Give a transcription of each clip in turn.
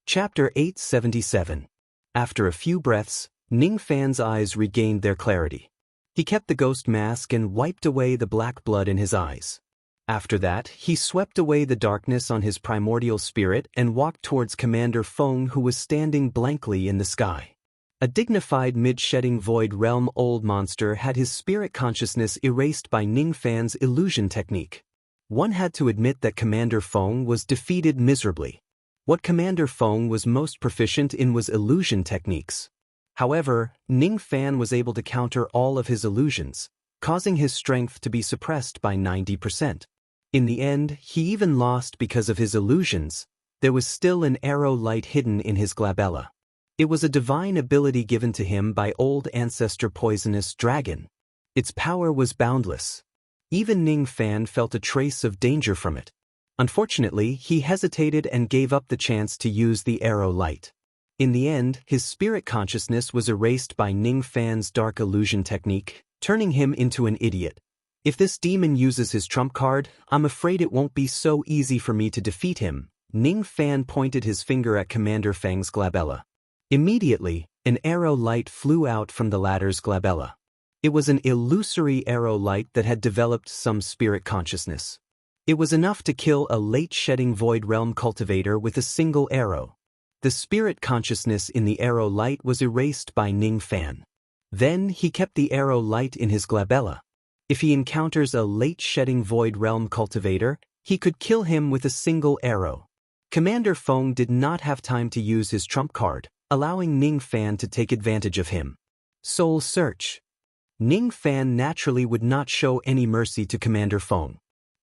Chapter 877. After a few breaths, Ning Fan's eyes regained their clarity. He kept the ghost mask and wiped away the black blood in his eyes. After that, he swept away the darkness on his primordial spirit and walked towards Commander Feng, who was standing blankly in the sky. A dignified mid-shedding void realm old monster had his spirit consciousness erased by Ning Fan's illusion technique. One had to admit that Commander Feng was defeated miserably. What Commander Feng was most proficient in was illusion techniques. However, Ning Fan was able to counter all of his illusions, causing his strength to be suppressed by 90%. In the end, he even lost because of his illusions. There was still an arrow light hidden in his glabella. It was a divine ability given to him by old ancestor Poisonous Dragon. Its power was boundless. Even Ning Fan felt a trace of danger from it. Unfortunately, he hesitated and gave up the chance to use the arrow light. In the end, his spirit consciousness was erased by Ning Fan's dark illusion technique, turning him into an idiot. If this demon uses his trump card, I'm afraid it won't be so easy for me to defeat him. Ning Fan pointed his finger at Commander Feng's glabella. Immediately, an arrow light flew out from the latter's glabella. It was an illusory arrow light that had developed some spirit consciousness. It was enough to kill a late-shedding void realm cultivator with a single arrow. The spirit consciousness in the arrow light was erased by Ning Fan. Then he kept the arrow light in his glabella. If he encounters a late-shedding void realm cultivator, he could kill him with a single arrow. Commander Feng did not have time to use his trump card, allowing Ning Fan to take advantage of him. Soul Search. Ning Fan naturally would not show any mercy to Commander Feng.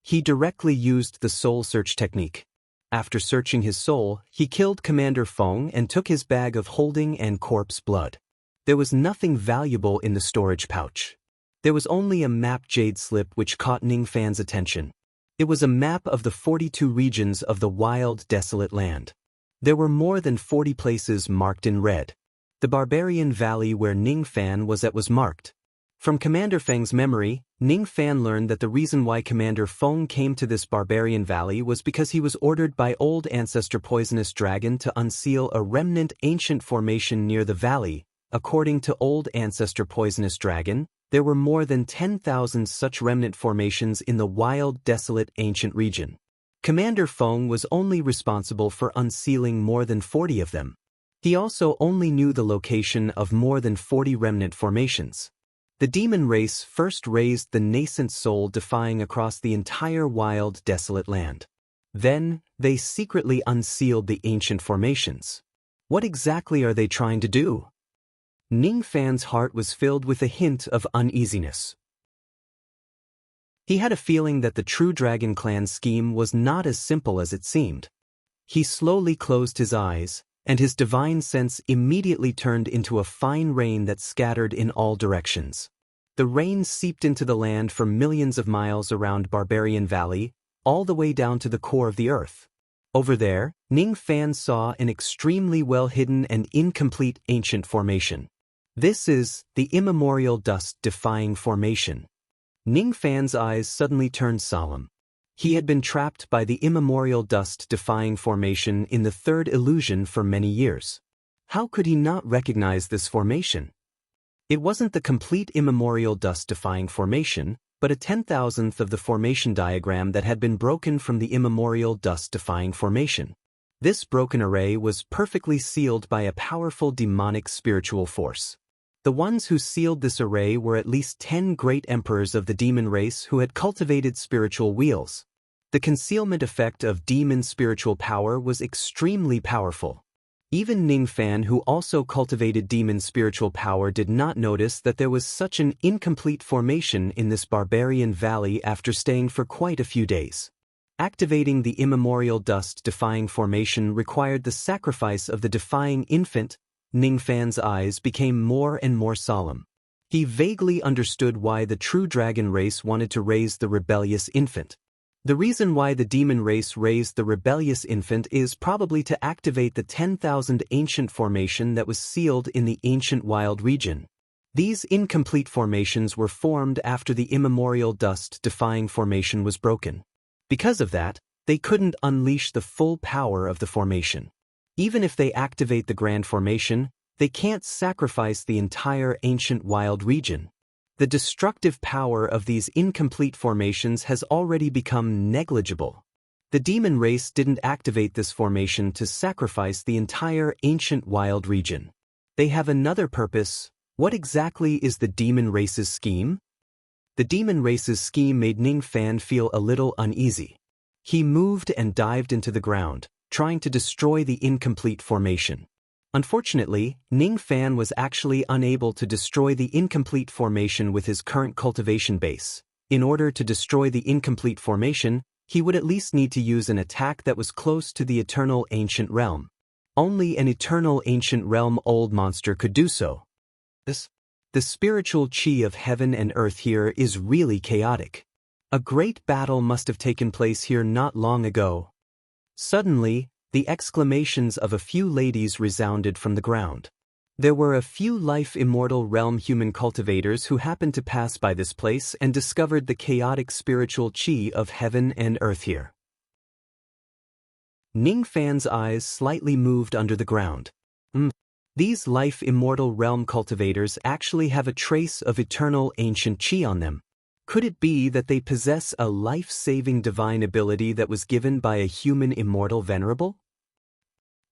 He directly used the Soul Search technique. After searching his soul, he killed Commander Feng and took his bag of holding and corpse blood. There was nothing valuable in the storage pouch. There was only a map jade slip which caught Ning Fan's attention. It was a map of the 42 regions of the wild, desolate land. There were more than 40 places marked in red. The Barbarian Valley where Ning Fan was at was marked. From Commander Feng's memory, Ning Fan learned that the reason why Commander Feng came to this Barbarian Valley was because he was ordered by old ancestor Poisonous Dragon to unseal a remnant ancient formation near the valley. According to old ancestor Poisonous Dragon, there were more than 10,000 such remnant formations in the wild, desolate, ancient region. Commander Feng was only responsible for unsealing more than 40 of them. He also only knew the location of more than 40 remnant formations. The demon race first raised the nascent soul defying across the entire wild, desolate land. Then, they secretly unsealed the ancient formations. What exactly are they trying to do? Ning Fan's heart was filled with a hint of uneasiness. He had a feeling that the True Dragon Clan scheme was not as simple as it seemed. He slowly closed his eyes, and his divine sense immediately turned into a fine rain that scattered in all directions. The rain seeped into the land for millions of miles around Barbarian Valley, all the way down to the core of the earth. Over there, Ning Fan saw an extremely well-hidden and incomplete ancient formation. This is the immemorial dust-defying formation. Ning Fan's eyes suddenly turned solemn. He had been trapped by the immemorial dust-defying formation in the third illusion for many years. How could he not recognize this formation? It wasn't the complete immemorial dust-defying formation, but a 10,000th of the formation diagram that had been broken from the immemorial dust-defying formation. This broken array was perfectly sealed by a powerful demonic spiritual force. The ones who sealed this array were at least 10 great emperors of the demon race who had cultivated spiritual wheels. The concealment effect of demon spiritual power was extremely powerful. Even Ning Fan, who also cultivated demon spiritual power, did not notice that there was such an incomplete formation in this Barbarian Valley after staying for quite a few days. Activating the immemorial dust-defying formation required the sacrifice of the defying infant. Ning Fan's eyes became more and more solemn. He vaguely understood why the True Dragon race wanted to raise the rebellious infant. The reason why the demon race raised the rebellious infant is probably to activate the 10,000 ancient formation that was sealed in the ancient wild region. These incomplete formations were formed after the immemorial dust-defying formation was broken. Because of that, they couldn't unleash the full power of the formation. Even if they activate the Grand Formation, they can't sacrifice the entire ancient wild region. The destructive power of these incomplete formations has already become negligible. The demon race didn't activate this formation to sacrifice the entire ancient wild region. They have another purpose. What exactly is the demon race's scheme? The demon race's scheme made Ning Fan feel a little uneasy. He moved and dived into the ground, trying to destroy the incomplete formation. Unfortunately, Ning Fan was actually unable to destroy the incomplete formation with his current cultivation base. In order to destroy the incomplete formation, he would at least need to use an attack that was close to the eternal ancient realm. Only an eternal ancient realm old monster could do so. The spiritual chi of heaven and earth here is really chaotic. A great battle must have taken place here not long ago. Suddenly, the exclamations of a few ladies resounded from the ground. There were a few life-immortal realm human cultivators who happened to pass by this place and discovered the chaotic spiritual chi of heaven and earth here. Ning Fan's eyes slightly moved under the ground. These life-immortal realm cultivators actually have a trace of eternal ancient chi on them. Could it be that they possess a life-saving divine ability that was given by a human immortal venerable?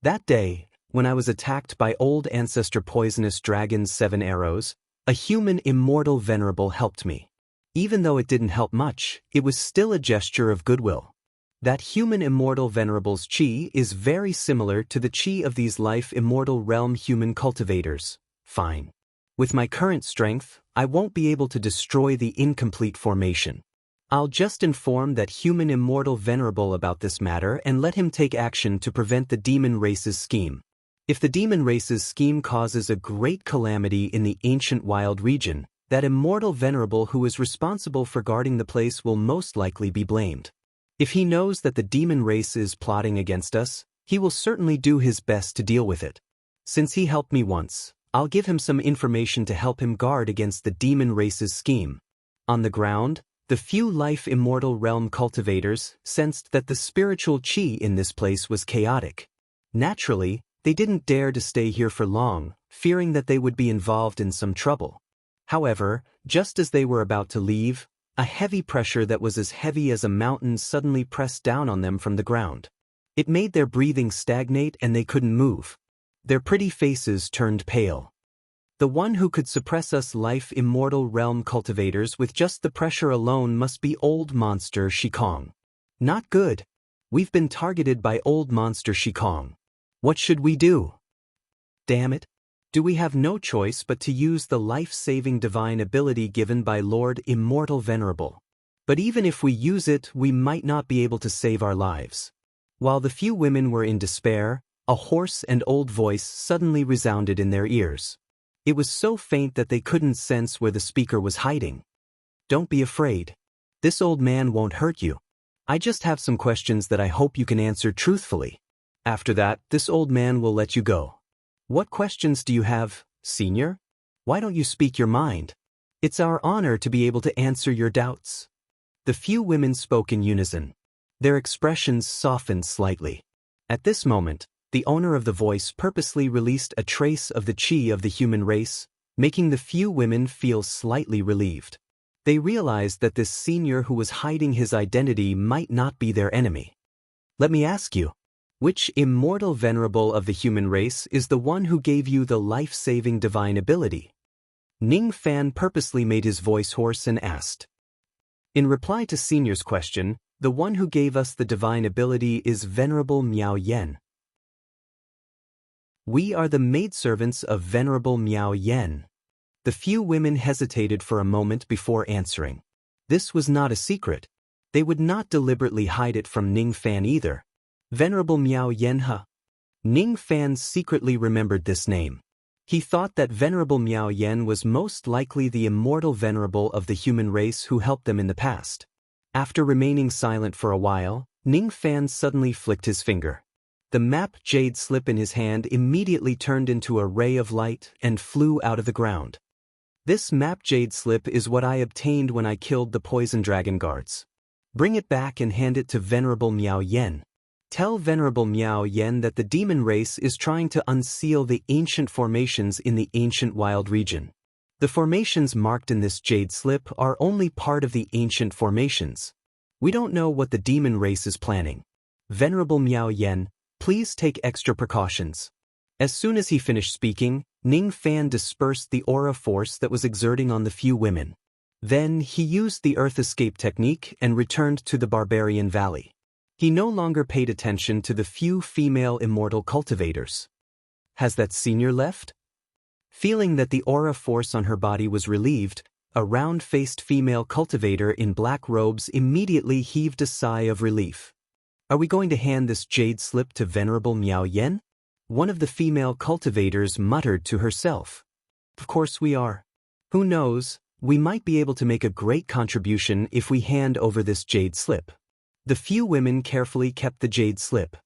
That day, when I was attacked by old ancestor poisonous dragon's 7 arrows, a human immortal venerable helped me. Even though it didn't help much, it was still a gesture of goodwill. That human immortal venerable's chi is very similar to the chi of these life-immortal realm human cultivators. Fine. With my current strength, I won't be able to destroy the incomplete formation. I'll just inform that human immortal venerable about this matter and let him take action to prevent the demon race's scheme. If the demon race's scheme causes a great calamity in the ancient wild region, that immortal venerable who is responsible for guarding the place will most likely be blamed. If he knows that the demon race is plotting against us, he will certainly do his best to deal with it. Since he helped me once, I'll give him some information to help him guard against the demon race's scheme. On the ground, the few life-immortal realm cultivators sensed that the spiritual chi in this place was chaotic. Naturally, they didn't dare to stay here for long, fearing that they would be involved in some trouble. However, just as they were about to leave, a heavy pressure that was as heavy as a mountain suddenly pressed down on them from the ground. It made their breathing stagnate and they couldn't move. Their pretty faces turned pale. The one who could suppress us life-immortal realm cultivators with just the pressure alone must be old monster Shikong. Not good. We've been targeted by old monster Shikong. What should we do? Damn it. Do we have no choice but to use the life-saving divine ability given by Lord Immortal Venerable? But even if we use it, we might not be able to save our lives. While the few women were in despair, a hoarse and old voice suddenly resounded in their ears. It was so faint that they couldn't sense where the speaker was hiding. Don't be afraid. This old man won't hurt you. I just have some questions that I hope you can answer truthfully. After that, this old man will let you go. What questions do you have, senior? Why don't you speak your mind? It's our honor to be able to answer your doubts. The few women spoke in unison. Their expressions softened slightly. At this moment, the owner of the voice purposely released a trace of the chi of the human race, making the few women feel slightly relieved. They realized that this senior who was hiding his identity might not be their enemy. Let me ask you. Which immortal venerable of the human race is the one who gave you the life-saving divine ability? Ning Fan purposely made his voice hoarse and asked. In reply to Senior's question, the one who gave us the divine ability is Venerable Miao Yen. We are the maidservants of Venerable Miao Yen. The few women hesitated for a moment before answering. This was not a secret. They would not deliberately hide it from Ning Fan either. Venerable Miao Yen ha. Ning Fan secretly remembered this name. He thought that Venerable Miao Yen was most likely the immortal venerable of the human race who helped them in the past. After remaining silent for a while, Ning Fan suddenly flicked his finger. The map jade slip in his hand immediately turned into a ray of light and flew out of the ground. This map jade slip is what I obtained when I killed the poison dragon guards. Bring it back and hand it to Venerable Miao Yen. Tell Venerable Miao Yen that the demon race is trying to unseal the ancient formations in the ancient wild region. The formations marked in this jade slip are only part of the ancient formations. We don't know what the demon race is planning. Venerable Miao Yen, please take extra precautions. As soon as he finished speaking, Ning Fan dispersed the aura force that was exerting on the few women. Then he used the earth escape technique and returned to the Barbarian Valley. He no longer paid attention to the few female immortal cultivators. Has that senior left? Feeling that the aura force on her body was relieved, a round-faced female cultivator in black robes immediately heaved a sigh of relief. Are we going to hand this jade slip to Venerable Miao Yen? One of the female cultivators muttered to herself. Of course we are. Who knows, we might be able to make a great contribution if we hand over this jade slip. The few women carefully kept the jade slip.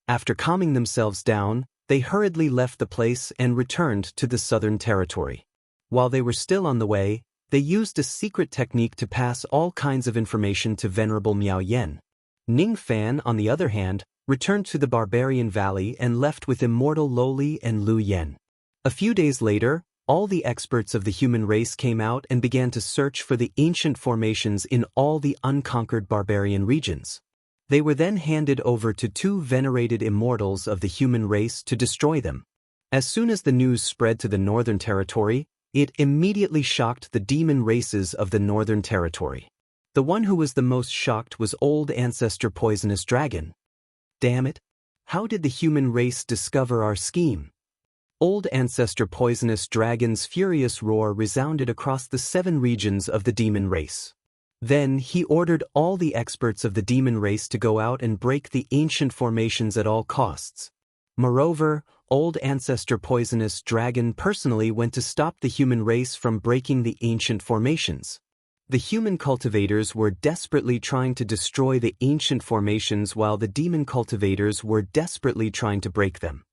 After calming themselves down, they hurriedly left the place and returned to the Southern Territory. While they were still on the way, they used a secret technique to pass all kinds of information to Venerable Miao Yen. Ning Fan, on the other hand, returned to the Barbarian Valley and left with Immortal Loli and Lu Yen. A few days later, all the experts of the human race came out and began to search for the ancient formations in all the unconquered barbarian regions. They were then handed over to two venerated immortals of the human race to destroy them. As soon as the news spread to the Northern Territory, it immediately shocked the demon races of the Northern Territory. The one who was the most shocked was Old Ancestor Poisonous Dragon. Damn it! How did the human race discover our scheme? Old Ancestor Poisonous Dragon's furious roar resounded across the 7 regions of the demon race. Then he ordered all the experts of the demon race to go out and break the ancient formations at all costs. Moreover, Old Ancestor Poisonous Dragon personally went to stop the human race from breaking the ancient formations. The human cultivators were desperately trying to destroy the ancient formations while the demon cultivators were desperately trying to break them.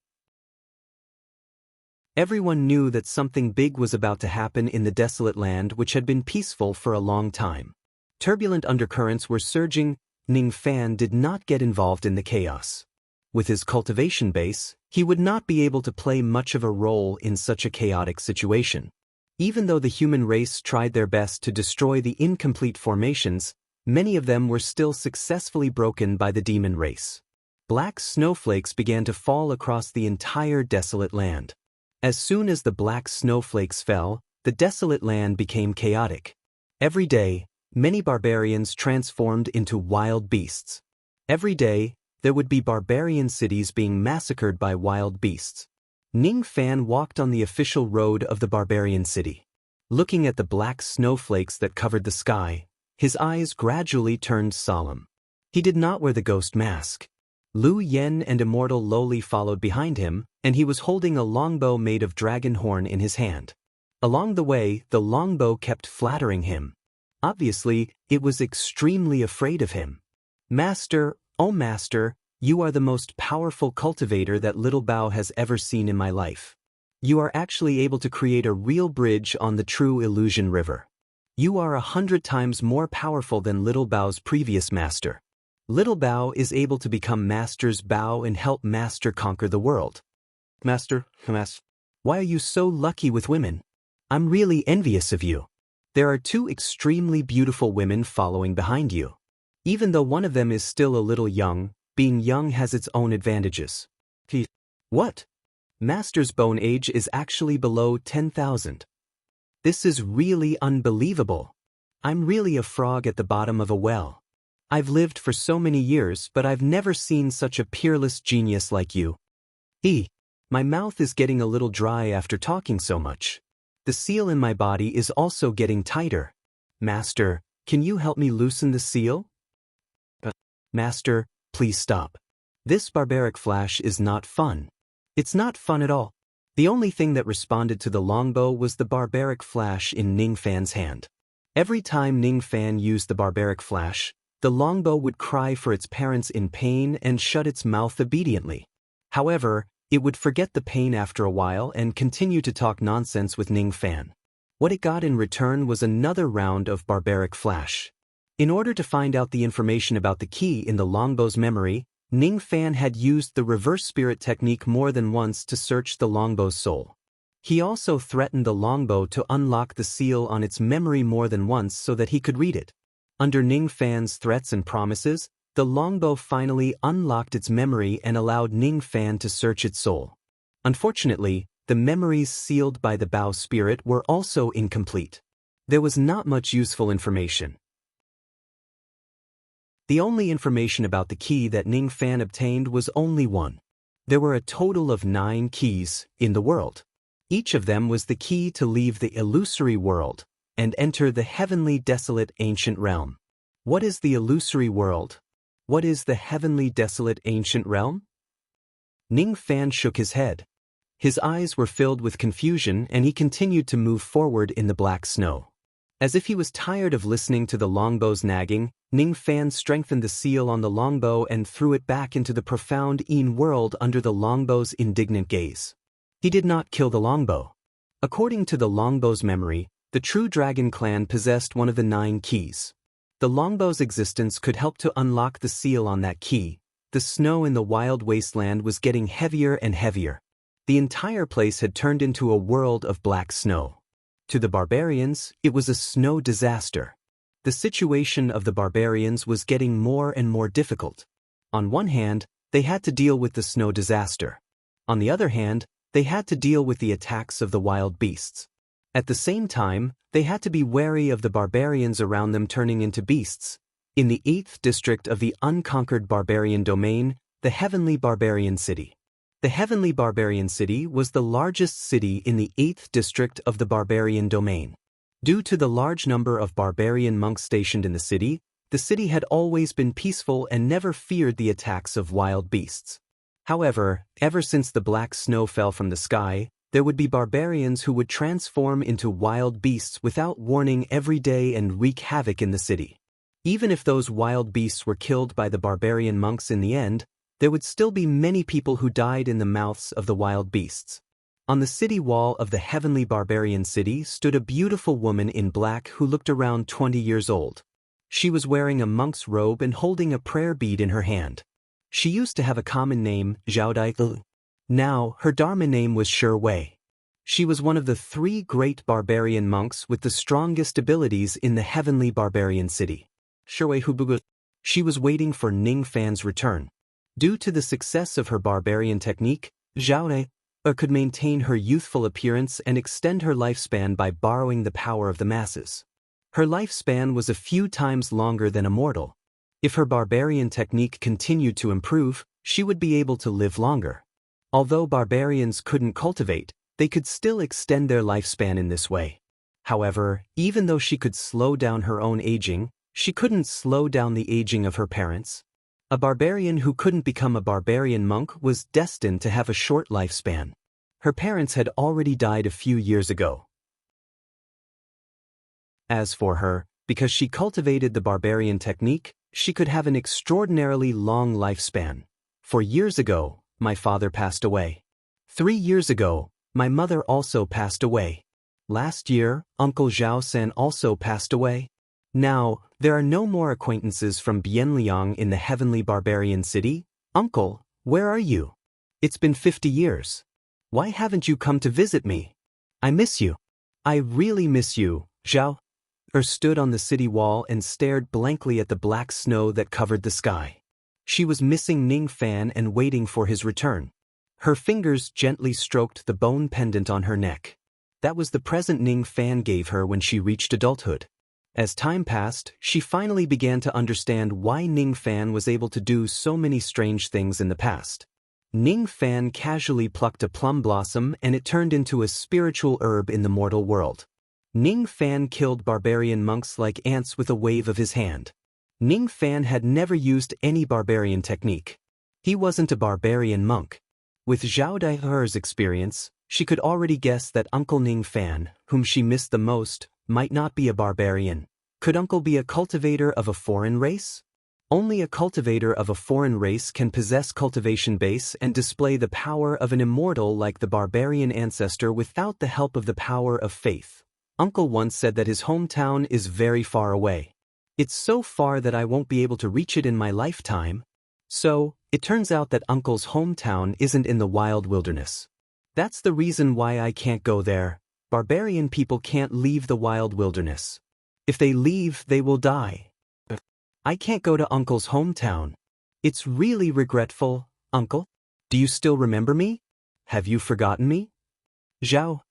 Everyone knew that something big was about to happen in the desolate land which had been peaceful for a long time. Turbulent undercurrents were surging. Ning Fan did not get involved in the chaos. With his cultivation base, he would not be able to play much of a role in such a chaotic situation. Even though the human race tried their best to destroy the incomplete formations, many of them were still successfully broken by the demon race. Black snowflakes began to fall across the entire desolate land. As soon as the black snowflakes fell, the desolate land became chaotic. Every day, many barbarians transformed into wild beasts. Every day, there would be barbarian cities being massacred by wild beasts. Ning Fan walked on the official road of the barbarian city. Looking at the black snowflakes that covered the sky, his eyes gradually turned solemn. He did not wear the ghost mask. Lu Yen and Immortal Loli followed behind him, and he was holding a longbow made of dragon horn in his hand. Along the way, the longbow kept flattering him. Obviously, it was extremely afraid of him. Master, oh Master, you are the most powerful cultivator that Little Bao has ever seen in my life. You are actually able to create a real bridge on the true illusion river. You are 100 times more powerful than Little Bao's previous master. Little Bao is able to become Master's Bao and help Master conquer the world. Master, why are you so lucky with women? I'm really envious of you. There are 2 extremely beautiful women following behind you. Even though one of them is still a little young, being young has its own advantages. What? Master's bone age is actually below 10,000. This is really unbelievable. I'm really a frog at the bottom of a well. I've lived for so many years, but I've never seen such a peerless genius like you. My mouth is getting a little dry after talking so much. The seal in my body is also getting tighter. Master, can you help me loosen the seal? Master, please stop. This barbaric flash is not fun. It's not fun at all. The only thing that responded to the longbow was the barbaric flash in Ning Fan's hand. Every time Ning Fan used the barbaric flash, the longbow would cry for its parents in pain and shut its mouth obediently. However, it would forget the pain after a while and continue to talk nonsense with Ning Fan. What it got in return was another round of barbaric flash. In order to find out the information about the key in the longbow's memory, Ning Fan had used the reverse spirit technique more than once to search the longbow's soul. He also threatened the longbow to unlock the seal on its memory more than once so that he could read it. Under Ning Fan's threats and promises, the longbow finally unlocked its memory and allowed Ning Fan to search its soul. Unfortunately, the memories sealed by the bow spirit were also incomplete. There was not much useful information. The only information about the key that Ning Fan obtained was only one. There were a total of 9 keys in the world. Each of them was the key to leave the illusory world and enter the heavenly desolate ancient realm. What is the illusory world? What is the heavenly desolate ancient realm? Ning Fan shook his head. His eyes were filled with confusion and he continued to move forward in the black snow. As if he was tired of listening to the longbow's nagging, Ning Fan strengthened the seal on the longbow and threw it back into the profound Een world under the longbow's indignant gaze. He did not kill the longbow. According to the longbow's memory, the true dragon clan possessed one of the 9 keys. The longbow's existence could help to unlock the seal on that key. The snow in the wild wasteland was getting heavier and heavier. The entire place had turned into a world of black snow. To the barbarians, it was a snow disaster. The situation of the barbarians was getting more and more difficult. On one hand, they had to deal with the snow disaster. On the other hand, they had to deal with the attacks of the wild beasts. At the same time, they had to be wary of the barbarians around them turning into beasts. In the 8th district of the unconquered barbarian domain, the Heavenly Barbarian City. The Heavenly Barbarian City was the largest city in the 8th district of the barbarian domain. Due to the large number of barbarian monks stationed in the city had always been peaceful and never feared the attacks of wild beasts. However, ever since the black snow fell from the sky, there would be barbarians who would transform into wild beasts without warning every day and wreak havoc in the city. Even if those wild beasts were killed by the barbarian monks in the end, there would still be many people who died in the mouths of the wild beasts. On the city wall of the Heavenly Barbarian City stood a beautiful woman in black who looked around 20 years old. She was wearing a monk's robe and holding a prayer bead in her hand. She used to have a common name, Zhao Dai. Now, her Dharma name was Shi Wei. She was one of the 3 great barbarian monks with the strongest abilities in the Heavenly Barbarian City. Shi Wei Hubugu. She was waiting for Ning Fan's return. Due to the success of her barbarian technique, Zhao Dai could maintain her youthful appearance and extend her lifespan by borrowing the power of the masses. Her lifespan was a few times longer than a mortal. If her barbarian technique continued to improve, she would be able to live longer. Although barbarians couldn't cultivate, they could still extend their lifespan in this way. However, even though she could slow down her own aging, she couldn't slow down the aging of her parents. A barbarian who couldn't become a barbarian monk was destined to have a short lifespan. Her parents had already died a few years ago. As for her, because she cultivated the barbarian technique, she could have an extraordinarily long lifespan. 4 years ago, my father passed away. 3 years ago, my mother also passed away. Last year, Uncle Zhao-san also passed away. Now, there are no more acquaintances from Bienliang in the Heavenly Barbarian City. Uncle, where are you? It's been 50 years. Why haven't you come to visit me? I miss you. I really miss you, Zhao. Stood on the city wall and stared blankly at the black snow that covered the sky. She was missing Ning Fan and waiting for his return. Her fingers gently stroked the bone pendant on her neck. That was the present Ning Fan gave her when she reached adulthood. As time passed, she finally began to understand why Ning Fan was able to do so many strange things in the past. Ning Fan casually plucked a plum blossom and it turned into a spiritual herb in the mortal world. Ning Fan killed barbarian monks like ants with a wave of his hand. Ning Fan had never used any barbarian technique. He wasn't a barbarian monk. With Zhao Dai's experience, she could already guess that Uncle Ning Fan, whom she missed the most, might not be a barbarian. Could Uncle be a cultivator of a foreign race? Only a cultivator of a foreign race can possess cultivation base and display the power of an immortal like the barbarian ancestor without the help of the power of faith. Uncle once said that his hometown is very far away. It's so far that I won't be able to reach it in my lifetime. So, it turns out that Uncle's hometown isn't in the wild wilderness. That's the reason why I can't go there. Barbarian people can't leave the wild wilderness. If they leave, they will die. I can't go to Uncle's hometown. It's really regretful, Uncle. Do you still remember me? Have you forgotten me? Zhao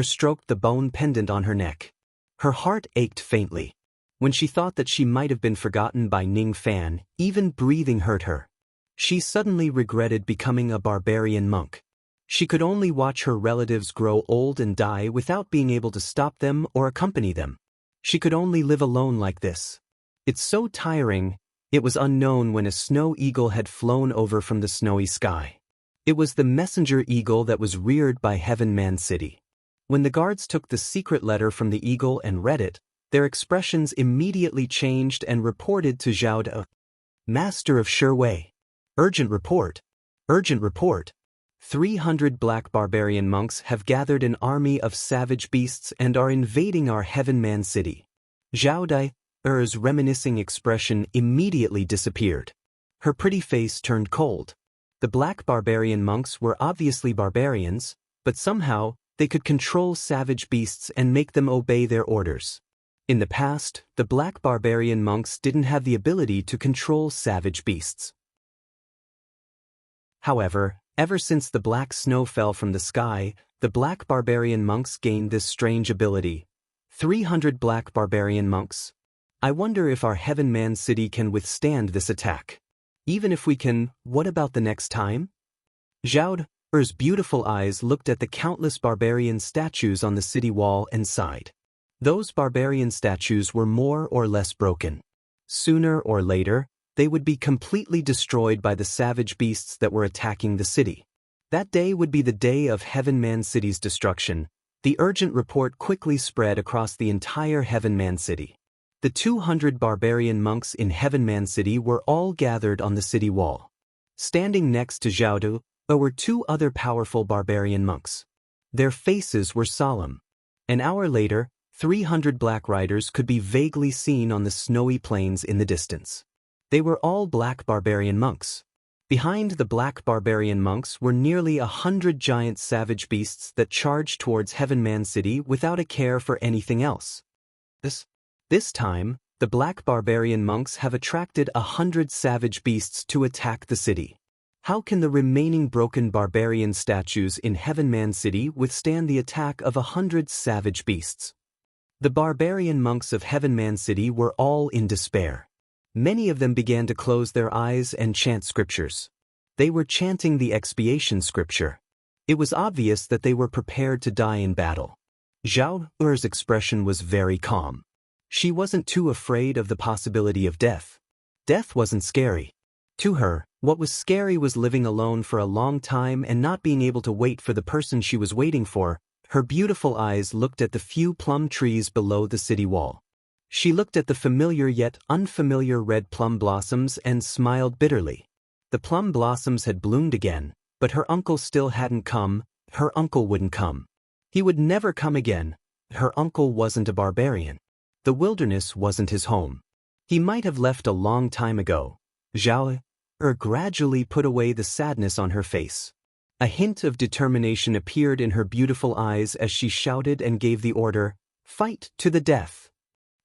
stroked the bone pendant on her neck. Her heart ached faintly. When she thought that she might have been forgotten by Ning Fan, even breathing hurt her. She suddenly regretted becoming a barbarian monk. She could only watch her relatives grow old and die without being able to stop them or accompany them. She could only live alone like this. It's so tiring. It was unknown when a snow eagle had flown over from the snowy sky. It was the messenger eagle that was reared by Heaven Man City. When the guards took the secret letter from the eagle and read it, their expressions immediately changed and reported to Zhao De. Master of Sherway. Urgent report. Urgent report. 300 black barbarian monks have gathered an army of savage beasts and are invading our Heaven Man City. Zhao Dai's reminiscing expression immediately disappeared. Her pretty face turned cold. The black barbarian monks were obviously barbarians, but somehow they could control savage beasts and make them obey their orders. In the past, the black barbarian monks didn't have the ability to control savage beasts. However, ever since the black snow fell from the sky, the black barbarian monks gained this strange ability. 300 black barbarian monks. I wonder if our Heaven Man City can withstand this attack. Even if we can, what about the next time? Zhao De's beautiful eyes looked at the countless barbarian statues on the city wall and sighed. Those barbarian statues were more or less broken. Sooner or later, they would be completely destroyed by the savage beasts that were attacking the city. That day would be the day of Heaven Man City's destruction. The urgent report quickly spread across the entire Heaven Man City. The 200 barbarian monks in Heaven Man City were all gathered on the city wall. Standing next to Zhao De were two other powerful barbarian monks. Their faces were solemn. An hour later, 300 black riders could be vaguely seen on the snowy plains in the distance. They were all black barbarian monks. Behind the black barbarian monks were nearly 100 giant savage beasts that charged towards Heaven Man City without a care for anything else. This time, the black barbarian monks have attracted 100 savage beasts to attack the city. How can the remaining broken barbarian statues in Heaven Man City withstand the attack of 100 savage beasts? The barbarian monks of Heaven Man City were all in despair. Many of them began to close their eyes and chant scriptures. They were chanting the expiation scripture. It was obvious that they were prepared to die in battle. Zhao De's expression was very calm. She wasn't too afraid of the possibility of death. Death wasn't scary. To her, what was scary was living alone for a long time and not being able to wait for the person she was waiting for. Her beautiful eyes looked at the few plum trees below the city wall. She looked at the familiar yet unfamiliar red plum blossoms and smiled bitterly. The plum blossoms had bloomed again, but her uncle still hadn't come. Her uncle wouldn't come. He would never come again. Her uncle wasn't a barbarian. The wilderness wasn't his home. He might have left a long time ago. Zhao De gradually put away the sadness on her face. A hint of determination appeared in her beautiful eyes as she shouted and gave the order, "Fight to the death."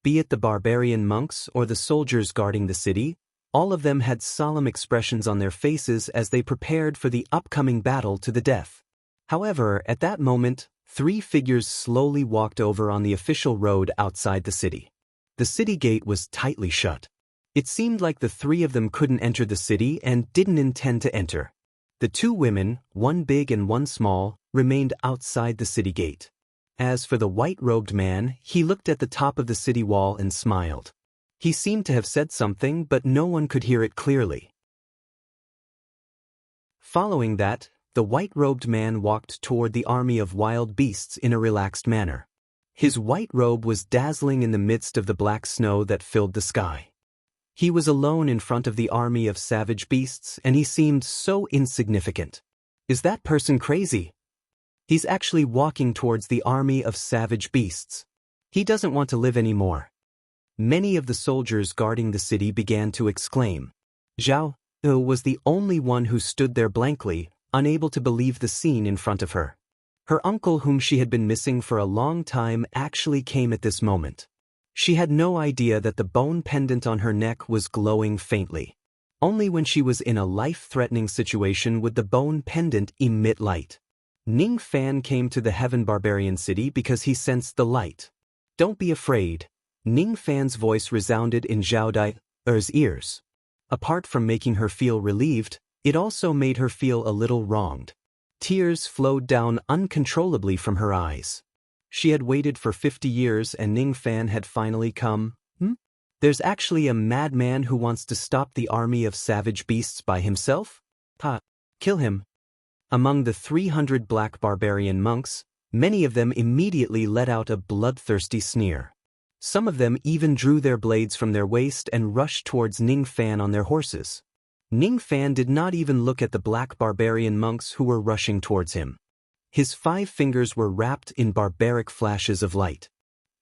Be it the barbarian monks or the soldiers guarding the city, all of them had solemn expressions on their faces as they prepared for the upcoming battle to the death. However, at that moment, 3 figures slowly walked over on the official road outside the city. The city gate was tightly shut. It seemed like the 3 of them couldn't enter the city and didn't intend to enter. The 2 women, one big and one small, remained outside the city gate. As for the white-robed man, he looked at the top of the city wall and smiled. He seemed to have said something, but no one could hear it clearly. Following that, the white-robed man walked toward the army of wild beasts in a relaxed manner. His white robe was dazzling in the midst of the black snow that filled the sky. He was alone in front of the army of savage beasts, and he seemed so insignificant. Is that person crazy? He's actually walking towards the army of savage beasts. He doesn't want to live anymore. Many of the soldiers guarding the city began to exclaim. Zhao was the only one who stood there blankly, unable to believe the scene in front of her. Her uncle, whom she had been missing for a long time, actually came at this moment. She had no idea that the bone pendant on her neck was glowing faintly. Only when she was in a life-threatening situation would the bone pendant emit light. Ning Fan came to the Heaven Barbarian City because he sensed the light. "Don't be afraid." Ning Fan's voice resounded in Zhao Dai's ears. Apart from making her feel relieved, it also made her feel a little wronged. Tears flowed down uncontrollably from her eyes. She had waited for 50 years and Ning Fan had finally come. There's actually a madman who wants to stop the army of savage beasts by himself? Kill him. Among the 300 black barbarian monks, many of them immediately let out a bloodthirsty sneer. Some of them even drew their blades from their waist and rushed towards Ning Fan on their horses. Ning Fan did not even look at the black barbarian monks who were rushing towards him. His 5 fingers were wrapped in barbaric flashes of light.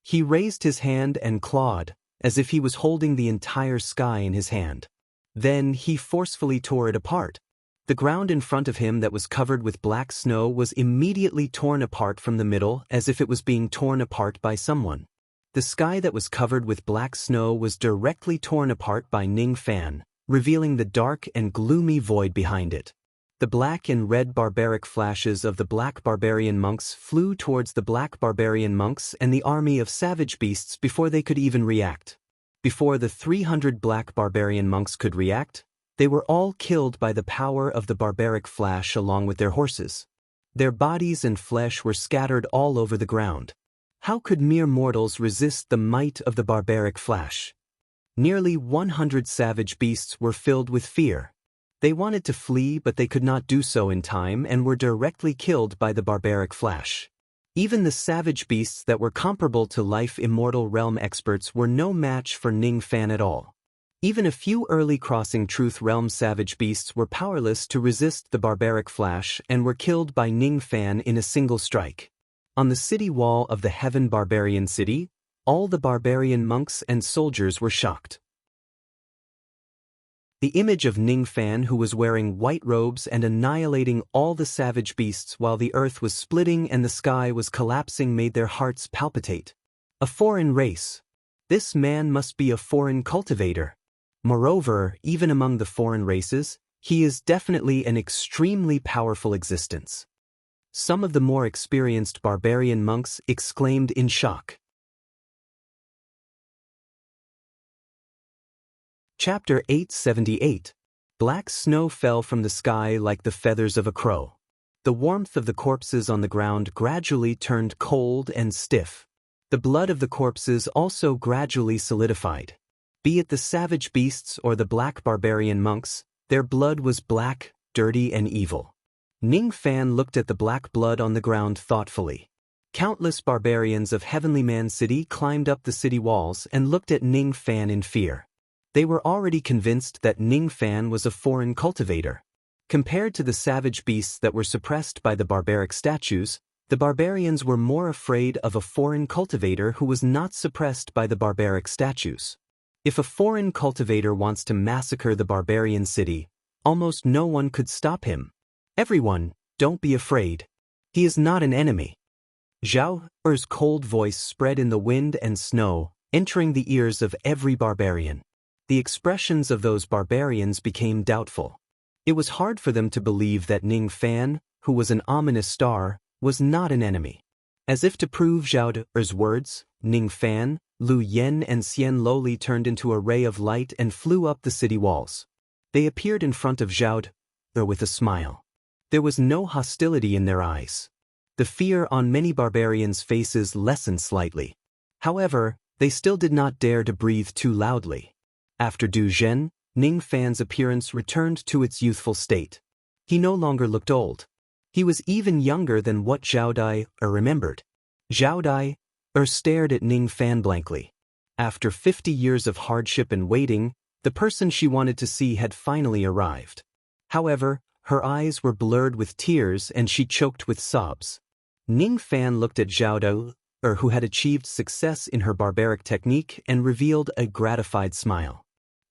He raised his hand and clawed, as if he was holding the entire sky in his hand. Then he forcefully tore it apart. The ground in front of him that was covered with black snow was immediately torn apart from the middle as if it was being torn apart by someone. The sky that was covered with black snow was directly torn apart by Ning Fan, revealing the dark and gloomy void behind it. The black and red barbaric flashes of the black barbarian monks flew towards the black barbarian monks and the army of savage beasts before they could even react. Before the 300 black barbarian monks could react, they were all killed by the power of the barbaric flash along with their horses. Their bodies and flesh were scattered all over the ground. How could mere mortals resist the might of the barbaric flash? Nearly 100 savage beasts were filled with fear. They wanted to flee, but they could not do so in time and were directly killed by the barbaric flash. Even the savage beasts that were comparable to life-immortal realm experts were no match for Ning Fan at all. Even a few early Crossing Truth Realm savage beasts were powerless to resist the barbaric flash and were killed by Ning Fan in a single strike. On the city wall of the Heaven Barbarian City, all the barbarian monks and soldiers were shocked. The image of Ning Fan, who was wearing white robes and annihilating all the savage beasts while the earth was splitting and the sky was collapsing, made their hearts palpitate. A foreign race. This man must be a foreign cultivator. Moreover, even among the foreign races, he is definitely an extremely powerful existence. Some of the more experienced barbarian monks exclaimed in shock. Chapter 878. Black snow fell from the sky like the feathers of a crow. The warmth of the corpses on the ground gradually turned cold and stiff. The blood of the corpses also gradually solidified. Be it the savage beasts or the black barbarian monks, their blood was black, dirty and evil. Ning Fan looked at the black blood on the ground thoughtfully. Countless barbarians of Heavenly Man City climbed up the city walls and looked at Ning Fan in fear. They were already convinced that Ning Fan was a foreign cultivator. Compared to the savage beasts that were suppressed by the barbaric statues, the barbarians were more afraid of a foreign cultivator who was not suppressed by the barbaric statues. If a foreign cultivator wants to massacre the barbarian city, almost no one could stop him. Everyone, don't be afraid. He is not an enemy. Zhao Er's cold voice spread in the wind and snow, entering the ears of every barbarian. The expressions of those barbarians became doubtful. It was hard for them to believe that Ning Fan, who was an ominous star, was not an enemy. As if to prove Zhao Er's words, Ning Fan, Lu Yen and Xian Loli turned into a ray of light and flew up the city walls. They appeared in front of Zhao Er with a smile. There was no hostility in their eyes. The fear on many barbarians' faces lessened slightly. However, they still did not dare to breathe too loudly. After Du Zhen, Ning Fan's appearance returned to its youthful state. He no longer looked old. He was even younger than what Zhao Dai remembered. Zhao Dai stared at Ning Fan blankly. After 50 years of hardship and waiting, the person she wanted to see had finally arrived. However, her eyes were blurred with tears and she choked with sobs. Ning Fan looked at Zhao Dai, who had achieved success in her barbaric technique, and revealed a gratified smile.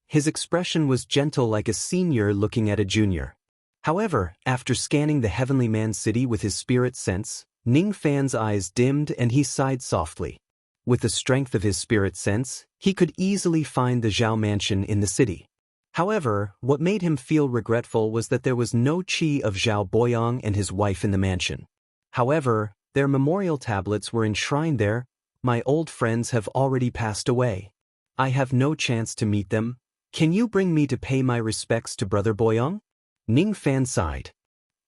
his expression was gentle like a senior looking at a junior. However, after scanning the heavenly man city with his spirit sense, Ning Fan's eyes dimmed and he sighed softly. With the strength of his spirit sense, he could easily find the Zhao mansion in the city. However, what made him feel regretful was that there was no qi of Zhao Boyang and his wife in the mansion. However, their memorial tablets were enshrined there. My old friends have already passed away. I have no chance to meet them. Can you bring me to pay my respects to Brother Boyang? Ning Fan sighed.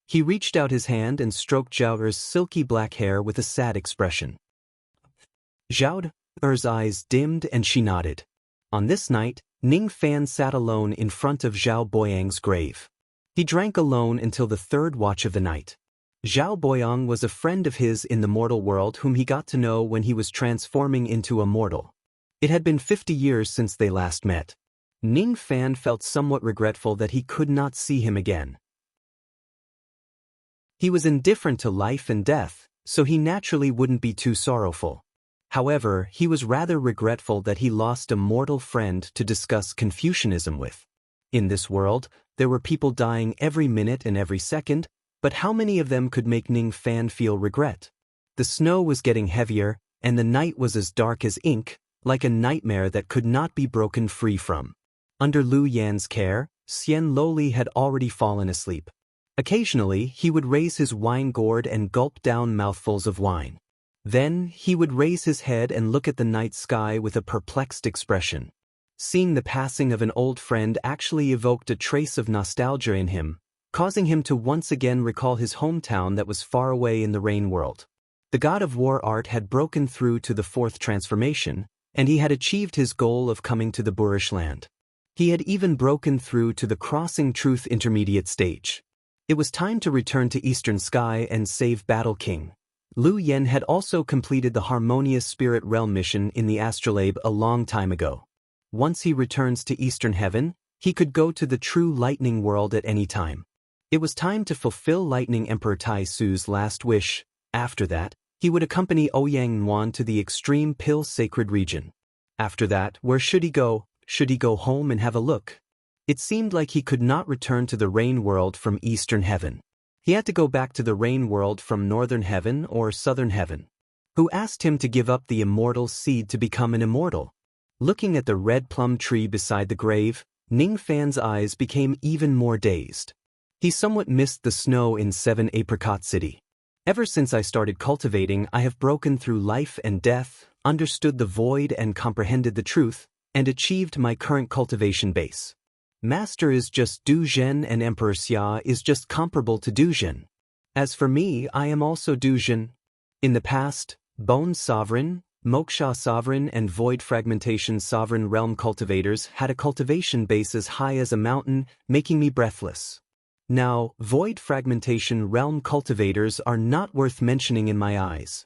He reached out his hand and stroked Zhao Er's silky black hair with a sad expression. Zhao Er's eyes dimmed and she nodded. On this night, Ning Fan sat alone in front of Zhao Boyang's grave. He drank alone until the third watch of the night. Zhao Boyang was a friend of his in the mortal world whom he got to know when he was transforming into a mortal. It had been 50 years since they last met. Ning Fan felt somewhat regretful that he could not see him again. He was indifferent to life and death, so he naturally wouldn't be too sorrowful. However, he was rather regretful that he lost a mortal friend to discuss Confucianism with. In this world, there were people dying every minute and every second, but how many of them could make Ning Fan feel regret? The snow was getting heavier, and the night was as dark as ink, like a nightmare that could not be broken free from. Under Lu Yan's care, Xian Loli had already fallen asleep. Occasionally, he would raise his wine gourd and gulp down mouthfuls of wine. Then, he would raise his head and look at the night sky with a perplexed expression. Seeing the passing of an old friend actually evoked a trace of nostalgia in him, causing him to once again recall his hometown that was far away in the rain world. The god of war art had broken through to the fourth transformation, and he had achieved his goal of coming to the Boorish land. He had even broken through to the crossing truth intermediate stage. It was time to return to Eastern Sky and save Battle King. Lu Yan had also completed the Harmonious Spirit Realm mission in the astrolabe a long time ago. Once he returns to Eastern Heaven, he could go to the true lightning world at any time. It was time to fulfill Lightning Emperor Tai Su's last wish. After that, he would accompany Ouyang Nuan to the extreme Pill Sacred region. After that, where should he go? Should he go home and have a look? It seemed like he could not return to the rain world from Eastern Heaven. He had to go back to the rain world from Northern Heaven or Southern Heaven. Who asked him to give up the immortal seed to become an immortal? Looking at the red plum tree beside the grave, Ning Fan's eyes became even more dazed. He somewhat missed the snow in 7 Apricot City. Ever since I started cultivating, I have broken through life and death, understood the void and comprehended the truth, and achieved my current cultivation base. Master is just Du Zhen and Emperor Xia is just comparable to Du Zhen. As for me, I am also Du Zhen. In the past, Bone Sovereign, Moksha Sovereign and Void Fragmentation Sovereign Realm cultivators had a cultivation base as high as a mountain, making me breathless. Now, Void Fragmentation Realm cultivators are not worth mentioning in my eyes.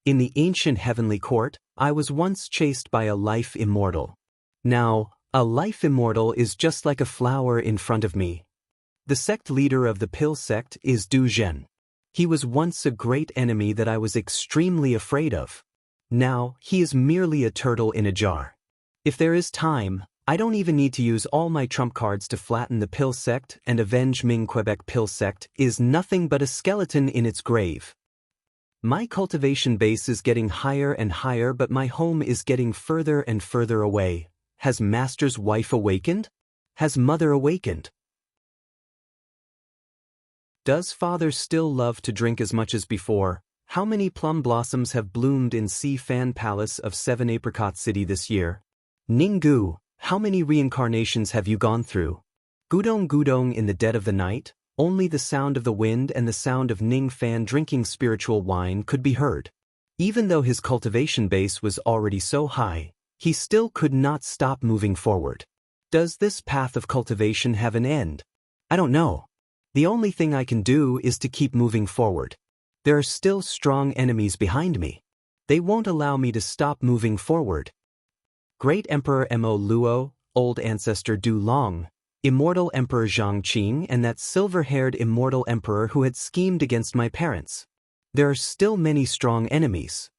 In the ancient heavenly court, I was once chased by a life immortal. Now, a life immortal is just like a flower in front of me. The sect leader of the Pill sect is Du Zhen. He was once a great enemy that I was extremely afraid of. Now, he is merely a turtle in a jar. If there is time, I don't even need to use all my trump cards to flatten the Pill sect and avenge Ming Quebec Pill sect is nothing but a skeleton in its grave. My cultivation base is getting higher and higher, but my home is getting further and further away. Has Master's wife awakened? Has Mother awakened? Does Father still love to drink as much as before? How many plum blossoms have bloomed in Si Fan Palace of 7 Apricot City this year? Ninggu, how many reincarnations have you gone through? Gudong Gudong in the dead of the night, only the sound of the wind and the sound of Ning Fan drinking spiritual wine could be heard. Even though his cultivation base was already so high, he still could not stop moving forward. Does this path of cultivation have an end? I don't know. The only thing I can do is to keep moving forward. There are still strong enemies behind me. They won't allow me to stop moving forward. Great Emperor Mo Luo, Old Ancestor Du Long, Immortal Emperor Zhang Qing and that silver-haired Immortal Emperor who had schemed against my parents. There are still many strong enemies.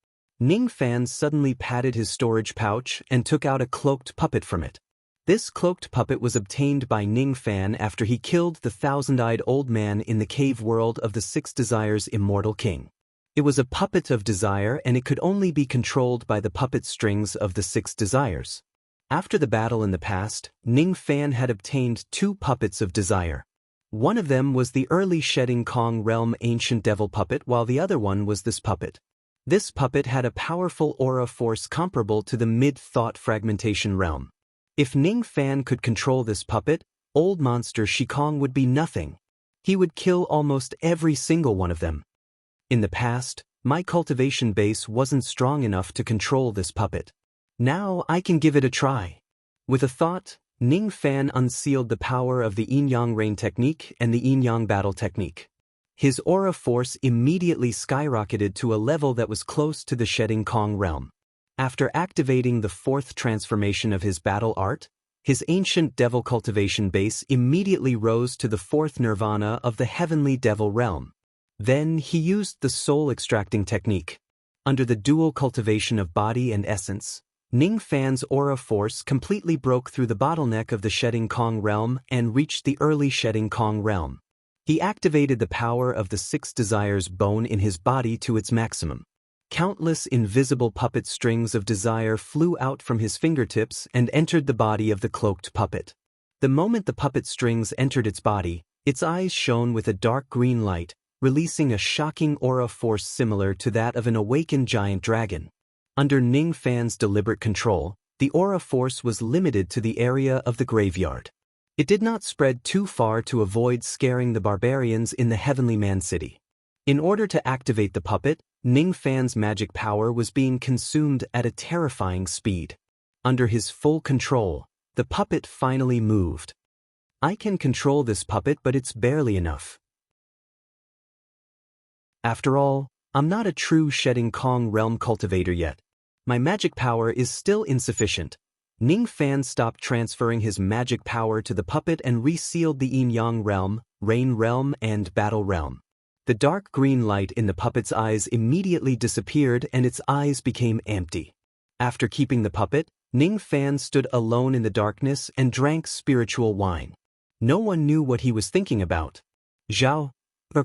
Ning Fan suddenly patted his storage pouch and took out a cloaked puppet from it. This cloaked puppet was obtained by Ning Fan after he killed the thousand-eyed old man in the cave world of the Six Desires Immortal King. It was a puppet of desire and it could only be controlled by the puppet strings of the Six Desires. After the battle in the past, Ning Fan had obtained 2 puppets of desire. One of them was the early Shedding Kong realm ancient devil puppet while the other one was this puppet. This puppet had a powerful aura force comparable to the mid-thought fragmentation realm. If Ning Fan could control this puppet, old monster Shikong would be nothing. He would kill almost every single one of them. In the past, my cultivation base wasn't strong enough to control this puppet. Now I can give it a try. With a thought, Ning Fan unsealed the power of the Yin-Yang Rain technique and the Yin-Yang Battle technique. His aura force immediately skyrocketed to a level that was close to the Shedding Kong realm. After activating the 4th transformation of his battle art, his ancient devil cultivation base immediately rose to the 4th nirvana of the heavenly devil realm. Then he used the soul extracting technique. Under the dual cultivation of body and essence, Ning Fan's aura force completely broke through the bottleneck of the Shedding Kong realm and reached the early Shedding Kong realm. He activated the power of the 6 desires bone in his body to its maximum. Countless invisible puppet strings of desire flew out from his fingertips and entered the body of the cloaked puppet. The moment the puppet strings entered its body, its eyes shone with a dark green light, releasing a shocking aura force similar to that of an awakened giant dragon. Under Ning Fan's deliberate control, the aura force was limited to the area of the graveyard. It did not spread too far to avoid scaring the barbarians in the Heavenly Man City. In order to activate the puppet, Ning Fan's magic power was being consumed at a terrifying speed. Under his full control, the puppet finally moved. I can control this puppet, but it's barely enough. After all, I'm not a true Shedding Kong realm cultivator yet. My magic power is still insufficient. Ning Fan stopped transferring his magic power to the puppet and resealed the Yin-Yang realm, Rain realm, and Battle realm. The dark green light in the puppet's eyes immediately disappeared and its eyes became empty. After keeping the puppet, Ning Fan stood alone in the darkness and drank spiritual wine. No one knew what he was thinking about. Zhao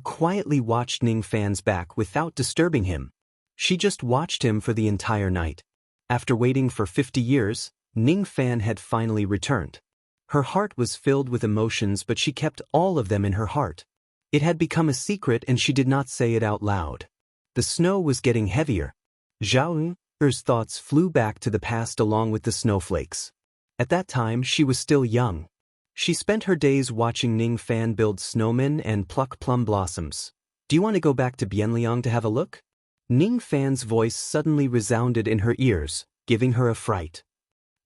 quietly watched Ning Fan's back without disturbing him. She just watched him for the entire night. After waiting for 50 years, Ning Fan had finally returned. Her heart was filled with emotions, but she kept all of them in her heart. It had become a secret and she did not say it out loud. The snow was getting heavier. Zhao's thoughts flew back to the past along with the snowflakes. At that time she was still young. She spent her days watching Ning Fan build snowmen and pluck plum blossoms. Do you want to go back to Bienliang to have a look? Ning Fan's voice suddenly resounded in her ears, giving her a fright.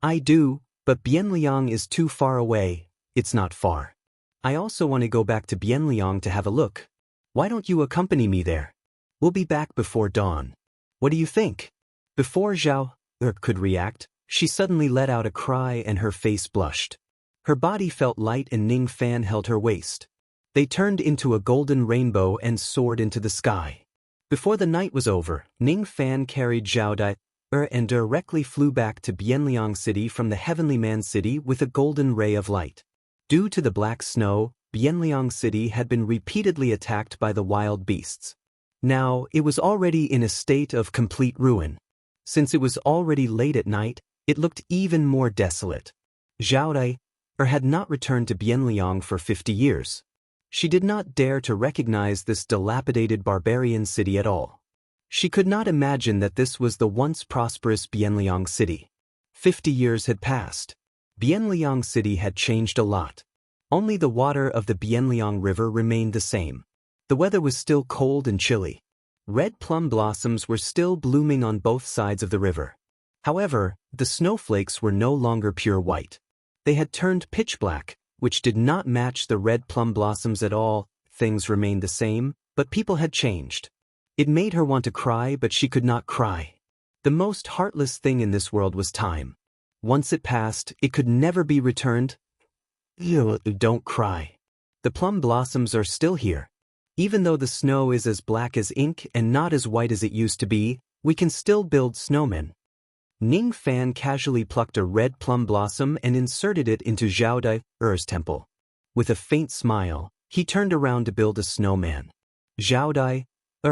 I do, but Bienliang is too far away. It's not far. I also want to go back to Bienliang to have a look. Why don't you accompany me there? We'll be back before dawn. What do you think? Before Zhao could react, she suddenly let out a cry and her face blushed. Her body felt light and Ning Fan held her waist. They turned into a golden rainbow and soared into the sky. Before the night was over, Ning Fan carried Zhao Dai and directly flew back to Bienliang City from the Heavenly Man City with a golden ray of light. Due to the black snow, Bienliang City had been repeatedly attacked by the wild beasts. Now, it was already in a state of complete ruin. Since it was already late at night, it looked even more desolate. Zhao Dai had not returned to Bienliang for 50 years. She did not dare to recognize this dilapidated barbarian city at all. She could not imagine that this was the once prosperous Bienliang City. 50 years had passed. Bienliang City had changed a lot. Only the water of the Bienliang River remained the same. The weather was still cold and chilly. Red plum blossoms were still blooming on both sides of the river. However, the snowflakes were no longer pure white. They had turned pitch black, which did not match the red plum blossoms at all. Things remained the same, but people had changed. It made her want to cry, but she could not cry. The most heartless thing in this world was time. Once it passed, it could never be returned. Don't cry. The plum blossoms are still here. Even though the snow is as black as ink and not as white as it used to be, we can still build snowmen. Ning Fan casually plucked a red plum blossom and inserted it into Zhao Dai's temple. With a faint smile, he turned around to build a snowman. Zhao Dai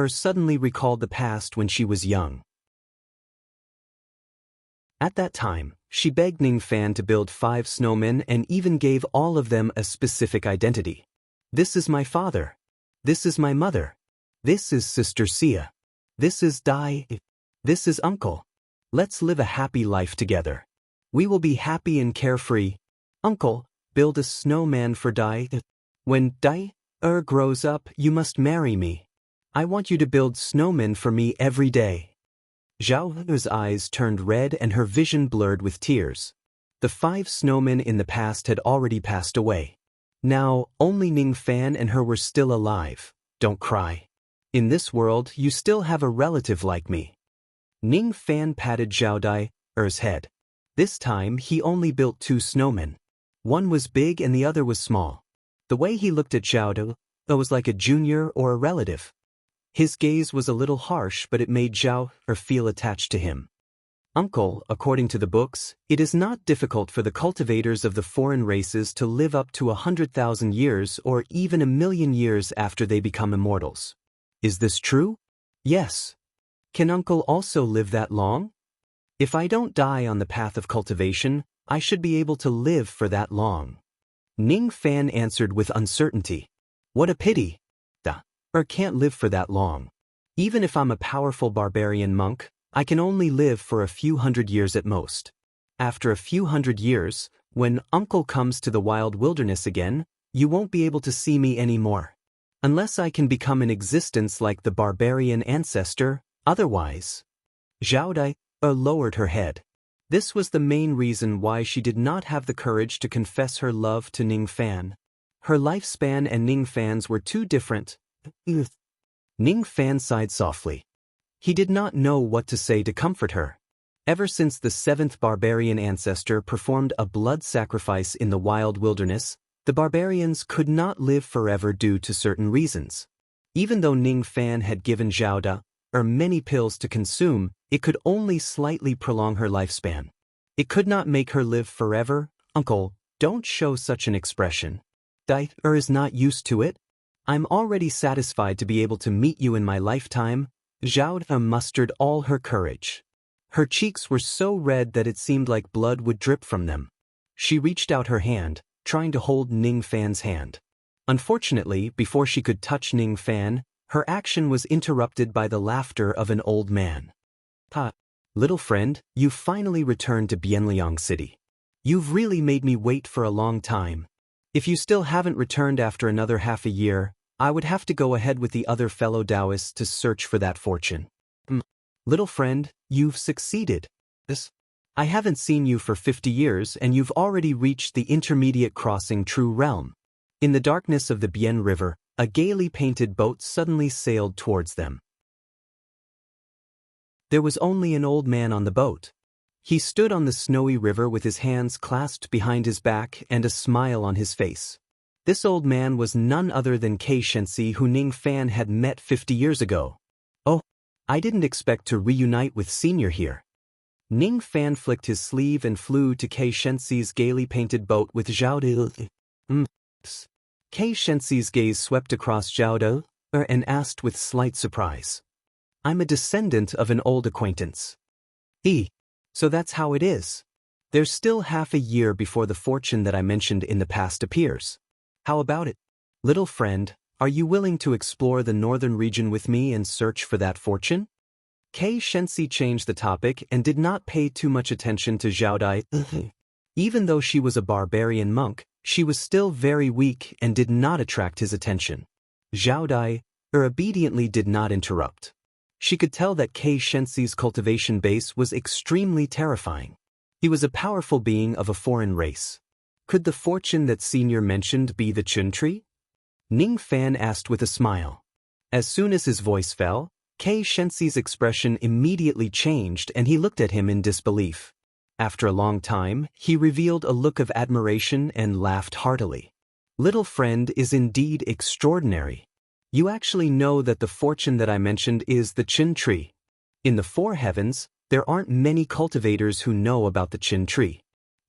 suddenly recalled the past when she was young. At that time, she begged Ning Fan to build 5 snowmen and even gave all of them a specific identity. This is my father. This is my mother. This is Sister Sia. This is Dai. This is Uncle. Let's live a happy life together. We will be happy and carefree. Uncle, build a snowman for Dai. When Dai grows up, you must marry me. I want you to build snowmen for me every day. Zhao's eyes turned red and her vision blurred with tears. The 5 snowmen in the past had already passed away. Now, only Ning Fan and her were still alive. Don't cry. In this world, you still have a relative like me. Ning Fan patted Zhao Dai's head. This time, he only built 2 snowmen. One was big and the other was small. The way he looked at Zhao Dai was like a junior or a relative. His gaze was a little harsh, but it made Zhao feel attached to him. Uncle, according to the books, it is not difficult for the cultivators of the foreign races to live up to 100,000 years or even 1,000,000 years after they become immortals. Is this true? Yes. Can Uncle also live that long? If I don't die on the path of cultivation, I should be able to live for that long. Ning Fan answered with uncertainty. What a pity. Can't live for that long. Even if I'm a powerful barbarian monk, I can only live for a few hundred years at most. After a few hundred years, when Uncle comes to the wild wilderness again, you won't be able to see me anymore. Unless I can become in existence like the barbarian ancestor, otherwise. Zhao Dai lowered her head. This was the main reason why she did not have the courage to confess her love to Ning Fan. Her lifespan and Ning Fan's were too different. Ning Fan sighed softly. He did not know what to say to comfort her. Ever since the 7th barbarian ancestor performed a blood sacrifice in the wild wilderness, the barbarians could not live forever due to certain reasons. Even though Ning Fan had given Zhao Dai many pills to consume, it could only slightly prolong her lifespan. It could not make her live forever. Uncle, don't show such an expression. Dai is not used to it. I'm already satisfied to be able to meet you in my lifetime. Zhao Dai mustered all her courage. Her cheeks were so red that it seemed like blood would drip from them. She reached out her hand, trying to hold Ning Fan's hand. Unfortunately, before she could touch Ning Fan, her action was interrupted by the laughter of an old man. Little friend, you've finally returned to Bianliang City. You've really made me wait for a long time. If you still haven't returned after another half a year, I would have to go ahead with the other fellow Taoists to search for that fortune. Little friend, you've succeeded. I haven't seen you for 50 years and you've already reached the intermediate crossing True Realm. In the darkness of the Bian River, a gaily painted boat suddenly sailed towards them. There was only an old man on the boat. He stood on the snowy river with his hands clasped behind his back and a smile on his face. This old man was none other than Kei Shensi, who Ning Fan had met 50 years ago. Oh, I didn't expect to reunite with Senior here. Ning Fan flicked his sleeve and flew to Kei Shensi's gaily painted boat with Zhao Dai. Kei Shensi's gaze swept across Zhao Dai and asked with slight surprise. I'm a descendant of an old acquaintance. So that's how it is. There's still half a year before the fortune that I mentioned in the past appears. How about it? Little friend, are you willing to explore the northern region with me and search for that fortune? Kei Shensi changed the topic and did not pay too much attention to Zhao Dai. Even though she was a barbarian monk, she was still very weak and did not attract his attention. Zhao Dai obediently did not interrupt. She could tell that Kei Shensi's cultivation base was extremely terrifying. He was a powerful being of a foreign race. Could the fortune that Senior mentioned be the Chun tree? Ning Fan asked with a smile. As soon as his voice fell, Kei Shensi's expression immediately changed and he looked at him in disbelief. After a long time, he revealed a look of admiration and laughed heartily. Little friend is indeed extraordinary. You actually know that the fortune that I mentioned is the Chun tree. In the 4 heavens, There aren't many cultivators who know about the Chin tree.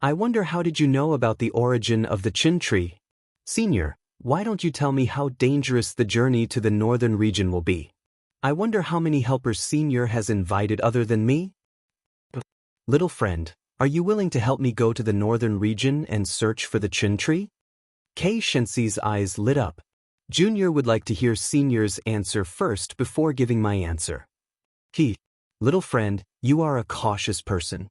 I wonder, how did you know about the origin of the Chin tree? Senior, why don't you tell me how dangerous the journey to the northern region will be? I wonder how many helpers Senior has invited other than me? Little friend, are you willing to help me go to the northern region and search for the Chin tree? Kei Shensi's eyes lit up. Junior would like to hear Senior's answer first before giving my answer. Little friend, you are a cautious person.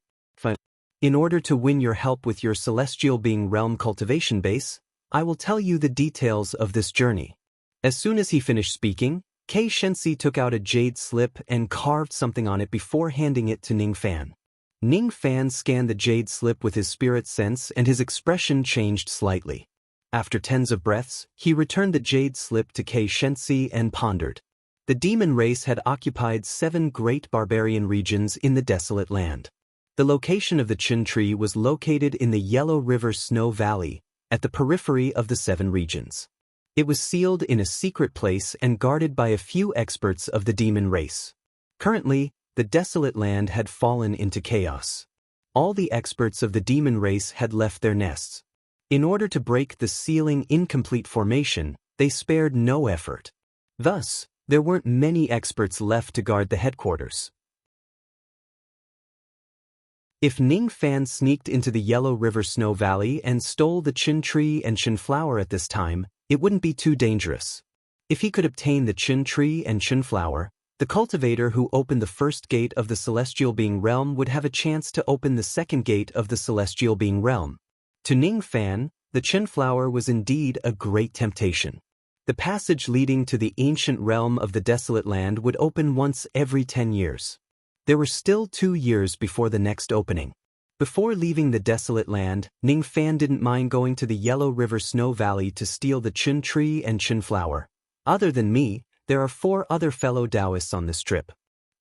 In order to win your help with your celestial being realm cultivation base, I will tell you the details of this journey. As soon as he finished speaking, Kei Shensi took out a jade slip and carved something on it before handing it to Ning Fan. Ning Fan scanned the jade slip with his spirit sense and his expression changed slightly. After tens of breaths, he returned the jade slip to Kei Shensi and pondered. The demon race had occupied 7 great barbarian regions in the desolate land. The location of the Chin tree was located in the Yellow River Snow Valley, at the periphery of the 7 regions. It was sealed in a secret place and guarded by a few experts of the demon race. Currently, the desolate land had fallen into chaos. All the experts of the demon race had left their nests. In order to break the sealing incomplete formation, they spared no effort. Thus, there weren't many experts left to guard the headquarters. If Ning Fan sneaked into the Yellow River Snow Valley and stole the Chin tree and Chin flower at this time, it wouldn't be too dangerous. If he could obtain the Chin tree and Chin flower, the cultivator who opened the first gate of the Celestial Being Realm would have a chance to open the second gate of the Celestial Being Realm. To Ning Fan, the Chin flower was indeed a great temptation. The passage leading to the ancient realm of the desolate land would open once every 10 years. There were still 2 years before the next opening. Before leaving the desolate land, Ning Fan didn't mind going to the Yellow River Snow Valley to steal the Chin tree and Chin flower. Other than me, there are 4 other fellow Taoists on this trip.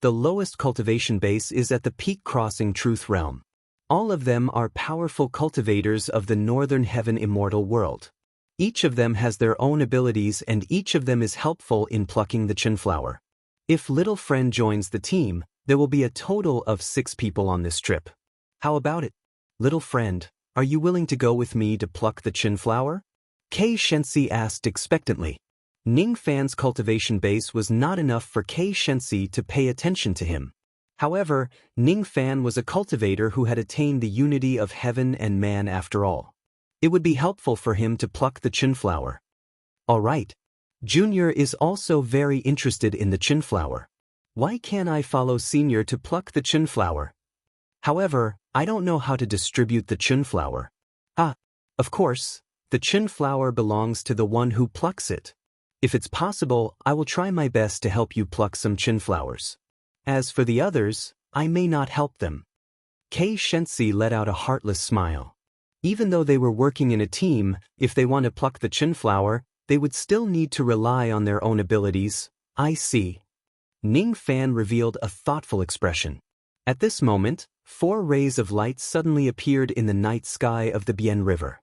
The lowest cultivation base is at the Peak Crossing Truth Realm. All of them are powerful cultivators of the Northern Heaven Immortal World. Each of them has their own abilities and each of them is helpful in plucking the Chin flower. If Little Friend joins the team, there will be a total of 6 people on this trip. How about it? Little friend, are you willing to go with me to pluck the Chin flower? Kei Shensi asked expectantly. Ning Fan's cultivation base was not enough for Kei Shensi to pay attention to him. However, Ning Fan was a cultivator who had attained the unity of heaven and man after all. It would be helpful for him to pluck the Chin flower. All right. Junior is also very interested in the Chin flower. Why can't I follow Senior to pluck the Chin flower? However, I don't know how to distribute the Chin flower. Of course, the Chin flower belongs to the one who plucks it. If it's possible, I will try my best to help you pluck some Chin flowers. As for the others, I may not help them. Kei Shensi let out a heartless smile. Even though they were working in a team, if they want to pluck the Chin flower, they would still need to rely on their own abilities. I see. Ning Fan revealed a thoughtful expression. At this moment, 4 rays of light suddenly appeared in the night sky of the Bien River.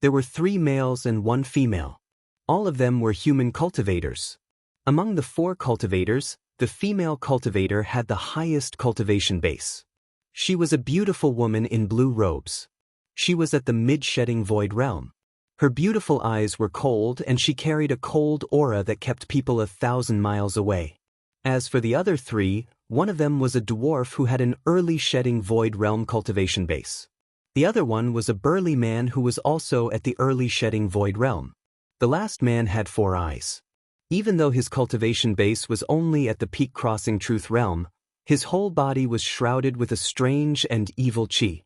There were 3 males and 1 female. All of them were human cultivators. Among the 4 cultivators, the female cultivator had the highest cultivation base. She was a beautiful woman in blue robes. She was at the mid-shedding void realm. Her beautiful eyes were cold and she carried a cold aura that kept people 1,000 miles away. As for the other 3, one of them was a dwarf who had an early shedding void realm cultivation base. The other one was a burly man who was also at the early shedding void realm. The last man had 4 eyes. Even though his cultivation base was only at the Peak Crossing Truth realm, his whole body was shrouded with a strange and evil chi.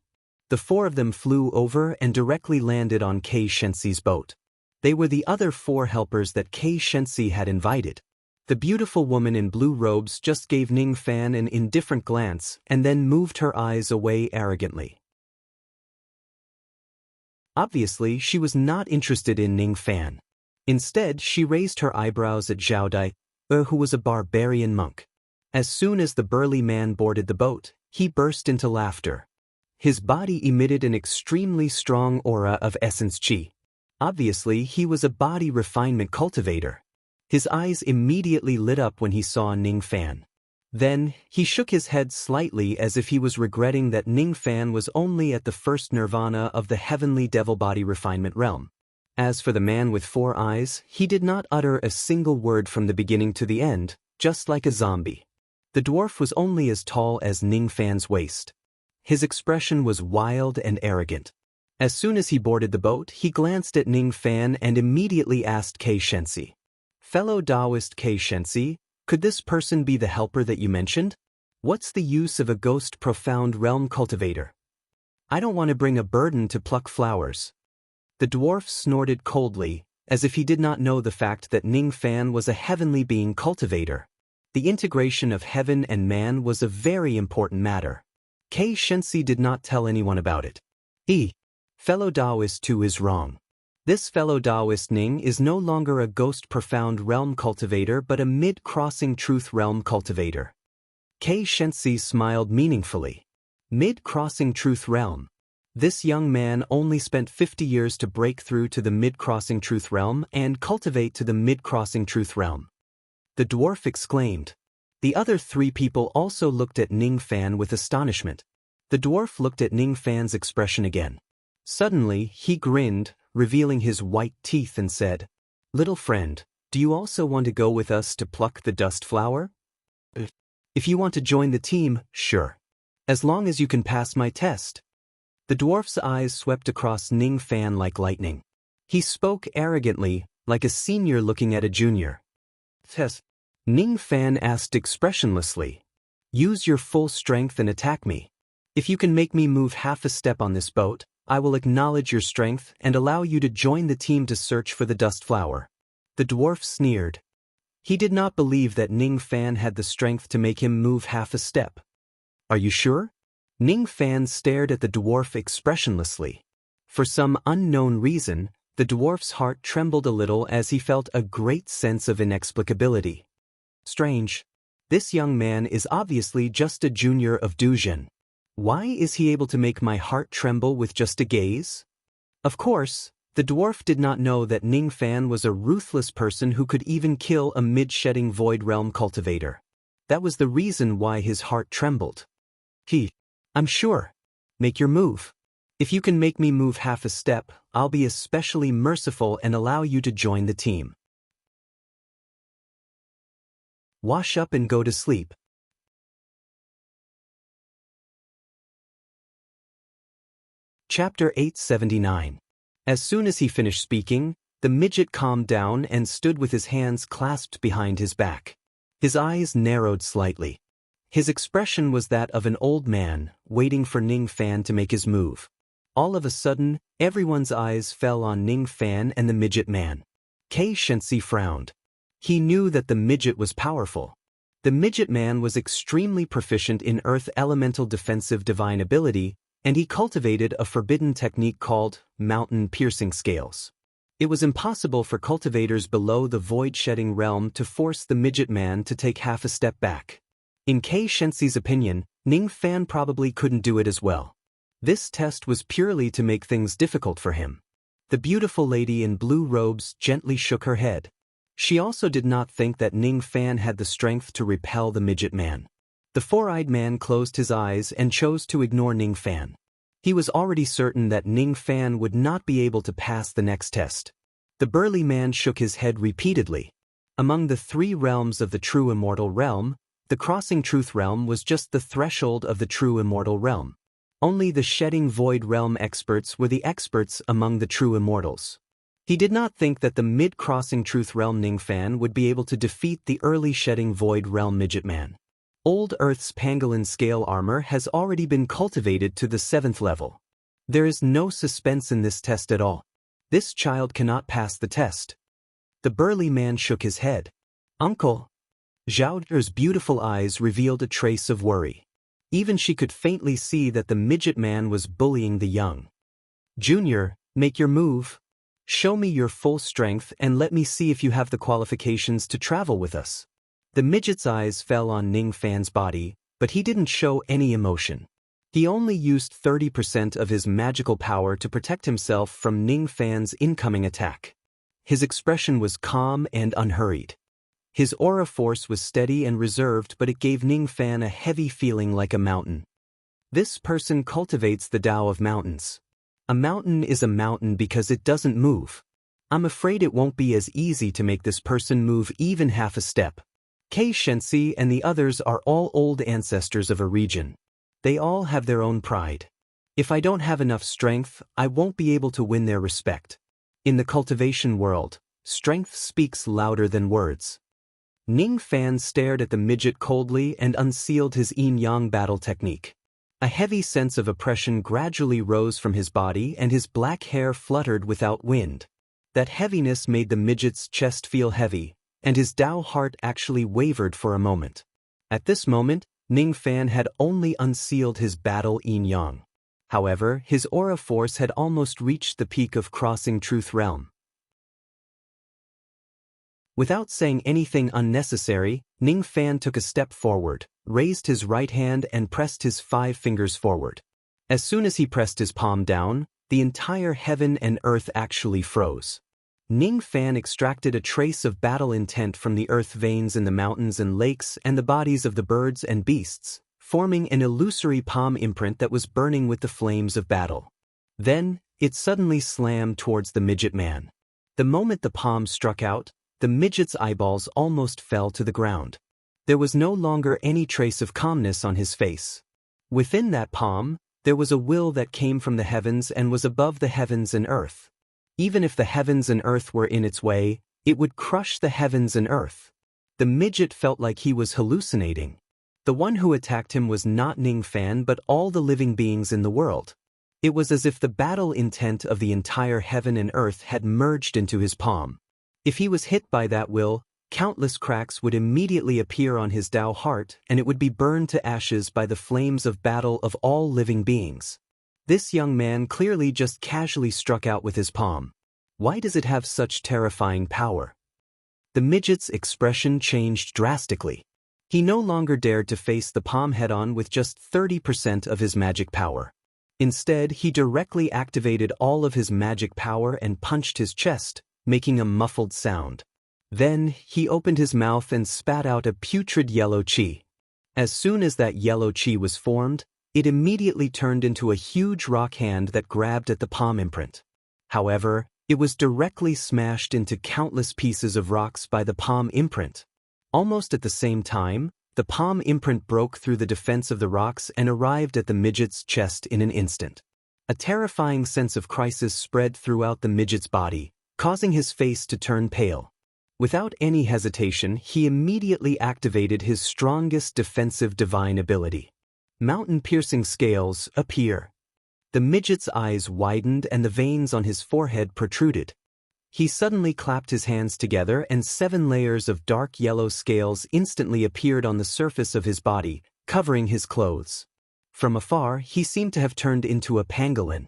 The 4 of them flew over and directly landed on Kei Shensi's boat. They were the other 4 helpers that Kei Shensi had invited. The beautiful woman in blue robes just gave Ning Fan an indifferent glance and then moved her eyes away arrogantly. Obviously, she was not interested in Ning Fan. Instead, she raised her eyebrows at Zhao Dai, who was a barbarian monk. As soon as the burly man boarded the boat, he burst into laughter. His body emitted an extremely strong aura of essence chi. Obviously, he was a body refinement cultivator. His eyes immediately lit up when he saw Ning Fan. Then, he shook his head slightly as if he was regretting that Ning Fan was only at the first nirvana of the heavenly devil body refinement realm. As for the man with 4 eyes, he did not utter a single word from the beginning to the end, just like a zombie. The dwarf was only as tall as Ning Fan's waist. His expression was wild and arrogant. As soon as he boarded the boat, he glanced at Ning Fan and immediately asked Kei Shensi, "Fellow Taoist Kei Shensi, could this person be the helper that you mentioned? What's the use of a ghost profound realm cultivator? I don't want to bring a burden to pluck flowers." The dwarf snorted coldly, as if he did not know the fact that Ning Fan was a heavenly being cultivator. The integration of heaven and man was a very important matter. Kei Shensi did not tell anyone about it. Fellow Taoist too is wrong. This fellow Taoist Ning is no longer a ghost profound realm cultivator but a mid-crossing truth realm cultivator. Kei Shensi smiled meaningfully. Mid-crossing truth realm. This young man only spent 50 years to break through to the mid-crossing truth realm and cultivate to the mid-crossing truth realm. The dwarf exclaimed. The other 3 people also looked at Ning Fan with astonishment. The dwarf looked at Ning Fan's expression again. Suddenly, he grinned, revealing his white teeth and said, "Little friend, do you also want to go with us to pluck the dust flower? If you want to join the team, sure. As long as you can pass my test." The dwarf's eyes swept across Ning Fan like lightning. He spoke arrogantly, like a senior looking at a junior. "Test?" Ning Fan asked expressionlessly. "Use your full strength and attack me. If you can make me move half a step on this boat, I will acknowledge your strength and allow you to join the team to search for the dust flower." The dwarf sneered. He did not believe that Ning Fan had the strength to make him move half a step. "Are you sure?" Ning Fan stared at the dwarf expressionlessly. For some unknown reason, the dwarf's heart trembled a little as he felt a great sense of inexplicability. Strange. This young man is obviously just a junior of Duzhen. Why is he able to make my heart tremble with just a gaze? Of course, the dwarf did not know that Ning Fan was a ruthless person who could even kill a mid-shedding void realm cultivator. That was the reason why his heart trembled. "I'm sure. Make your move. If you can make me move half a step, I'll be especially merciful and allow you to join the team. Wash up and go to sleep." Chapter 879. As soon as he finished speaking, the midget calmed down and stood with his hands clasped behind his back. His eyes narrowed slightly. His expression was that of an old man, waiting for Ning Fan to make his move. All of a sudden, everyone's eyes fell on Ning Fan and the midget man. Kei Shensi frowned. He knew that the midget was powerful. The midget man was extremely proficient in earth elemental defensive divine ability, and he cultivated a forbidden technique called mountain piercing scales. It was impossible for cultivators below the void-shedding realm to force the midget man to take half a step back. In Kei Shensi's opinion, Ning Fan probably couldn't do it as well. This test was purely to make things difficult for him. The beautiful lady in blue robes gently shook her head. She also did not think that Ning Fan had the strength to repel the midget man. The 4-eyed man closed his eyes and chose to ignore Ning Fan. He was already certain that Ning Fan would not be able to pass the next test. The burly man shook his head repeatedly. Among the 3 realms of the true immortal realm, the crossing truth realm was just the threshold of the true immortal realm. Only the shedding void realm experts were the experts among the true immortals. He did not think that the mid-crossing truth realm Ning Fan would be able to defeat the early shedding void realm midget man. Old Earth's pangolin scale armor has already been cultivated to the 7th level. There is no suspense in this test at all. This child cannot pass the test. The burly man shook his head. "Uncle." Zhao Zhi's beautiful eyes revealed a trace of worry. Even she could faintly see that the midget man was bullying the young. "Junior, make your move. Show me your full strength and let me see if you have the qualifications to travel with us." The midget's eyes fell on Ning Fan's body, but he didn't show any emotion. He only used 30% of his magical power to protect himself from Ning Fan's incoming attack. His expression was calm and unhurried. His aura force was steady and reserved, but it gave Ning Fan a heavy feeling like a mountain. This person cultivates the Tao of mountains. A mountain is a mountain because it doesn't move. I'm afraid it won't be as easy to make this person move even half a step. Kei Shensi and the others are all old ancestors of a region. They all have their own pride. If I don't have enough strength, I won't be able to win their respect. In the cultivation world, strength speaks louder than words. Ning Fan stared at the midget coldly and unsealed his yin-yang battle technique. A heavy sense of oppression gradually rose from his body and his black hair fluttered without wind. That heaviness made the midget's chest feel heavy, and his Tao heart actually wavered for a moment. At this moment, Ning Fan had only unsealed his battle yin-yang. However, his aura force had almost reached the peak of crossing Truth Realm. Without saying anything unnecessary, Ning Fan took a step forward, raised his right hand and pressed his 5 fingers forward. As soon as he pressed his palm down, the entire heaven and earth actually froze. Ning Fan extracted a trace of battle intent from the earth veins in the mountains and lakes and the bodies of the birds and beasts, forming an illusory palm imprint that was burning with the flames of battle. Then, it suddenly slammed towards the midget man. The moment the palm struck out, the midget's eyeballs almost fell to the ground. There was no longer any trace of calmness on his face. Within that palm, there was a will that came from the heavens and was above the heavens and earth. Even if the heavens and earth were in its way, it would crush the heavens and earth. The midget felt like he was hallucinating. The one who attacked him was not Ning Fan but all the living beings in the world. It was as if the battle intent of the entire heaven and earth had merged into his palm. If he was hit by that will, countless cracks would immediately appear on his Tao heart and it would be burned to ashes by the flames of battle of all living beings. This young man clearly just casually struck out with his palm. Why does it have such terrifying power? The midget's expression changed drastically. He no longer dared to face the palm head-on with just 30% of his magic power. Instead, he directly activated all of his magic power and punched his chest, making a muffled sound. Then, he opened his mouth and spat out a putrid yellow qi. As soon as that yellow qi was formed, it immediately turned into a huge rock hand that grabbed at the palm imprint. However, it was directly smashed into countless pieces of rocks by the palm imprint. Almost at the same time, the palm imprint broke through the defense of the rocks and arrived at the midget's chest in an instant. A terrifying sense of crisis spread throughout the midget's body, causing his face to turn pale. Without any hesitation, he immediately activated his strongest defensive divine ability. Mountain-piercing scales appear. The midget's eyes widened and the veins on his forehead protruded. He suddenly clapped his hands together and 7 layers of dark yellow scales instantly appeared on the surface of his body, covering his clothes. From afar, he seemed to have turned into a pangolin.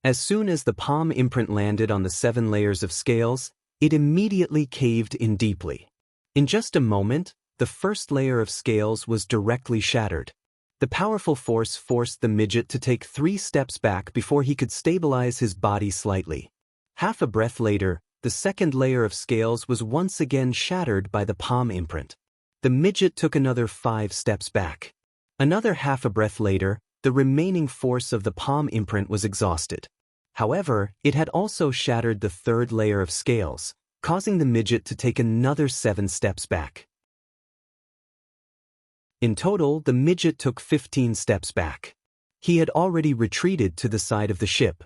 As soon as the palm imprint landed on the 7 layers of scales, it immediately caved in deeply. In just a moment, the first layer of scales was directly shattered. The powerful force forced the midget to take 3 steps back before he could stabilize his body slightly. Half a breath later, the second layer of scales was once again shattered by the palm imprint. The midget took another 5 steps back. Another half a breath later, the remaining force of the palm imprint was exhausted. However, it had also shattered the 3rd layer of scales, causing the midget to take another 7 steps back. In total, the midget took 15 steps back. He had already retreated to the side of the ship.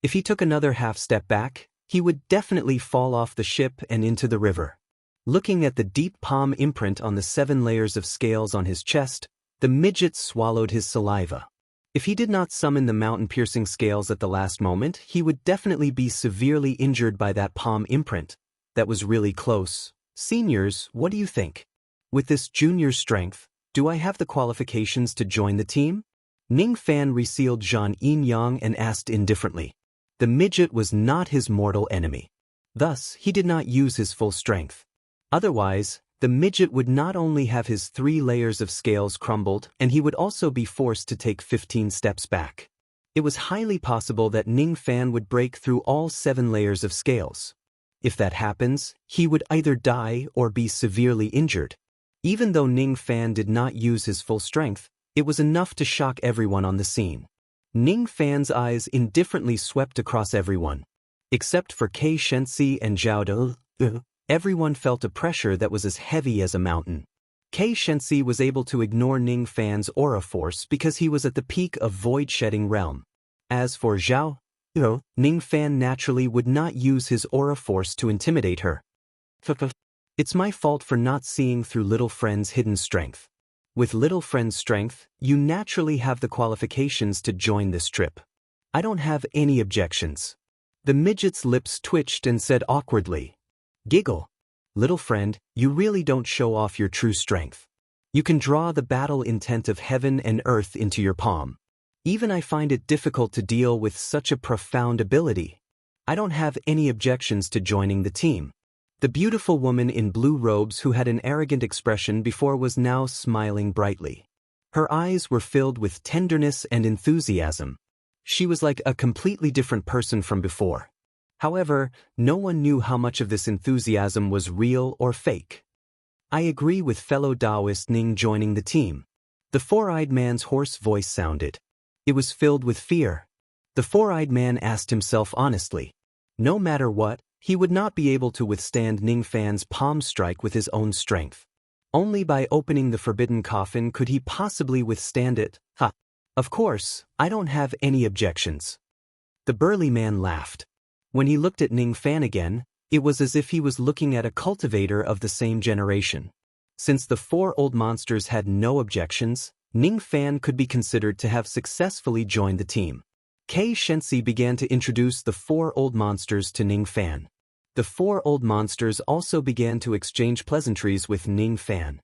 If he took another half step back, he would definitely fall off the ship and into the river. Looking at the deep palm imprint on the 7 layers of scales on his chest, the midget swallowed his saliva. If he did not summon the mountain-piercing scales at the last moment, he would definitely be severely injured by that palm imprint. That was really close. Seniors, what do you think? With this junior strength, do I have the qualifications to join the team? Ning Fan resealed Zhan Yin-yang and asked indifferently. The midget was not his mortal enemy. Thus, he did not use his full strength. Otherwise, the midget would not only have his 3 layers of scales crumbled, and he would also be forced to take 15 steps back. It was highly possible that Ning Fan would break through all 7 layers of scales. If that happens, he would either die or be severely injured. Even though Ning Fan did not use his full strength, it was enough to shock everyone on the scene. Ning Fan's eyes indifferently swept across everyone. Except for Kei Shensi and Zhao De, everyone felt a pressure that was as heavy as a mountain. Kei Shensi was able to ignore Ning Fan's aura force because he was at the peak of void-shedding realm. As for Zhao De, Ning Fan naturally would not use his aura force to intimidate her. It's my fault for not seeing through little friend's hidden strength. With little friend's strength, you naturally have the qualifications to join this trip. I don't have any objections. The midget's lips twitched and said awkwardly, "Giggle. Little friend, you really don't show off your true strength. You can draw the battle intent of heaven and earth into your palm. Even I find it difficult to deal with such a profound ability. I don't have any objections to joining the team." The beautiful woman in blue robes who had an arrogant expression before was now smiling brightly. Her eyes were filled with tenderness and enthusiasm. She was like a completely different person from before. However, no one knew how much of this enthusiasm was real or fake. I agree with fellow Taoist Ning joining the team. The four-eyed man's hoarse voice sounded. It was filled with fear. The four-eyed man asked himself honestly. No matter what, he would not be able to withstand Ning Fan's palm strike with his own strength. Only by opening the forbidden coffin could he possibly withstand it. Ha! Of course, I don't have any objections. The burly man laughed. When he looked at Ning Fan again, it was as if he was looking at a cultivator of the same generation. Since the four old monsters had no objections, Ning Fan could be considered to have successfully joined the team. Kei Shensi began to introduce the four old monsters to Ning Fan. The four old monsters also began to exchange pleasantries with Ning Fan.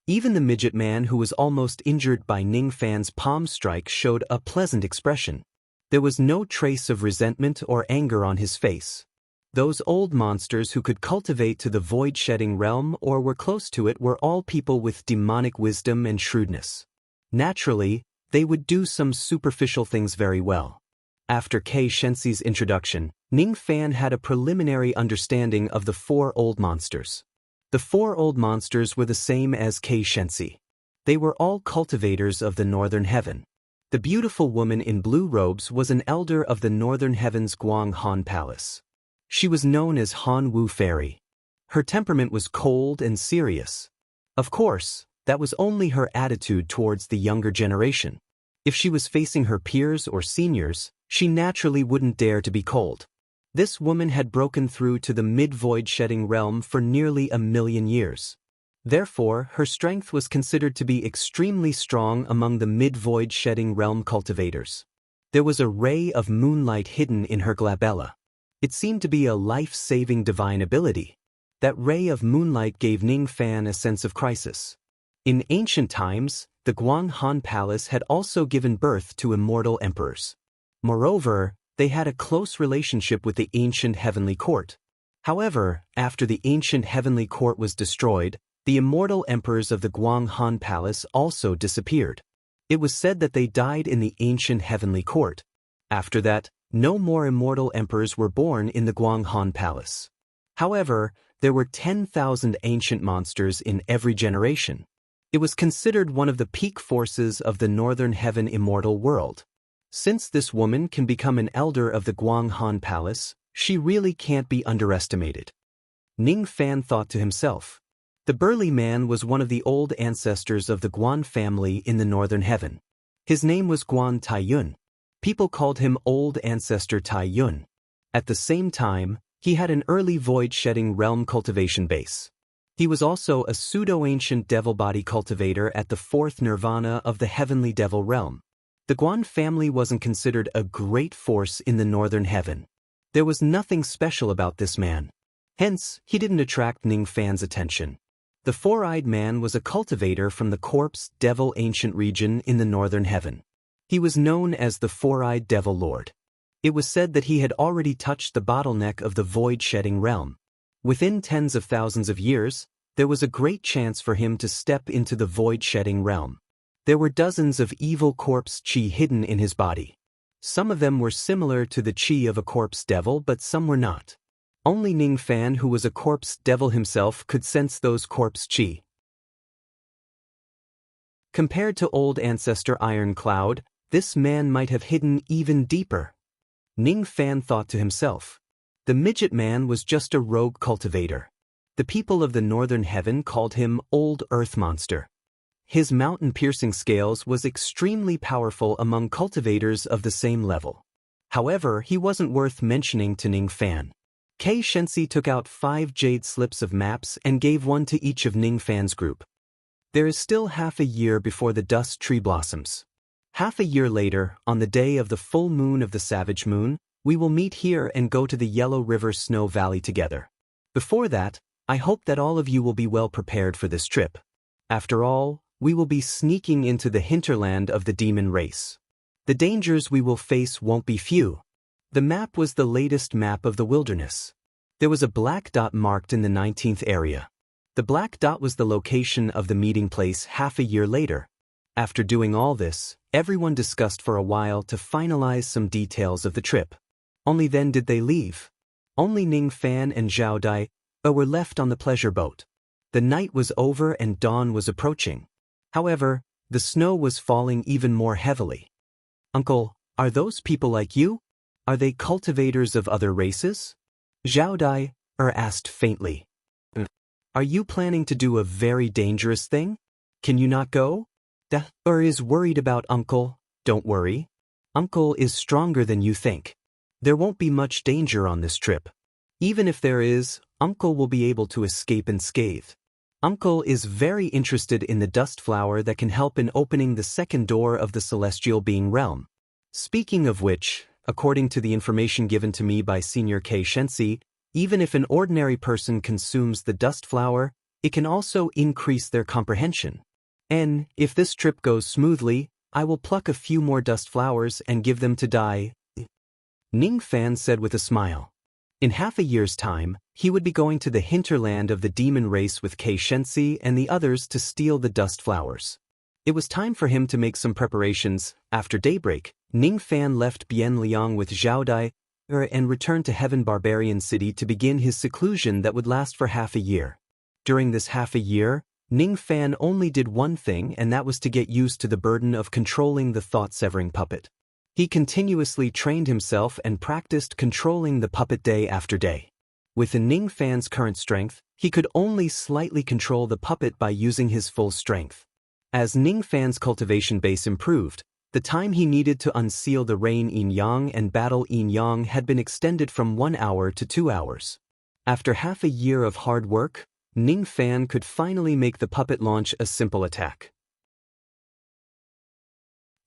Even the midget man who was almost injured by Ning Fan's palm strike showed a pleasant expression. There was no trace of resentment or anger on his face. Those old monsters who could cultivate to the void-shedding realm or were close to it were all people with demonic wisdom and shrewdness. Naturally, they would do some superficial things very well. After Kei Shensi's introduction, Ning Fan had a preliminary understanding of the four old monsters. The four old monsters were the same as Kei Shensi. They were all cultivators of the northern heaven. The beautiful woman in blue robes was an elder of the northern heaven's Guang Han Palace. She was known as Han Wu Fairy. Her temperament was cold and serious. Of course, that was only her attitude towards the younger generation. If she was facing her peers or seniors, she naturally wouldn't dare to be cold. This woman had broken through to the mid-void-shedding realm for nearly 1,000,000 years. Therefore, her strength was considered to be extremely strong among the mid-void-shedding realm cultivators. There was a ray of moonlight hidden in her glabella. It seemed to be a life-saving divine ability. That ray of moonlight gave Ning Fan a sense of crisis. In ancient times, the Guang Han Palace had also given birth to immortal emperors. Moreover, they had a close relationship with the ancient heavenly court. However, after the ancient heavenly court was destroyed, the immortal emperors of the Guang Han Palace also disappeared. It was said that they died in the ancient heavenly court. After that, no more immortal emperors were born in the Guang Han Palace. However, there were 10,000 ancient monsters in every generation. It was considered one of the peak forces of the northern heaven immortal world. Since this woman can become an elder of the Guang Han Palace, she really can't be underestimated. Ning Fan thought to himself. The burly man was one of the old ancestors of the Guan family in the northern heaven. His name was Guan Taiyun. People called him Old Ancestor Taiyun. At the same time, he had an early void-shedding realm cultivation base. He was also a pseudo-ancient devil body cultivator at the fourth nirvana of the heavenly devil realm. The Guan family wasn't considered a great force in the northern heaven. There was nothing special about this man. Hence, he didn't attract Ning Fan's attention. The four-eyed man was a cultivator from the corpse devil ancient region in the northern heaven. He was known as the four-eyed devil lord. It was said that he had already touched the bottleneck of the void-shedding realm. Within tens of thousands of years, there was a great chance for him to step into the void-shedding realm. There were dozens of evil corpse chi hidden in his body. Some of them were similar to the chi of a corpse devil, but some were not. Only Ning Fan, who was a corpse devil himself, could sense those corpse chi. Compared to old ancestor Iron Cloud, this man might have hidden even deeper. Ning Fan thought to himself. The midget man was just a rogue cultivator. The people of the northern heaven called him Old Earth Monster. His mountain-piercing scales was extremely powerful among cultivators of the same level. However, he wasn't worth mentioning to Ning Fan. Kei Shensi took out 5 jade slips of maps and gave one to each of Ning Fan's group. There is still half a year before the dust tree blossoms. Half a year later, on the day of the full moon of the Savage Moon, we will meet here and go to the Yellow River Snow Valley together. Before that, I hope that all of you will be well prepared for this trip. After all, we will be sneaking into the hinterland of the demon race. The dangers we will face won't be few. The map was the latest map of the wilderness. There was a black dot marked in the 19th area. The black dot was the location of the meeting place half a year later. After doing all this, everyone discussed for a while to finalize some details of the trip. Only then did they leave. Only Ning Fan and Zhao Dai were left on the pleasure boat. The night was over and dawn was approaching. However, the snow was falling even more heavily. "Uncle, are those people like you? Are they cultivators of other races?" Zhao Dai asked faintly. "Are you planning to do a very dangerous thing? Can you not go?" Is worried about Uncle. "Don't worry. Uncle is stronger than you think. There won't be much danger on this trip. Even if there is, Uncle will be able to escape unscathed. Uncle is very interested in the dust flower that can help in opening the second door of the celestial being realm. Speaking of which, according to the information given to me by Senior Kei Shensi, even if an ordinary person consumes the dust flower, it can also increase their comprehension. And, if this trip goes smoothly, I will pluck a few more dust flowers and give them to Dai," Ning Fan said with a smile. In half a year's time, he would be going to the hinterland of the demon race with Kei Shensi and the others to steal the dust flowers. It was time for him to make some preparations. After daybreak, Ning Fan left Bian Liang with Zhao Dai and returned to Heaven Barbarian City to begin his seclusion that would last for half a year. During this half a year, Ning Fan only did one thing, and that was to get used to the burden of controlling the thought-severing puppet. He continuously trained himself and practiced controlling the puppet day after day. With Ning Fan's current strength, he could only slightly control the puppet by using his full strength. As Ning Fan's cultivation base improved, the time he needed to unseal the Rain Yin Yang and battle Yin Yang had been extended from 1 hour to 2 hours. After half a year of hard work, Ning Fan could finally make the puppet launch a simple attack.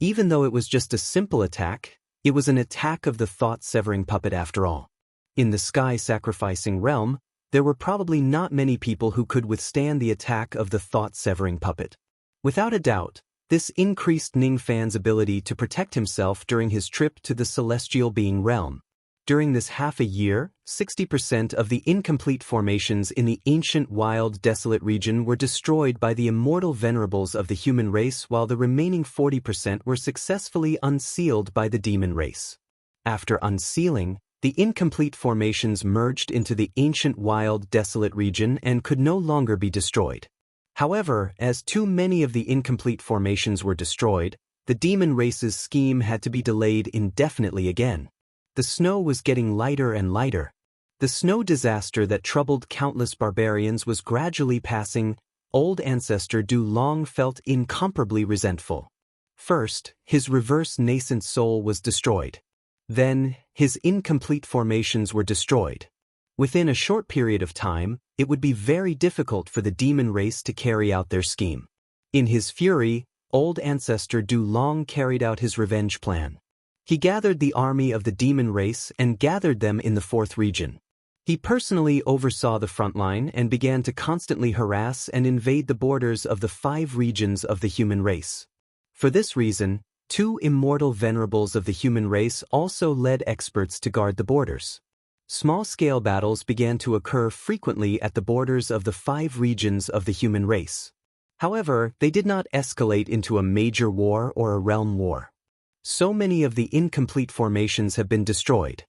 Even though it was just a simple attack, it was an attack of the thought-severing puppet after all. In the sky-sacrificing realm, there were probably not many people who could withstand the attack of the thought-severing puppet. Without a doubt, this increased Ning Fan's ability to protect himself during his trip to the celestial being realm. During this half a year, 60% of the incomplete formations in the ancient wild desolate region were destroyed by the immortal venerables of the human race, while the remaining 40% were successfully unsealed by the demon race. After unsealing, the incomplete formations merged into the ancient wild desolate region and could no longer be destroyed. However, as too many of the incomplete formations were destroyed, the demon race's scheme had to be delayed indefinitely again. The snow was getting lighter and lighter. The snow disaster that troubled countless barbarians was gradually passing. Old Ancestor Du Long felt incomparably resentful. First, his reverse nascent soul was destroyed. Then, his incomplete formations were destroyed. Within a short period of time, it would be very difficult for the demon race to carry out their scheme. In his fury, Old Ancestor Du Long carried out his revenge plan. He gathered the army of the demon race and gathered them in the 4th region. He personally oversaw the front line and began to constantly harass and invade the borders of the 5 regions of the human race. For this reason, 2 immortal venerables of the human race also led experts to guard the borders. Small-scale battles began to occur frequently at the borders of the 5 regions of the human race. However, they did not escalate into a major war or a realm war. So many of the incomplete formations have been destroyed.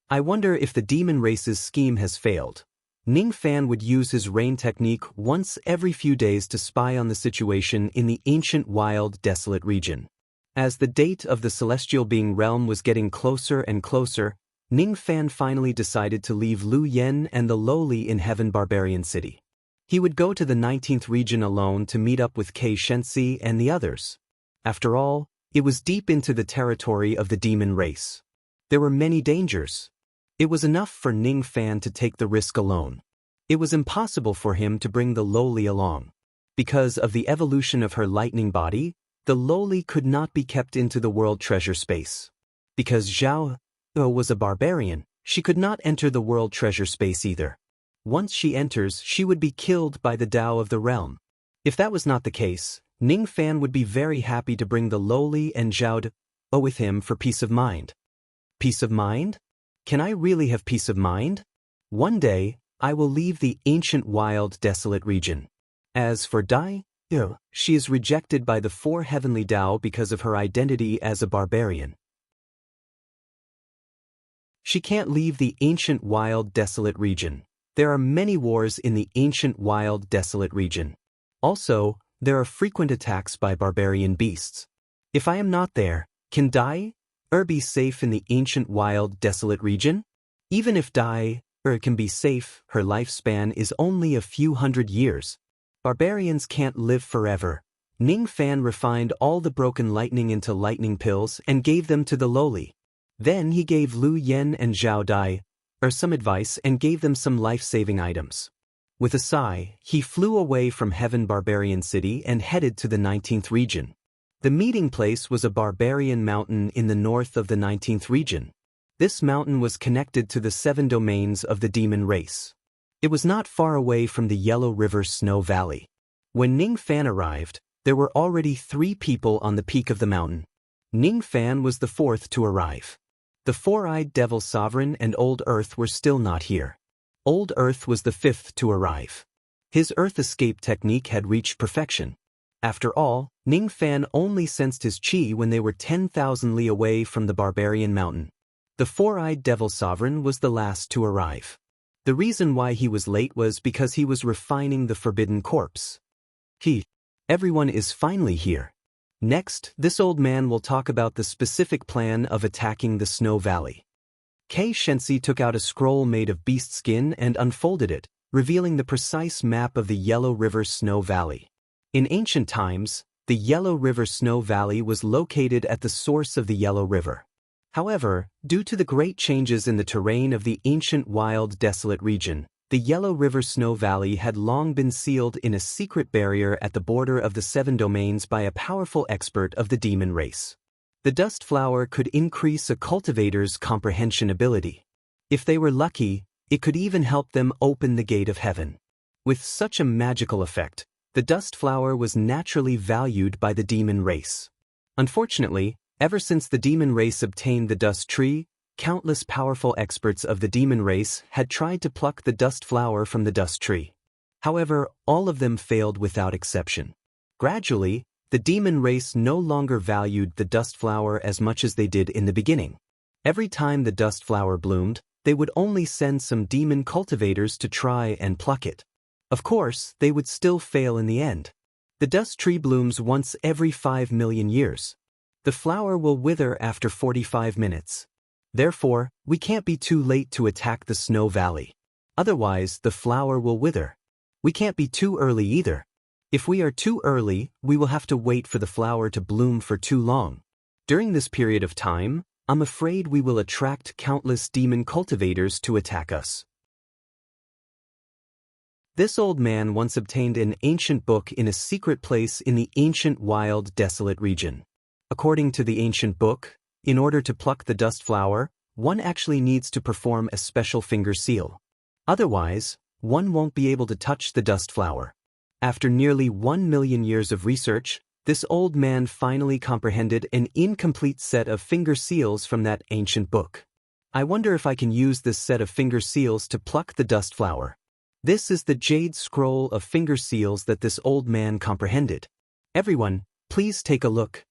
I wonder if the demon race's scheme has failed. Ning Fan would use his rain technique once every few days to spy on the situation in the ancient wild desolate region. As the date of the celestial being realm was getting closer and closer, Ning Fan finally decided to leave Lu Yen and the lowly in Heaven Barbarian City. He would go to the 19th region alone to meet up with Kei Shensi and the others. After all, it was deep into the territory of the demon race. There were many dangers. It was enough for Ning Fan to take the risk alone. It was impossible for him to bring the lowly along. Because of the evolution of her lightning body, the lowly could not be kept into the world treasure space. Because Zhao was a barbarian, she could not enter the world treasure space either. Once she enters, she would be killed by the Tao of the realm. If that was not the case, Ning Fan would be very happy to bring the lowly and Zhao with him for peace of mind. Peace of mind? Can I really have peace of mind? One day, I will leave the ancient wild desolate region. As for Dai, she is rejected by the four heavenly Tao because of her identity as a barbarian. She can't leave the ancient wild desolate region. There are many wars in the ancient wild desolate region. Also, there are frequent attacks by barbarian beasts. If I am not there, can Dai be safe in the ancient wild desolate region? Even if Dai can be safe, her lifespan is only a few hundred years. Barbarians can't live forever. Ning Fan refined all the broken lightning into lightning pills and gave them to the lowly. Then he gave Lu Yen and Zhao Dai some advice and gave them some life-saving items. With a sigh, he flew away from Heaven Barbarian City and headed to the 19th region. The meeting place was a barbarian mountain in the north of the 19th region. This mountain was connected to the 7 domains of the demon race. It was not far away from the Yellow River Snow Valley. When Ning Fan arrived, there were already 3 people on the peak of the mountain. Ning Fan was the 4th to arrive. The 4-eyed Devil Sovereign and Old Earth were still not here. Old Earth was the 5th to arrive. His Earth escape technique had reached perfection. After all, Ning Fan only sensed his chi when they were 10,000 li away from the barbarian mountain. The 4-eyed Devil Sovereign was the last to arrive. The reason why he was late was because he was refining the forbidden corpse. Everyone is finally here. Next, this old man will talk about the specific plan of attacking the Snow Valley. Kei Shensi took out a scroll made of beast skin and unfolded it, revealing the precise map of the Yellow River Snow Valley. In ancient times, the Yellow River Snow Valley was located at the source of the Yellow River. However, due to the great changes in the terrain of the ancient wild desolate region, the Yellow River Snow Valley had long been sealed in a secret barrier at the border of the 7 domains by a powerful expert of the demon race. The dust flower could increase a cultivator's comprehension ability. If they were lucky, it could even help them open the gate of heaven. With such a magical effect, the dust flower was naturally valued by the demon race. Unfortunately, ever since the demon race obtained the dust tree, countless powerful experts of the demon race had tried to pluck the dust flower from the dust tree. However, all of them failed without exception. Gradually, the demon race no longer valued the dust flower as much as they did in the beginning. Every time the dust flower bloomed, they would only send some demon cultivators to try and pluck it. Of course, they would still fail in the end. The dust tree blooms once every 5 million years. The flower will wither after 45 minutes. Therefore, we can't be too late to attack the Snow Valley. Otherwise, the flower will wither. We can't be too early either. If we are too early, we will have to wait for the flower to bloom for too long. During this period of time, I'm afraid we will attract countless demon cultivators to attack us. This old man once obtained an ancient book in a secret place in the ancient wild desolate region. According to the ancient book, in order to pluck the dust flower, one actually needs to perform a special finger seal. Otherwise, one won't be able to touch the dust flower. After nearly 1 million years of research, this old man finally comprehended an incomplete set of finger seals from that ancient book. I wonder if I can use this set of finger seals to pluck the dust flower. This is the jade scroll of finger seals that this old man comprehended. Everyone, please take a look.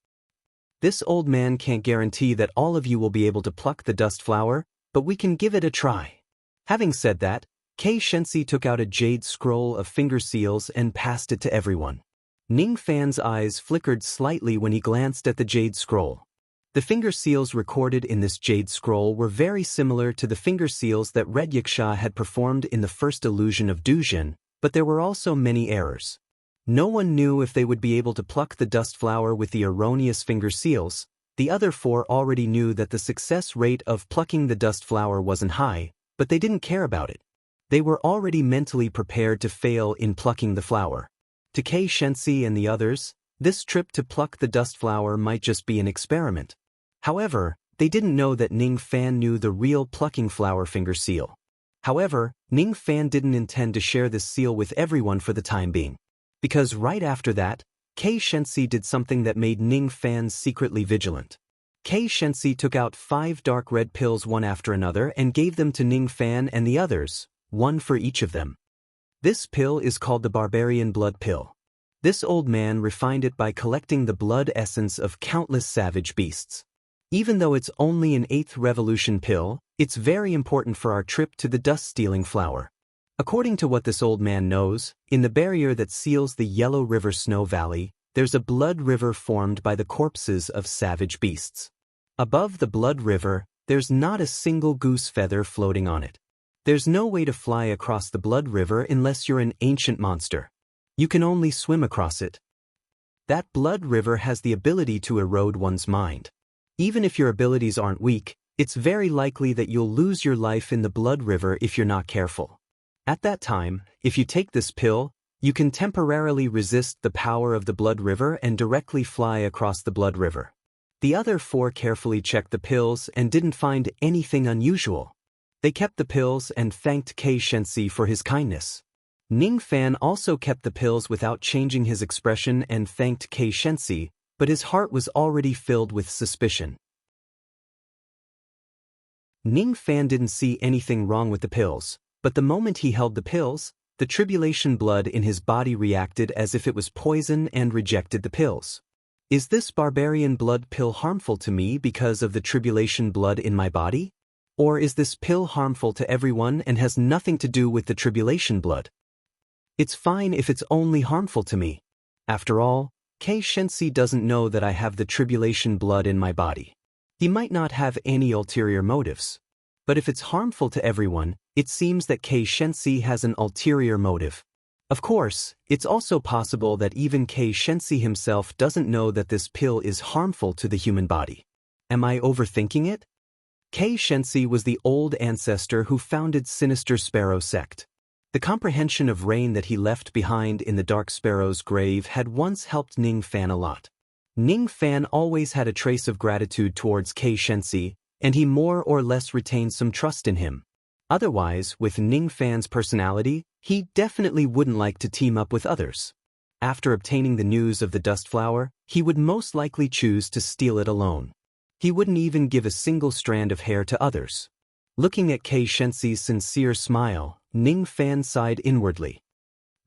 This old man can't guarantee that all of you will be able to pluck the dust flower, but we can give it a try. Having said that, Kei Shensi took out a jade scroll of finger seals and passed it to everyone. Ning Fan's eyes flickered slightly when he glanced at the jade scroll. The finger seals recorded in this jade scroll were very similar to the finger seals that Red Yaksha had performed in the first illusion of Dujin, but there were also many errors. No one knew if they would be able to pluck the dust flower with the erroneous finger seals. The other four already knew that the success rate of plucking the dust flower wasn't high, but they didn't care about it. They were already mentally prepared to fail in plucking the flower. To Kei Shensi and the others, this trip to pluck the dust flower might just be an experiment. However, they didn't know that Ning Fan knew the real plucking flower finger seal. However, Ning Fan didn't intend to share this seal with everyone for the time being. Because right after that, Kei Shensi did something that made Ning Fan secretly vigilant. Kei Shensi took out 5 dark red pills one after another and gave them to Ning Fan and the others, one for each of them. This pill is called the Barbarian Blood Pill. This old man refined it by collecting the blood essence of countless savage beasts. Even though it's only an 8th revolution pill, it's very important for our trip to the dust-stealing flower. According to what this old man knows, in the barrier that seals the Yellow River Snow Valley, there's a blood river formed by the corpses of savage beasts. Above the blood river, there's not a single goose feather floating on it. There's no way to fly across the blood river unless you're an ancient monster. You can only swim across it. That blood river has the ability to erode one's mind. Even if your abilities aren't weak, it's very likely that you'll lose your life in the blood river if you're not careful. At that time, if you take this pill, you can temporarily resist the power of the blood river and directly fly across the blood river. The other 4 carefully checked the pills and didn't find anything unusual. They kept the pills and thanked Kei Shensi for his kindness. Ning Fan also kept the pills without changing his expression and thanked Kei Shensi, but his heart was already filled with suspicion. Ning Fan didn't see anything wrong with the pills, but the moment he held the pills, the tribulation blood in his body reacted as if it was poison and rejected the pills. Is this barbarian blood pill harmful to me because of the tribulation blood in my body? Or is this pill harmful to everyone and has nothing to do with the tribulation blood? It's fine if it's only harmful to me. After all, Kei Shensi doesn't know that I have the tribulation blood in my body. He might not have any ulterior motives. But if it's harmful to everyone, it seems that Kei Shensi has an ulterior motive. Of course, it's also possible that even Kei Shensi himself doesn't know that this pill is harmful to the human body. Am I overthinking it? Kei Shensi was the old ancestor who founded Sinister Sparrow sect. The comprehension of rain that he left behind in the Dark Sparrow's grave had once helped Ning Fan a lot. Ning Fan always had a trace of gratitude towards Kei Shensi, and he more or less retained some trust in him. Otherwise, with Ning Fan's personality, he definitely wouldn't like to team up with others. After obtaining the news of the dust flower, he would most likely choose to steal it alone. He wouldn't even give a single strand of hair to others. Looking at Kei Shensi's sincere smile, Ning Fan sighed inwardly.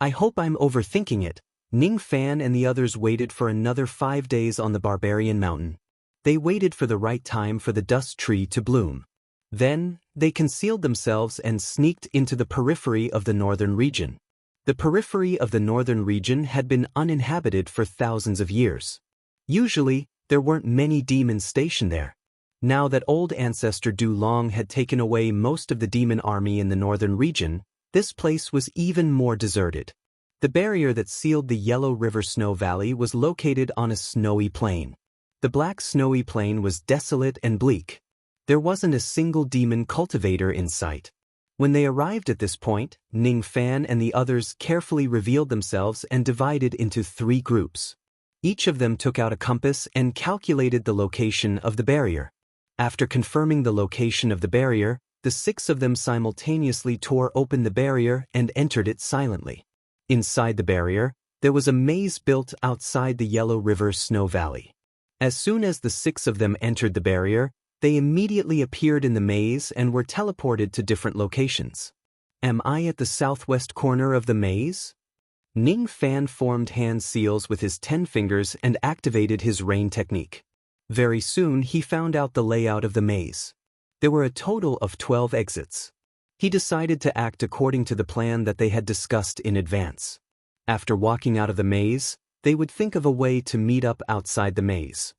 I hope I'm overthinking it. Ning Fan and the others waited for another 5 days on the Barbarian Mountain. They waited for the right time for the dust tree to bloom. Then, they concealed themselves and sneaked into the periphery of the northern region. The periphery of the northern region had been uninhabited for thousands of years. Usually, there weren't many demons stationed there. Now that old ancestor Du Long had taken away most of the demon army in the northern region, this place was even more deserted. The barrier that sealed the Yellow River Snow Valley was located on a snowy plain. The black snowy plain was desolate and bleak. There wasn't a single demon cultivator in sight. When they arrived at this point, Ning Fan and the others carefully revealed themselves and divided into 3 groups. Each of them took out a compass and calculated the location of the barrier. After confirming the location of the barrier, the 6 of them simultaneously tore open the barrier and entered it silently. Inside the barrier, there was a maze built outside the Yellow River Snow Valley. As soon as the 6 of them entered the barrier, they immediately appeared in the maze and were teleported to different locations. Am I at the southwest corner of the maze? Ning Fan formed hand seals with his 10 fingers and activated his rain technique. Very soon he found out the layout of the maze. There were a total of 12 exits. He decided to act according to the plan that they had discussed in advance. After walking out of the maze, they would think of a way to meet up outside the maze.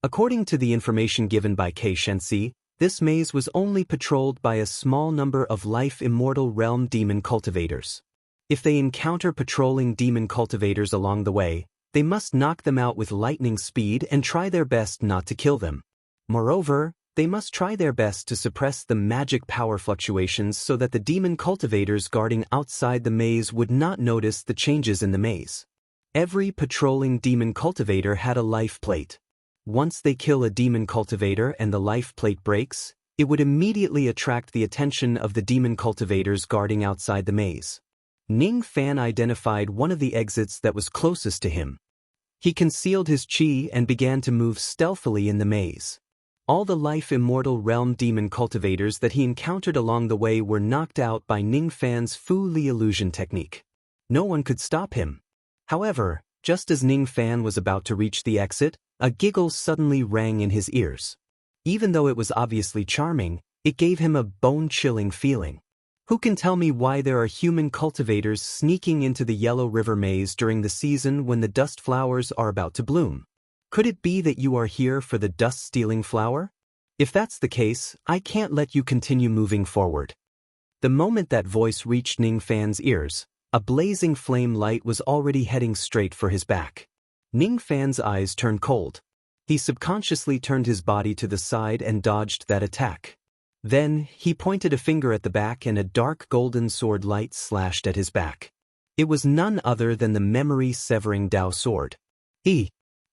According to the information given by Kei Shensi, this maze was only patrolled by a small number of life-immortal realm demon cultivators. If they encounter patrolling demon cultivators along the way, they must knock them out with lightning speed and try their best not to kill them. Moreover, they must try their best to suppress the magic power fluctuations so that the demon cultivators guarding outside the maze would not notice the changes in the maze. Every patrolling demon cultivator had a life plate. Once they kill a demon cultivator and the life plate breaks, it would immediately attract the attention of the demon cultivators guarding outside the maze. Ning Fan identified one of the exits that was closest to him. He concealed his chi and began to move stealthily in the maze. All the life-immortal realm demon cultivators that he encountered along the way were knocked out by Ning Fan's Fu Li illusion technique. No one could stop him. However, just as Ning Fan was about to reach the exit, a giggle suddenly rang in his ears. Even though it was obviously charming, it gave him a bone-chilling feeling. Who can tell me why there are human cultivators sneaking into the Yellow River Maze during the season when the dust flowers are about to bloom? Could it be that you are here for the dust-stealing flower? If that's the case, I can't let you continue moving forward. The moment that voice reached Ning Fan's ears, a blazing flame light was already heading straight for his back. Ning Fan's eyes turned cold. He subconsciously turned his body to the side and dodged that attack. Then, he pointed a finger at the back and a dark golden sword light slashed at his back. It was none other than the memory-severing Dao sword.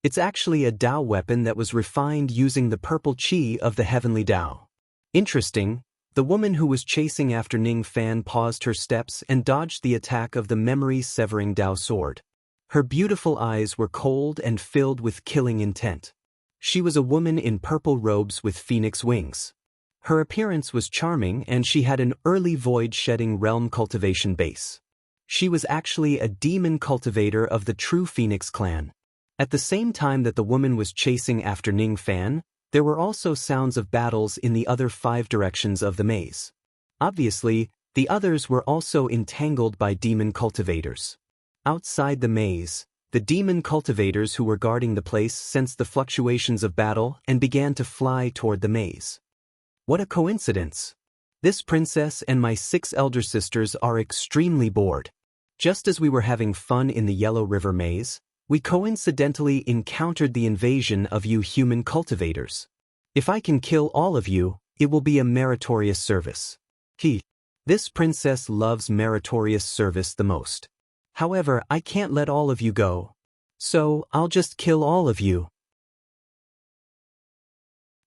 It's actually a Dao weapon that was refined using the purple chi of the heavenly Dao. Interesting, the woman who was chasing after Ning Fan paused her steps and dodged the attack of the memory-severing Dao sword. Her beautiful eyes were cold and filled with killing intent. She was a woman in purple robes with phoenix wings. Her appearance was charming and she had an early void-shedding realm cultivation base. She was actually a demon cultivator of the True Phoenix clan. At the same time that the woman was chasing after Ning Fan, there were also sounds of battles in the other 5 directions of the maze. Obviously, the others were also entangled by demon cultivators. Outside the maze, the demon cultivators who were guarding the place sensed the fluctuations of battle and began to fly toward the maze. What a coincidence! This princess and my 6 elder sisters are extremely bored. Just as we were having fun in the Yellow River Maze, we coincidentally encountered the invasion of you human cultivators. If I can kill all of you, it will be a meritorious service. This princess loves meritorious service the most. However, I can't let all of you go. So, I'll just kill all of you.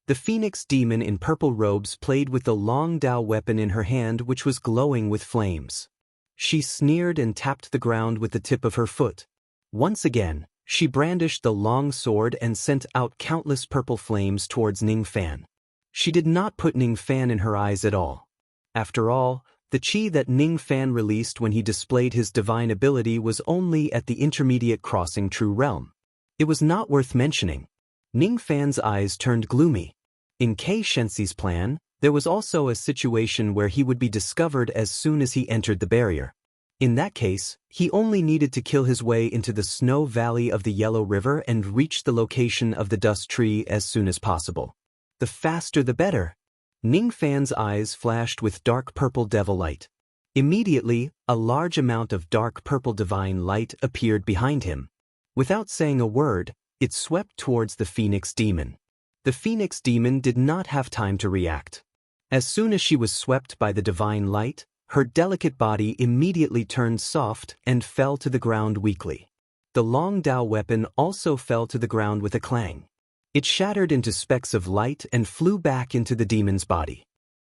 The phoenix demon in purple robes played with the long Dao weapon in her hand which was glowing with flames. She sneered and tapped the ground with the tip of her foot. Once again, she brandished the long sword and sent out countless purple flames towards Ning Fan. She did not put Ning Fan in her eyes at all. After all, the chi that Ning Fan released when he displayed his divine ability was only at the intermediate crossing True Realm. It was not worth mentioning. Ning Fan's eyes turned gloomy. In Kei Shensi's plan, there was also a situation where he would be discovered as soon as he entered the barrier. In that case, he only needed to kill his way into the snow valley of the Yellow River and reach the location of the dust tree as soon as possible. The faster the better. Ning Fan's eyes flashed with dark purple devil light. Immediately, a large amount of dark purple divine light appeared behind him. Without saying a word, it swept towards the phoenix demon. The phoenix demon did not have time to react. As soon as she was swept by the divine light, her delicate body immediately turned soft and fell to the ground weakly. The long Dao weapon also fell to the ground with a clang. It shattered into specks of light and flew back into the demon's body.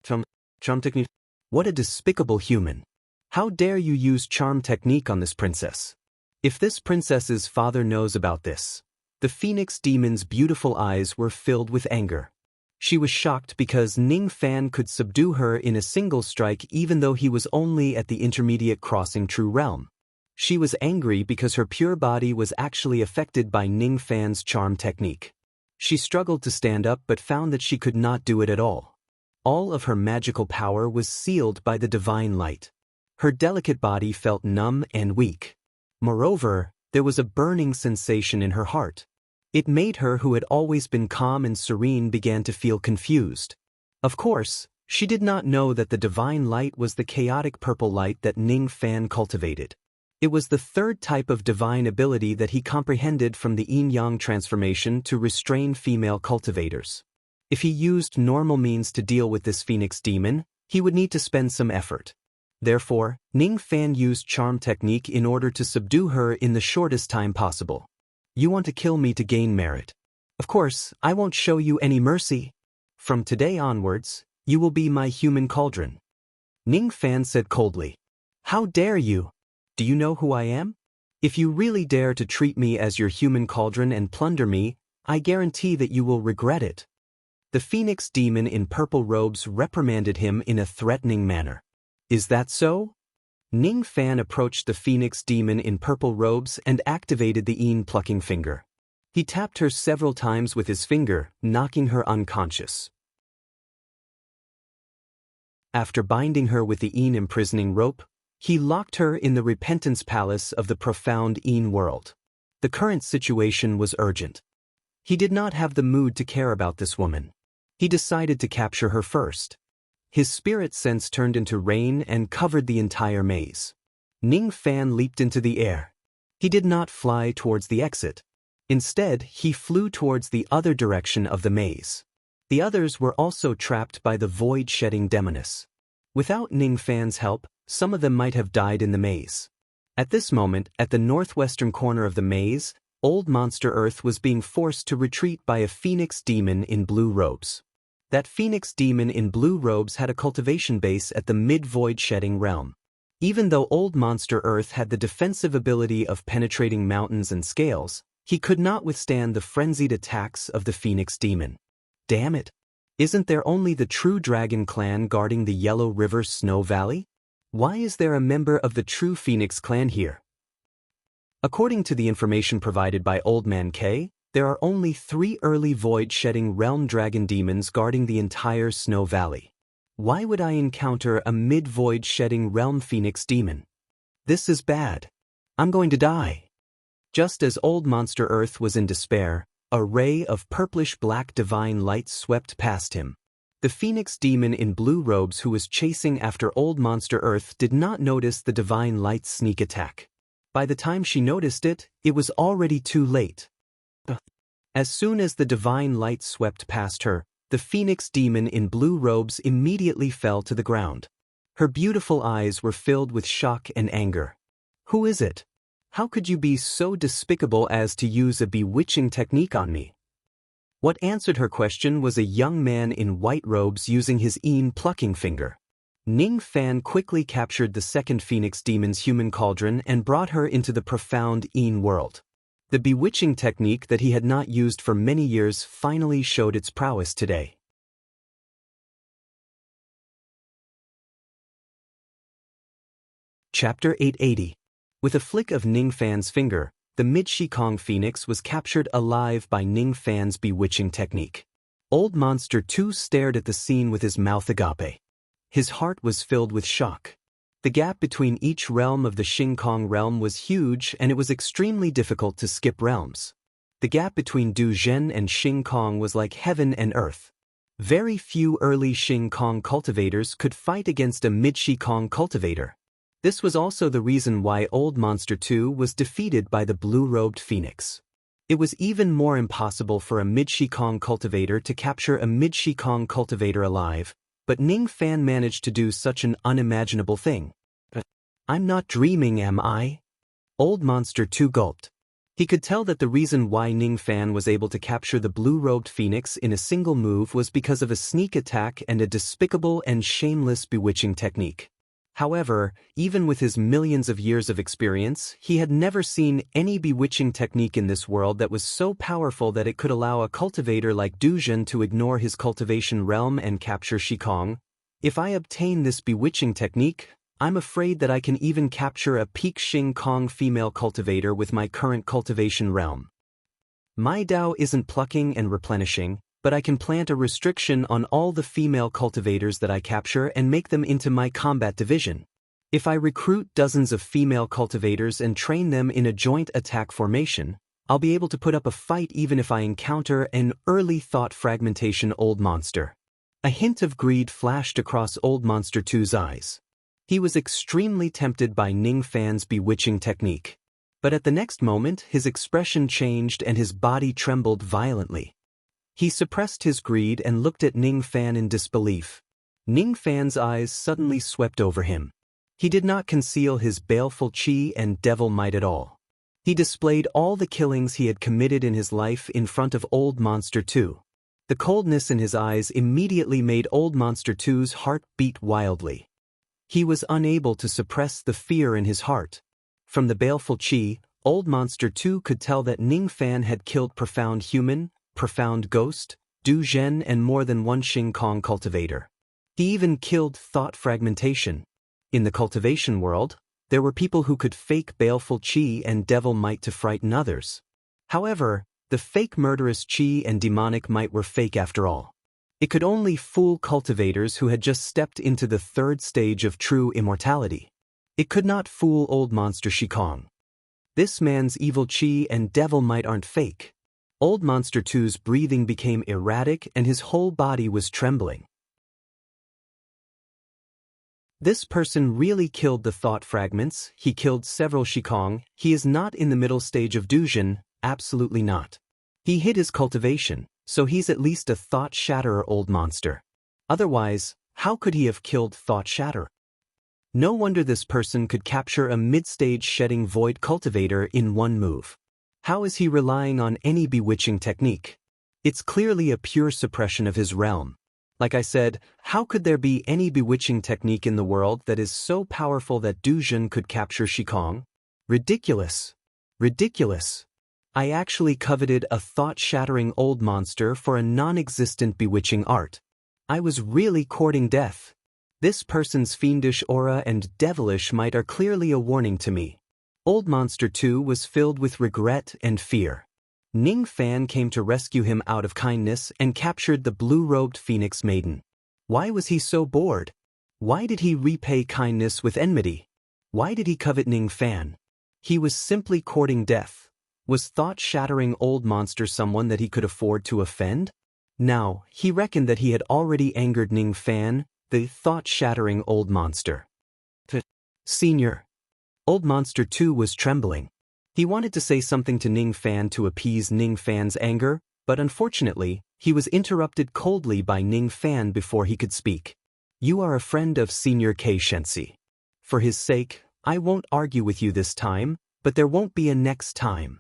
Charm technique? What a despicable human. How dare you use charm technique on this princess? If this princess's father knows about this, the phoenix demon's beautiful eyes were filled with anger. She was shocked because Ning Fan could subdue her in a single strike even though he was only at the intermediate crossing True Realm. She was angry because her pure body was actually affected by Ning Fan's charm technique. She struggled to stand up but found that she could not do it at all. All of her magical power was sealed by the divine light. Her delicate body felt numb and weak. Moreover, there was a burning sensation in her heart. It made her, who had always been calm and serene, began to feel confused. Of course, she did not know that the divine light was the chaotic purple light that Ning Fan cultivated. It was the third type of divine ability that he comprehended from the yin-yang transformation to restrain female cultivators. If he used normal means to deal with this phoenix demon, he would need to spend some effort. Therefore, Ning Fan used charm technique in order to subdue her in the shortest time possible. You want to kill me to gain merit. Of course, I won't show you any mercy. From today onwards, you will be my human cauldron. Ning Fan said coldly. How dare you? Do you know who I am? If you really dare to treat me as your human cauldron and plunder me, I guarantee that you will regret it. The phoenix demon in purple robes reprimanded him in a threatening manner. Is that so? Ning Fan approached the phoenix demon in purple robes and activated the yin plucking finger. He tapped her several times with his finger, knocking her unconscious. After binding her with the yin imprisoning rope, he locked her in the repentance palace of the profound yin world. The current situation was urgent. He did not have the mood to care about this woman. He decided to capture her first. His spirit sense turned into rain and covered the entire maze. Ning Fan leaped into the air. He did not fly towards the exit. Instead, he flew towards the other direction of the maze. The others were also trapped by the void-shedding demoness. Without Ning Fan's help, some of them might have died in the maze. At this moment, at the northwestern corner of the maze, Old Monster Earth was being forced to retreat by a phoenix demon in blue robes. That phoenix demon in blue robes had a cultivation base at the mid-void-shedding realm. Even though Old Monster Earth had the defensive ability of penetrating mountains and scales, he could not withstand the frenzied attacks of the phoenix demon. Damn it! Isn't there only the true dragon clan guarding the Yellow River Snow Valley? Why is there a member of the true Phoenix clan here? According to the information provided by Old Man K, there are only 3 early void-shedding realm dragon demons guarding the entire Snow Valley. Why would I encounter a mid-void-shedding realm phoenix demon? This is bad. I'm going to die. Just as Old Monster Earth was in despair, a ray of purplish-black divine light swept past him. The phoenix demon in blue robes who was chasing after Old Monster Earth did not notice the divine light's sneak attack. By the time she noticed it, it was already too late. As soon as the divine light swept past her, the phoenix demon in blue robes immediately fell to the ground. Her beautiful eyes were filled with shock and anger. Who is it? How could you be so despicable as to use a bewitching technique on me? What answered her question was a young man in white robes using his yin plucking finger. Ning Fan quickly captured the second phoenix demon's human cauldron and brought her into the profound yin world. The bewitching technique that he had not used for many years finally showed its prowess today. Chapter 880. With a flick of Ning Fan's finger, the mid-Shikong phoenix was captured alive by Ning Fan's bewitching technique. Old Monster 2 stared at the scene with his mouth agape. His heart was filled with shock. The gap between each realm of the Shikong realm was huge and it was extremely difficult to skip realms. The gap between Du Zhen and Shikong was like heaven and earth. Very few early Shikong cultivators could fight against a mid-Shikong cultivator. This was also the reason why Old Monster 2 was defeated by the blue-robed phoenix. It was even more impossible for a mid-Shikong cultivator to capture a mid-Shikong cultivator alive, but Ning Fan managed to do such an unimaginable thing. I'm not dreaming, am I? Old Monster 2 gulped. He could tell that the reason why Ning Fan was able to capture the blue-robed phoenix in a single move was because of a sneak attack and a despicable and shameless bewitching technique. However, even with his millions of years of experience, he had never seen any bewitching technique in this world that was so powerful that it could allow a cultivator like Du Zhen to ignore his cultivation realm and capture Shikong. If I obtain this bewitching technique, I'm afraid that I can even capture a peak Xing Kong female cultivator with my current cultivation realm. My Dao isn't plucking and replenishing, but I can plant a restriction on all the female cultivators that I capture and make them into my combat division. If I recruit dozens of female cultivators and train them in a joint attack formation, I'll be able to put up a fight even if I encounter an early thought fragmentation old monster. A hint of greed flashed across Old Monster 2's eyes. He was extremely tempted by Ning Fan's bewitching technique. But at the next moment, his expression changed and his body trembled violently. He suppressed his greed and looked at Ning Fan in disbelief. Ning Fan's eyes suddenly swept over him. He did not conceal his baleful chi and devil might at all. He displayed all the killings he had committed in his life in front of Old Monster 2. The coldness in his eyes immediately made Old Monster 2's heart beat wildly. He was unable to suppress the fear in his heart. From the baleful chi, Old Monster 2 could tell that Ning Fan had killed Profound Human, Profound Ghost, Du Zhen and more than one Xing Kong cultivator. He even killed Thought Fragmentation. In the cultivation world, there were people who could fake baleful chi and devil might to frighten others. However, the fake murderous chi and demonic might were fake after all. It could only fool cultivators who had just stepped into the third stage of true immortality. It could not fool Old Monster Shikong. This man's evil chi and devil might aren't fake. Old Monster 2's breathing became erratic and his whole body was trembling. This person really killed the thought fragments, he killed several Shikong, he is not in the middle stage of Duzhen, absolutely not. He hid his cultivation, so he's at least a thought shatterer old monster. Otherwise, how could he have killed Thought Shatterer? No wonder this person could capture a mid-stage shedding void cultivator in one move. How is he relying on any bewitching technique? It's clearly a pure suppression of his realm. Like I said, how could there be any bewitching technique in the world that is so powerful that Du Zhen could capture Shikong? Ridiculous. Ridiculous. I actually coveted a thought-shattering old monster for a non-existent bewitching art. I was really courting death. This person's fiendish aura and devilish might are clearly a warning to me. Old Monster 2 was filled with regret and fear. Ning Fan came to rescue him out of kindness and captured the blue-robed Phoenix Maiden. Why was he so bored? Why did he repay kindness with enmity? Why did he covet Ning Fan? He was simply courting death. Was thought-shattering old monster someone that he could afford to offend? Now, he reckoned that he had already angered Ning Fan, the thought-shattering old monster. Senior. Old Monster 2 was trembling. He wanted to say something to Ning Fan to appease Ning Fan's anger, but unfortunately, he was interrupted coldly by Ning Fan before he could speak. You are a friend of Senior K. Shensi. For his sake, I won't argue with you this time, but there won't be a next time.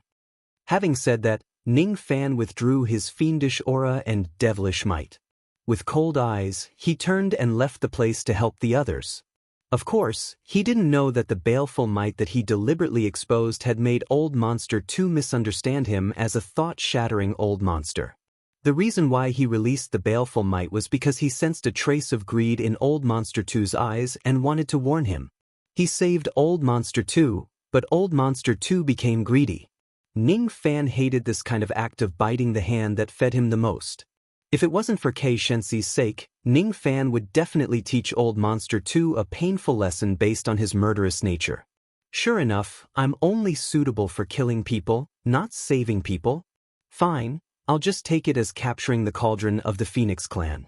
Having said that, Ning Fan withdrew his fiendish aura and devilish might. With cold eyes, he turned and left the place to help the others. Of course, he didn't know that the baleful might that he deliberately exposed had made Old Monster 2 misunderstand him as a thought-shattering old monster. The reason why he released the baleful might was because he sensed a trace of greed in Old Monster 2's eyes and wanted to warn him. He saved Old Monster 2, but Old Monster 2 became greedy. Ning Fan hated this kind of act of biting the hand that fed him the most. If it wasn't for Kei Shensi's sake, Ning Fan would definitely teach Old Monster 2 a painful lesson based on his murderous nature. Sure enough, I'm only suitable for killing people, not saving people. Fine, I'll just take it as capturing the cauldron of the Phoenix clan.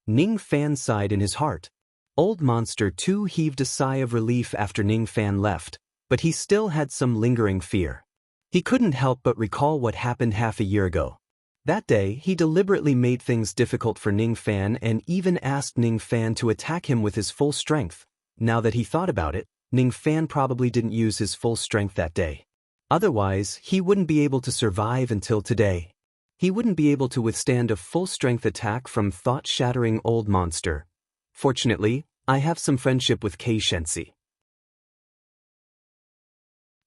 Ning Fan sighed in his heart. Old Monster 2 heaved a sigh of relief after Ning Fan left, but he still had some lingering fear. He couldn't help but recall what happened half a year ago. That day, he deliberately made things difficult for Ning Fan and even asked Ning Fan to attack him with his full strength. Now that he thought about it, Ning Fan probably didn't use his full strength that day. Otherwise, he wouldn't be able to survive until today. He wouldn't be able to withstand a full-strength attack from thought-shattering old monster. Fortunately, I have some friendship with Kei Shensi.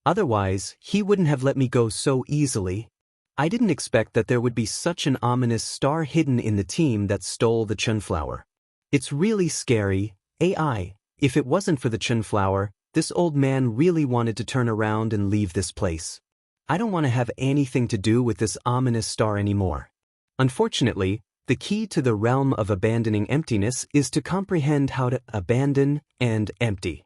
Otherwise, he wouldn't have let me go so easily. I didn't expect that there would be such an ominous star hidden in the team that stole the Chunflower. It's really scary. AI, If it wasn't for the Chen flower, this old man really wanted to turn around and leave this place. I don't want to have anything to do with this ominous star anymore. Unfortunately, the key to the realm of abandoning emptiness is to comprehend how to abandon and empty.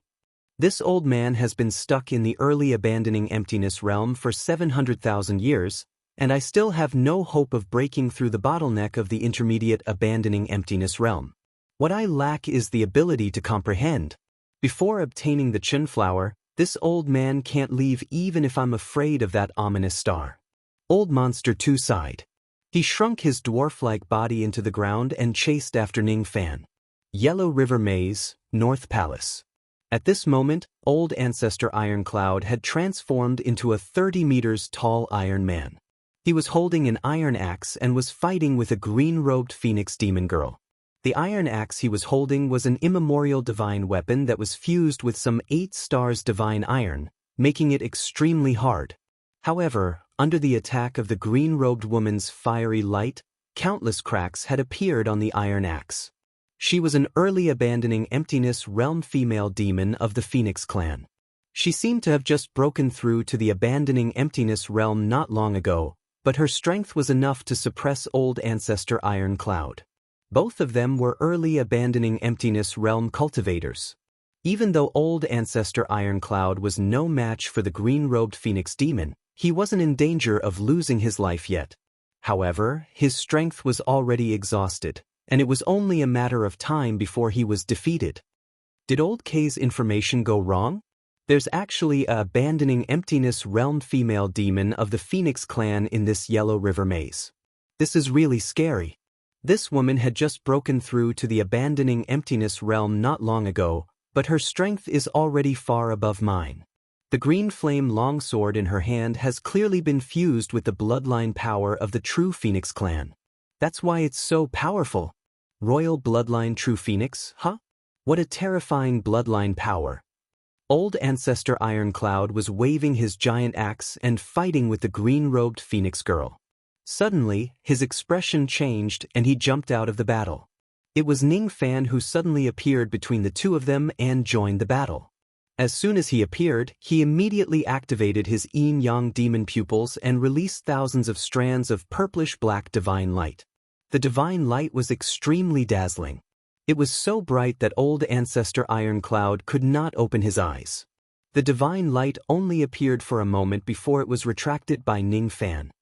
This old man has been stuck in the early abandoning emptiness realm for 700,000 years, and I still have no hope of breaking through the bottleneck of the intermediate abandoning emptiness realm. What I lack is the ability to comprehend. Before obtaining the Chen flower, this old man can't leave even if I'm afraid of that ominous star. Old Monster 2 sighed. He shrunk his dwarf-like body into the ground and chased after Ning Fan. Yellow River Maze, North Palace. At this moment, old ancestor Iron Cloud had transformed into a 30 meters tall Iron Man. He was holding an iron axe and was fighting with a green-robed phoenix demon girl. The iron axe he was holding was an immemorial divine weapon that was fused with some 8 stars divine iron, making it extremely hard. However, under the attack of the green-robed woman's fiery light, countless cracks had appeared on the iron axe. She was an early abandoning emptiness realm female demon of the Phoenix clan. She seemed to have just broken through to the abandoning emptiness realm not long ago, but her strength was enough to suppress old ancestor Iron Cloud. Both of them were early abandoning emptiness realm cultivators. Even though old ancestor Iron Cloud was no match for the green-robed Phoenix demon, he wasn't in danger of losing his life yet. However, his strength was already exhausted, and it was only a matter of time before he was defeated. Did Old K's information go wrong? There's actually a abandoning emptiness realm female demon of the Phoenix clan in this Yellow River Maze. This is really scary. This woman had just broken through to the abandoning emptiness realm not long ago, but her strength is already far above mine. The green flame longsword in her hand has clearly been fused with the bloodline power of the true Phoenix clan. That's why it's so powerful. Royal bloodline true Phoenix, huh? What a terrifying bloodline power. Old ancestor Iron Cloud was waving his giant axe and fighting with the green-robed Phoenix girl. Suddenly, his expression changed and he jumped out of the battle. It was Ning Fan who suddenly appeared between the two of them and joined the battle. As soon as he appeared, he immediately activated his yin-yang demon pupils and released thousands of strands of purplish-black divine light. The divine light was extremely dazzling. It was so bright that old ancestor Iron Cloud could not open his eyes. The divine light only appeared for a moment before it was retracted by Ning Fan.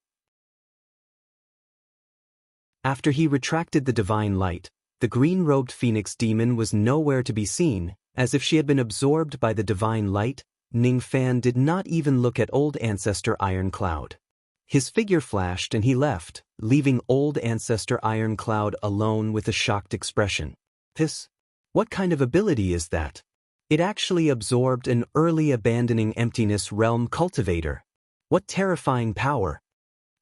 After he retracted the divine light, the green-robed Phoenix demon was nowhere to be seen. As if she had been absorbed by the divine light, Ning Fan did not even look at old ancestor Iron Cloud. His figure flashed and he left, leaving old ancestor Iron Cloud alone with a shocked expression. What kind of ability is that? It actually absorbed an early abandoning emptiness realm cultivator. What terrifying power!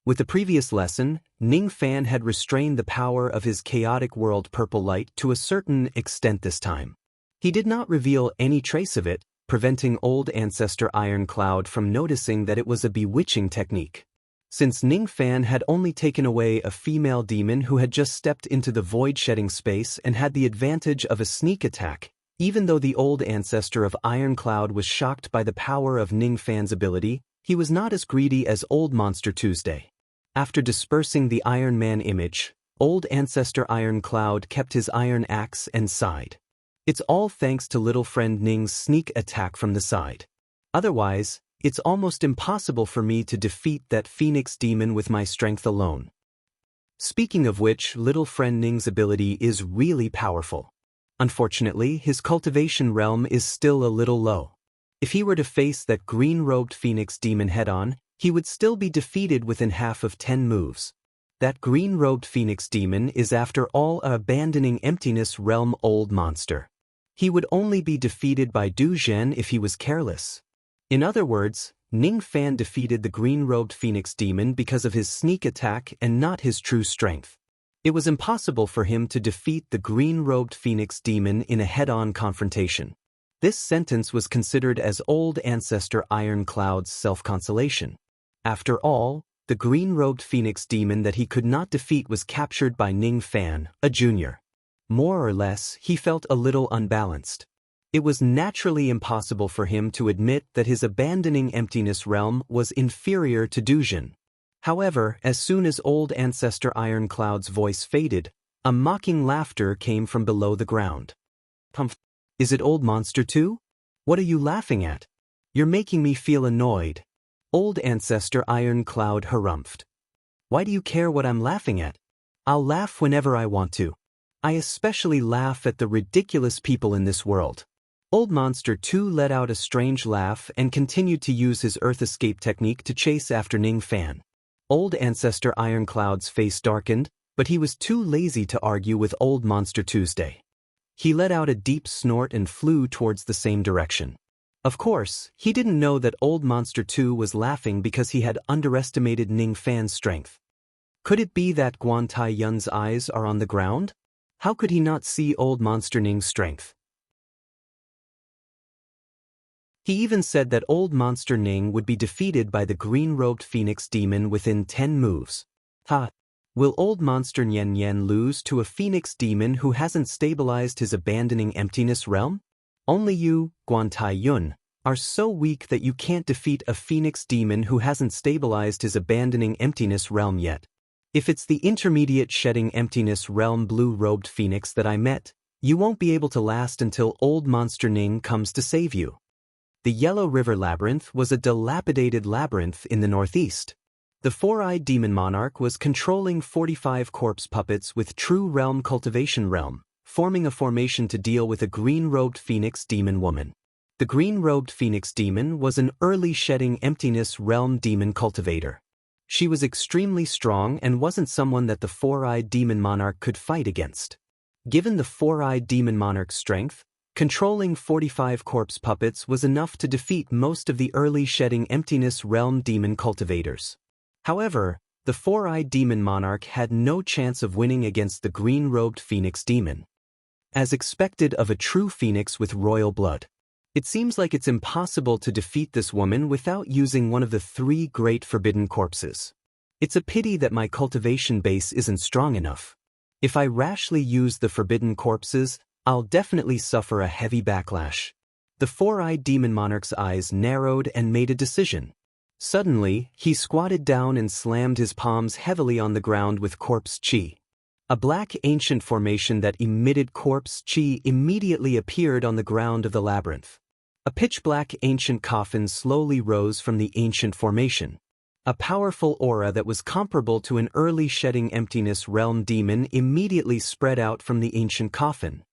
With the previous lesson, Ning Fan had restrained the power of his chaotic world purple light to a certain extent this time. He did not reveal any trace of it, preventing old ancestor Iron Cloud from noticing that it was a bewitching technique. Since Ning Fan had only taken away a female demon who had just stepped into the void-shedding space and had the advantage of a sneak attack, even though the old ancestor of Iron Cloud was shocked by the power of Ning Fan's ability, he was not as greedy as Old Monster Tuesday. After dispersing the Iron Man image, old ancestor Iron Cloud kept his iron axe and sighed. It's all thanks to little friend Ning's sneak attack from the side. Otherwise, it's almost impossible for me to defeat that Phoenix demon with my strength alone. Speaking of which, little friend Ning's ability is really powerful. Unfortunately, his cultivation realm is still a little low. If he were to face that green-robed Phoenix demon head-on, he would still be defeated within half of 10 moves. That green-robed Phoenix demon is after all a abandoning emptiness realm old monster. He would only be defeated by Du Zhen if he was careless. In other words, Ning Fan defeated the green-robed Phoenix demon because of his sneak attack and not his true strength. It was impossible for him to defeat the green-robed Phoenix demon in a head-on confrontation. This sentence was considered as old ancestor Iron Cloud's self-consolation. After all, the green-robed Phoenix demon that he could not defeat was captured by Ning Fan, a junior. More or less, he felt a little unbalanced. It was naturally impossible for him to admit that his abandoning emptiness realm was inferior to Dujin. However, as soon as old ancestor Ironcloud's voice faded, a mocking laughter came from below the ground. "Humph! Is it old monster too? What are you laughing at? You're making me feel annoyed." Old ancestor Ironcloud harumphed. "Why do you care what I'm laughing at? I'll laugh whenever I want to. I especially laugh at the ridiculous people in this world." Old Monster 2 let out a strange laugh and continued to use his Earth escape technique to chase after Ning Fan. Old ancestor Ironcloud's face darkened, but he was too lazy to argue with Old Monster Tuesday. He let out a deep snort and flew towards the same direction. Of course, he didn't know that Old Monster 2 was laughing because he had underestimated Ning Fan's strength. Could it be that Guan Tai Yun's eyes are on the ground? How could he not see Old Monster Ning's strength? He even said that Old Monster Ning would be defeated by the green-robed Phoenix Demon within 10 moves. Ha! Will Old Monster Nyen Nyen lose to a Phoenix Demon who hasn't stabilized his abandoning emptiness realm? Only you, Guan Tai Yun, are so weak that you can't defeat a Phoenix Demon who hasn't stabilized his abandoning emptiness realm yet. If it's the intermediate shedding emptiness realm blue-robed Phoenix that I met, you won't be able to last until Old Monster Ning comes to save you. The Yellow River Labyrinth was a dilapidated labyrinth in the northeast. The four-eyed demon monarch was controlling 45 corpse puppets with true realm cultivation realm, forming a formation to deal with a green-robed phoenix demon woman. The green-robed phoenix demon was an early shedding emptiness realm demon cultivator. She was extremely strong and wasn't someone that the four-eyed demon monarch could fight against. Given the four-eyed demon monarch's strength, controlling 45 corpse puppets was enough to defeat most of the early shedding emptiness realm demon cultivators. However, the four-eyed demon monarch had no chance of winning against the green-robed phoenix demon. As expected of a true phoenix with royal blood, it seems like it's impossible to defeat this woman without using one of the 3 great forbidden corpses. It's a pity that my cultivation base isn't strong enough. If I rashly use the forbidden corpses, I'll definitely suffer a heavy backlash. The four-eyed demon monarch's eyes narrowed and made a decision. Suddenly, he squatted down and slammed his palms heavily on the ground with corpse chi. A black ancient formation that emitted corpse chi immediately appeared on the ground of the labyrinth. A pitch-black ancient coffin slowly rose from the ancient formation. A powerful aura that was comparable to an early shedding emptiness realm demon immediately spread out from the ancient coffin.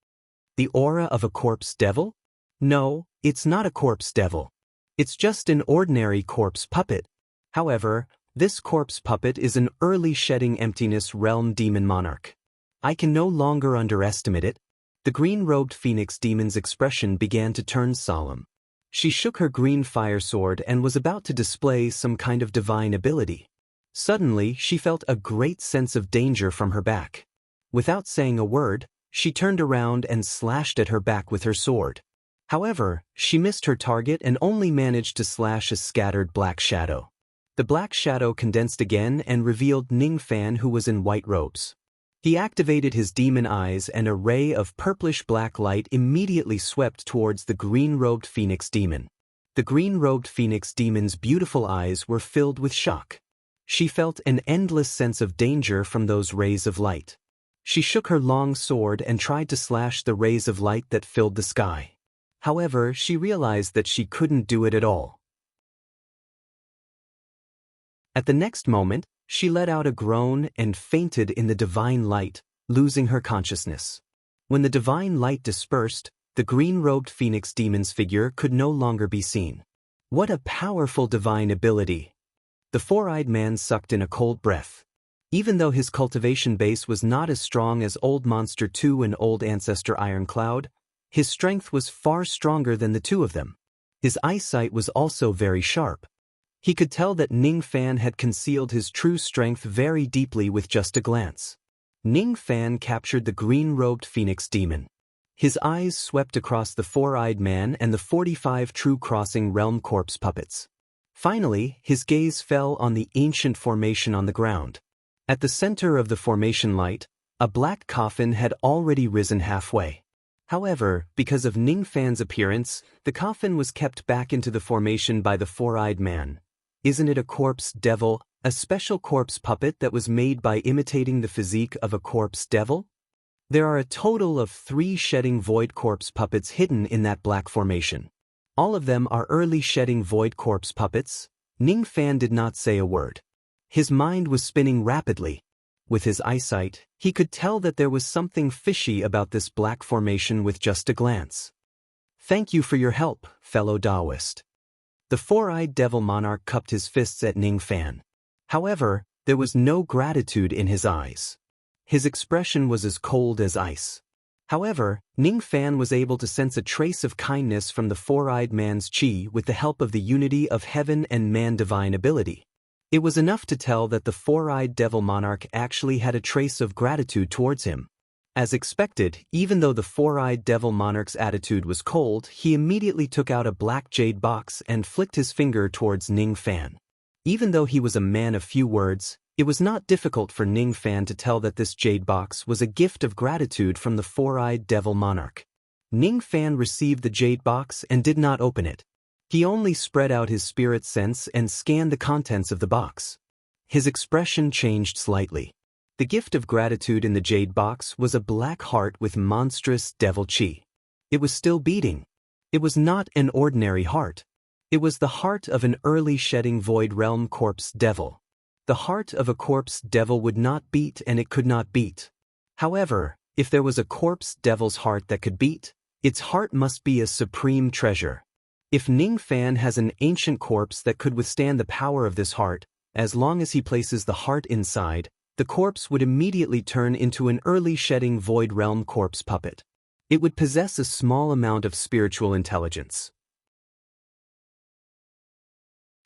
The aura of a corpse devil? No, it's not a corpse devil. It's just an ordinary corpse puppet. However, this corpse puppet is an early shedding emptiness realm demon monarch. I can no longer underestimate it. The green-robed phoenix demon's expression began to turn solemn. She shook her green fire sword and was about to display some kind of divine ability. Suddenly, she felt a great sense of danger from her back. Without saying a word, she turned around and slashed at her back with her sword. However, she missed her target and only managed to slash a scattered black shadow. The black shadow condensed again and revealed Ning Fan, who was in white robes. He activated his demon eyes and a ray of purplish-black light immediately swept towards the green-robed phoenix demon. The green-robed phoenix demon's beautiful eyes were filled with shock. She felt an endless sense of danger from those rays of light. She shook her long sword and tried to slash the rays of light that filled the sky. However, she realized that she couldn't do it at all. At the next moment, she let out a groan and fainted in the divine light, losing her consciousness. When the divine light dispersed, the green-robed phoenix demon's figure could no longer be seen. What a powerful divine ability! The four-eyed man sucked in a cold breath. Even though his cultivation base was not as strong as Old Monster 2 and Old Ancestor Ironcloud, his strength was far stronger than the two of them. His eyesight was also very sharp. He could tell that Ning Fan had concealed his true strength very deeply with just a glance. Ning Fan captured the green-robed phoenix demon. His eyes swept across the four-eyed man and the 45 true crossing realm corpse puppets. Finally, his gaze fell on the ancient formation on the ground. At the center of the formation light, a black coffin had already risen halfway. However, because of Ningfan's appearance, the coffin was kept back into the formation by the four-eyed man. Isn't it a corpse devil, a special corpse puppet that was made by imitating the physique of a corpse devil? There are a total of 3 shedding void corpse puppets hidden in that black formation. All of them are early shedding void corpse puppets. Ningfan did not say a word. His mind was spinning rapidly. With his eyesight, he could tell that there was something fishy about this black formation with just a glance. Thank you for your help, fellow Taoist. The four-eyed devil monarch cupped his fists at Ningfan. However, there was no gratitude in his eyes. His expression was as cold as ice. However, Ningfan was able to sense a trace of kindness from the four-eyed man's chi with the help of the unity of heaven and man divine ability. It was enough to tell that the four-eyed devil monarch actually had a trace of gratitude towards him. As expected, even though the four-eyed devil monarch's attitude was cold, he immediately took out a black jade box and flicked his finger towards Ningfan. Even though he was a man of few words, it was not difficult for Ningfan to tell that this jade box was a gift of gratitude from the four-eyed devil monarch. Ningfan received the jade box and did not open it. He only spread out his spirit sense and scanned the contents of the box. His expression changed slightly. The gift of gratitude in the jade box was a black heart with monstrous devil chi. It was still beating. It was not an ordinary heart. It was the heart of an early shedding void realm corpse devil. The heart of a corpse devil would not beat and it could not beat. However, if there was a corpse devil's heart that could beat, its heart must be a supreme treasure. If Ningfan has an ancient corpse that could withstand the power of this heart, as long as he places the heart inside, the corpse would immediately turn into an early shedding void realm corpse puppet. It would possess a small amount of spiritual intelligence.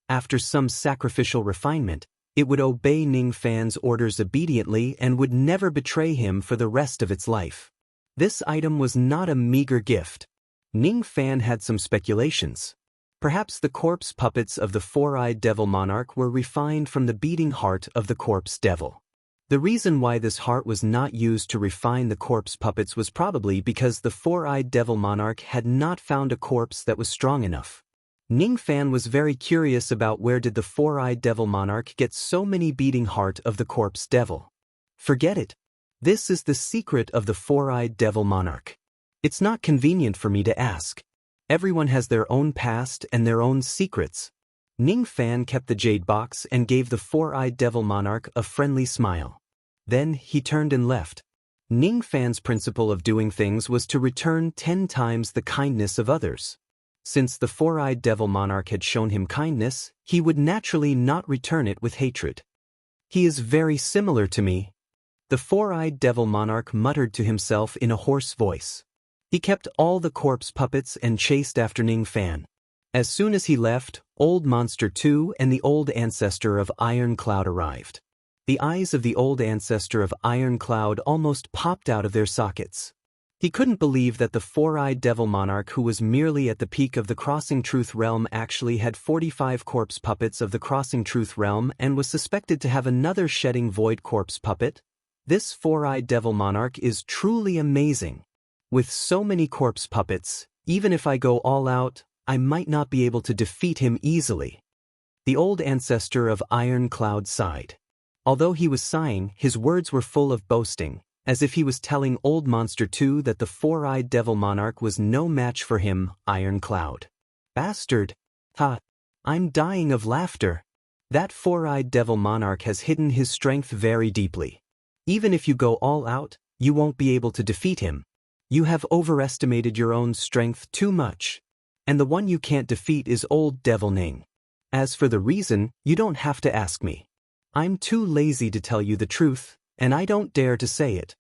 After some sacrificial refinement, it would obey Ningfan's orders obediently and would never betray him for the rest of its life. This item was not a meager gift. Ningfan had some speculations. Perhaps the corpse puppets of the four-eyed devil monarch were refined from the beating heart of the corpse devil. The reason why this heart was not used to refine the corpse puppets was probably because the four-eyed devil monarch had not found a corpse that was strong enough. Ningfan was very curious about where did the four-eyed devil monarch get so many beating heart of the corpse devil. Forget it. This is the secret of the four-eyed devil monarch. It's not convenient for me to ask. Everyone has their own past and their own secrets. Ningfan kept the jade box and gave the four-eyed devil monarch a friendly smile. Then he turned and left. Ningfan's principle of doing things was to return 10 times the kindness of others. Since the four-eyed devil monarch had shown him kindness, he would naturally not return it with hatred. He is very similar to me. The four-eyed devil monarch muttered to himself in a hoarse voice. He kept all the corpse puppets and chased after Ningfan. As soon as he left, Old Monster 2 and the Old Ancestor of Iron Cloud arrived. The eyes of the Old Ancestor of Iron Cloud almost popped out of their sockets. He couldn't believe that the four-eyed devil monarch who was merely at the peak of the Crossing Truth realm actually had 45 corpse puppets of the Crossing Truth realm and was suspected to have another shedding void corpse puppet. This four-eyed devil monarch is truly amazing. With so many corpse puppets, even if I go all out, I might not be able to defeat him easily. The Old Ancestor of Iron Cloud sighed. Although he was sighing, his words were full of boasting, as if he was telling Old Monster 2 that the four-eyed devil monarch was no match for him, Iron Cloud. Bastard! Ha! I'm dying of laughter. That four-eyed devil monarch has hidden his strength very deeply. Even if you go all out, you won't be able to defeat him. You have overestimated your own strength too much. And the one you can't defeat is Old Devil Ning. As for the reason, you don't have to ask me. I'm too lazy to tell you the truth, and I don't dare to say it.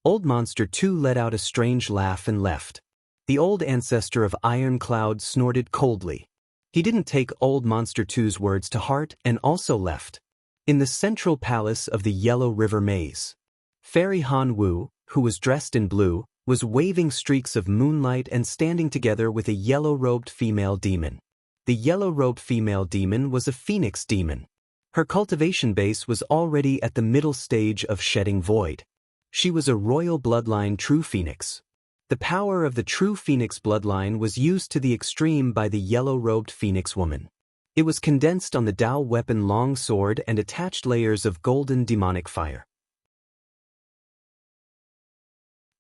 Old Monster 2 let out a strange laugh and left. The Old Ancestor of Iron Cloud snorted coldly. He didn't take Old Monster 2's words to heart and also left. In the central palace of the Yellow River Maze, Fairy Han Wu, who was dressed in blue, was waving streaks of moonlight and standing together with a yellow-robed female demon. The yellow-robed female demon was a phoenix demon. Her cultivation base was already at the middle stage of shedding void. She was a royal bloodline true phoenix. The power of the true phoenix bloodline was used to the extreme by the yellow-robed phoenix woman. It was condensed on the Dao weapon long sword and attached layers of golden demonic fire.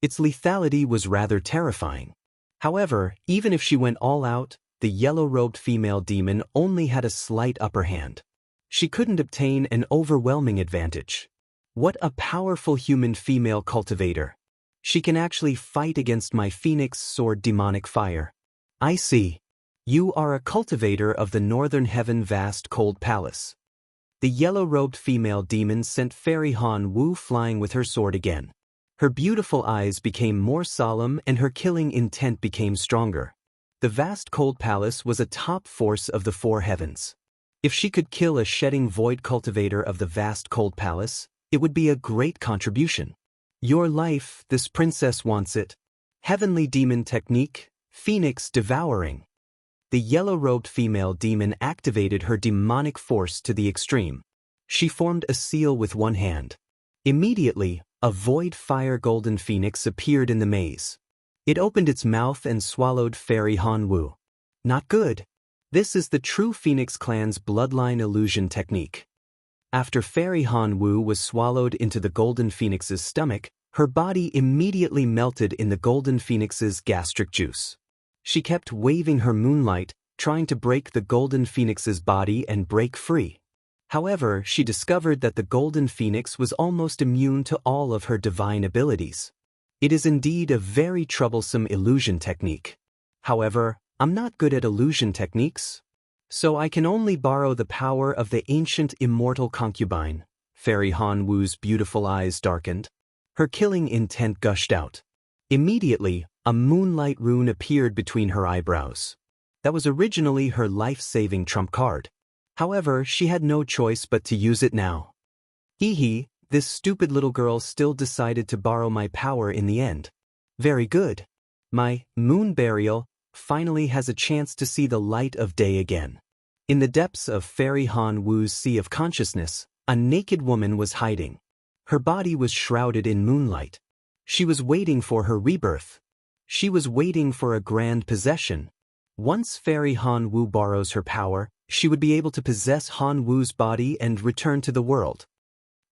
Its lethality was rather terrifying. However, even if she went all out, the yellow-robed female demon only had a slight upper hand. She couldn't obtain an overwhelming advantage. What a powerful human female cultivator. She can actually fight against my phoenix sword demonic fire. I see. You are a cultivator of the northern heaven vast cold palace. The yellow-robed female demon sent Fairy Han Wu flying with her sword again. Her beautiful eyes became more solemn and her killing intent became stronger. The vast cold palace was a top force of the four heavens. If she could kill a shedding void cultivator of the vast cold palace, it would be a great contribution. Your life, this princess wants it. Heavenly demon technique, phoenix devouring. The yellow-robed female demon activated her demonic force to the extreme. She formed a seal with one hand. Immediately, a void fire golden phoenix appeared in the maze. It opened its mouth and swallowed Fairy Han Wu. Not good. This is the true Phoenix clan's bloodline illusion technique. After Fairy Han Wu was swallowed into the golden phoenix's stomach, her body immediately melted in the golden phoenix's gastric juice. She kept waving her moonlight, trying to break the golden phoenix's body and break free. However, she discovered that the golden phoenix was almost immune to all of her divine abilities. It is indeed a very troublesome illusion technique. However, I'm not good at illusion techniques, so I can only borrow the power of the ancient immortal concubine. Fairy Han Wu's beautiful eyes darkened. Her killing intent gushed out. Immediately, a moonlight rune appeared between her eyebrows. That was originally her life-saving trump card. However, she had no choice but to use it now. Hee, this stupid little girl still decided to borrow my power in the end. Very good. My moon burial finally has a chance to see the light of day again. In the depths of Fairy Han Wu's sea of consciousness, a naked woman was hiding. Her body was shrouded in moonlight. She was waiting for her rebirth. She was waiting for a grand possession. Once Fairy Han Wu borrows her power, she would be able to possess Han Wu's body and return to the world.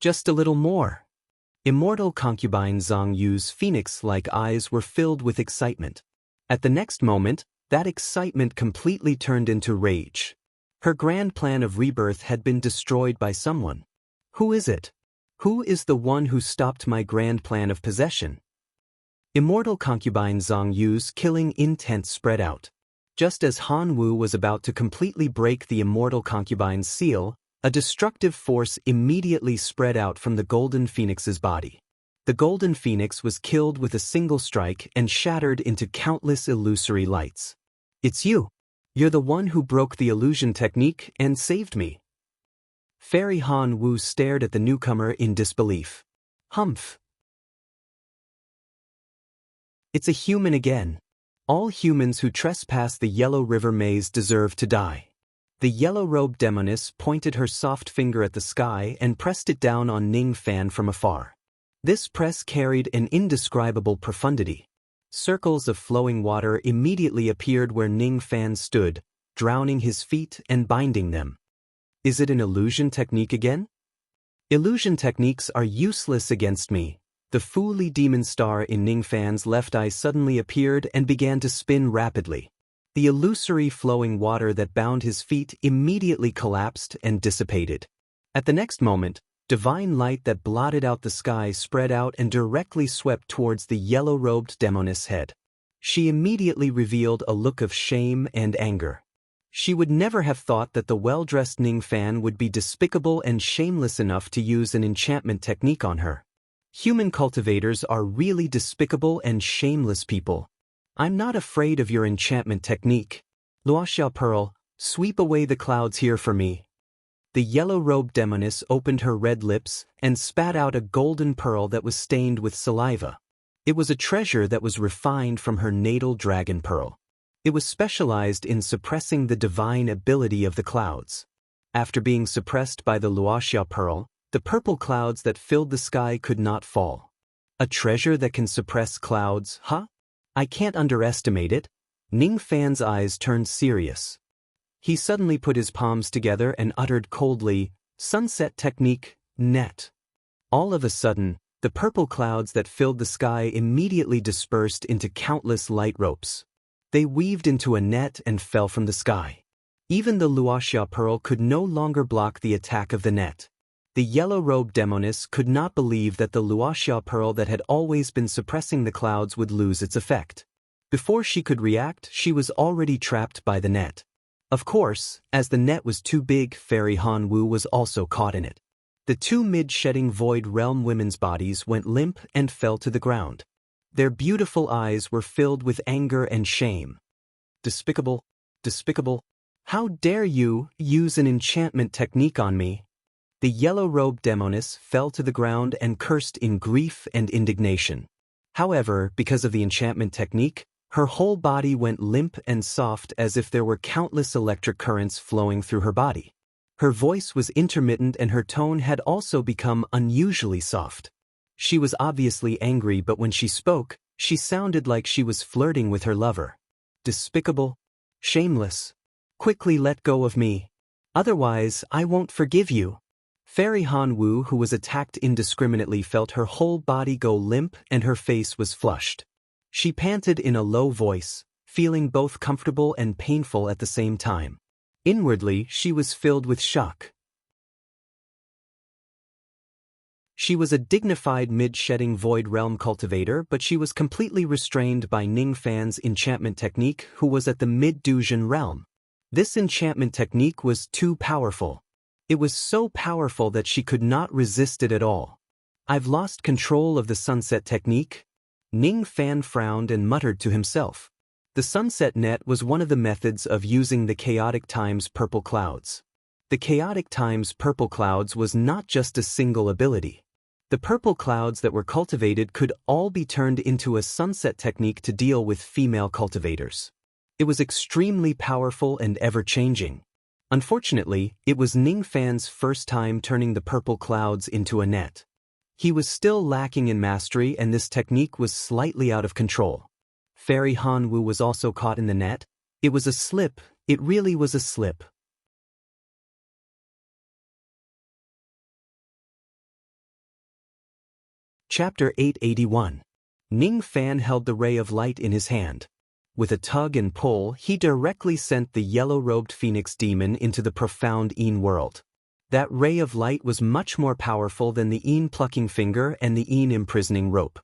Just a little more. Immortal concubine Zhang Yu's phoenix-like eyes were filled with excitement. At the next moment, that excitement completely turned into rage. Her grand plan of rebirth had been destroyed by someone. Who is it? Who is the one who stopped my grand plan of possession? Immortal concubine Zhang Yu's killing intent spread out. Just as Han Wu was about to completely break the immortal concubine's seal, a destructive force immediately spread out from the golden phoenix's body. The golden phoenix was killed with a single strike and shattered into countless illusory lights. It's you. You're the one who broke the illusion technique and saved me. Fairy Han Wu stared at the newcomer in disbelief. Humph. It's a human again. All humans who trespass the Yellow River Maze deserve to die. The yellow-robed demoness pointed her soft finger at the sky and pressed it down on Ning Fan from afar. This press carried an indescribable profundity. Circles of flowing water immediately appeared where Ning Fan stood, drowning his feet and binding them. Is it an illusion technique again? Illusion techniques are useless against me. The Fu Li demon star in Ning Fan's left eye suddenly appeared and began to spin rapidly. The illusory flowing water that bound his feet immediately collapsed and dissipated. At the next moment, divine light that blotted out the sky spread out and directly swept towards the yellow-robed demoness head. She immediately revealed a look of shame and anger. She would never have thought that the well-dressed Ning Fan would be despicable and shameless enough to use an enchantment technique on her. Human cultivators are really despicable and shameless people. I'm not afraid of your enchantment technique. Luoxia Pearl, sweep away the clouds here for me. The yellow-robed demoness opened her red lips and spat out a golden pearl that was stained with saliva. It was a treasure that was refined from her natal dragon pearl. It was specialized in suppressing the divine ability of the clouds. After being suppressed by the Luoxia Pearl, the purple clouds that filled the sky could not fall. A treasure that can suppress clouds, huh? I can't underestimate it. Ning Fan's eyes turned serious. He suddenly put his palms together and uttered coldly, "Sunset technique, net." All of a sudden, the purple clouds that filled the sky immediately dispersed into countless light ropes. They weaved into a net and fell from the sky. Even the Luoxia pearl could no longer block the attack of the net. The yellow-robed demoness could not believe that the Luoxia pearl that had always been suppressing the clouds would lose its effect. Before she could react, she was already trapped by the net. Of course, as the net was too big, Fairy Han Wu was also caught in it. The two mid-shedding Void Realm women's bodies went limp and fell to the ground. Their beautiful eyes were filled with anger and shame. Despicable, despicable. How dare you use an enchantment technique on me? The yellow-robed demoness fell to the ground and cursed in grief and indignation. However, because of the enchantment technique, her whole body went limp and soft as if there were countless electric currents flowing through her body. Her voice was intermittent and her tone had also become unusually soft. She was obviously angry, but when she spoke, she sounded like she was flirting with her lover. Despicable, shameless. Quickly let go of me. Otherwise, I won't forgive you. Fairy Han Wu, who was attacked indiscriminately, felt her whole body go limp and her face was flushed. She panted in a low voice, feeling both comfortable and painful at the same time. Inwardly, she was filled with shock. She was a dignified mid-shedding Void Realm cultivator, but she was completely restrained by Ning Fan's enchantment technique, who was at the mid-Duzhen realm. This enchantment technique was too powerful. It was so powerful that she could not resist it at all. I've lost control of the sunset technique. Ning Fan frowned and muttered to himself. The sunset net was one of the methods of using the chaotic times purple clouds. The chaotic times purple clouds was not just a single ability. The purple clouds that were cultivated could all be turned into a sunset technique to deal with female cultivators. It was extremely powerful and ever-changing. Unfortunately, it was Ning Fan's first time turning the purple clouds into a net. He was still lacking in mastery and this technique was slightly out of control. Fairy Han Wu was also caught in the net. It was a slip, it really was a slip. Chapter 881. Ning Fan held the ray of light in his hand. With a tug and pull, he directly sent the yellow-robed phoenix demon into the profound Een world. That ray of light was much more powerful than the Een plucking finger and the Een imprisoning rope.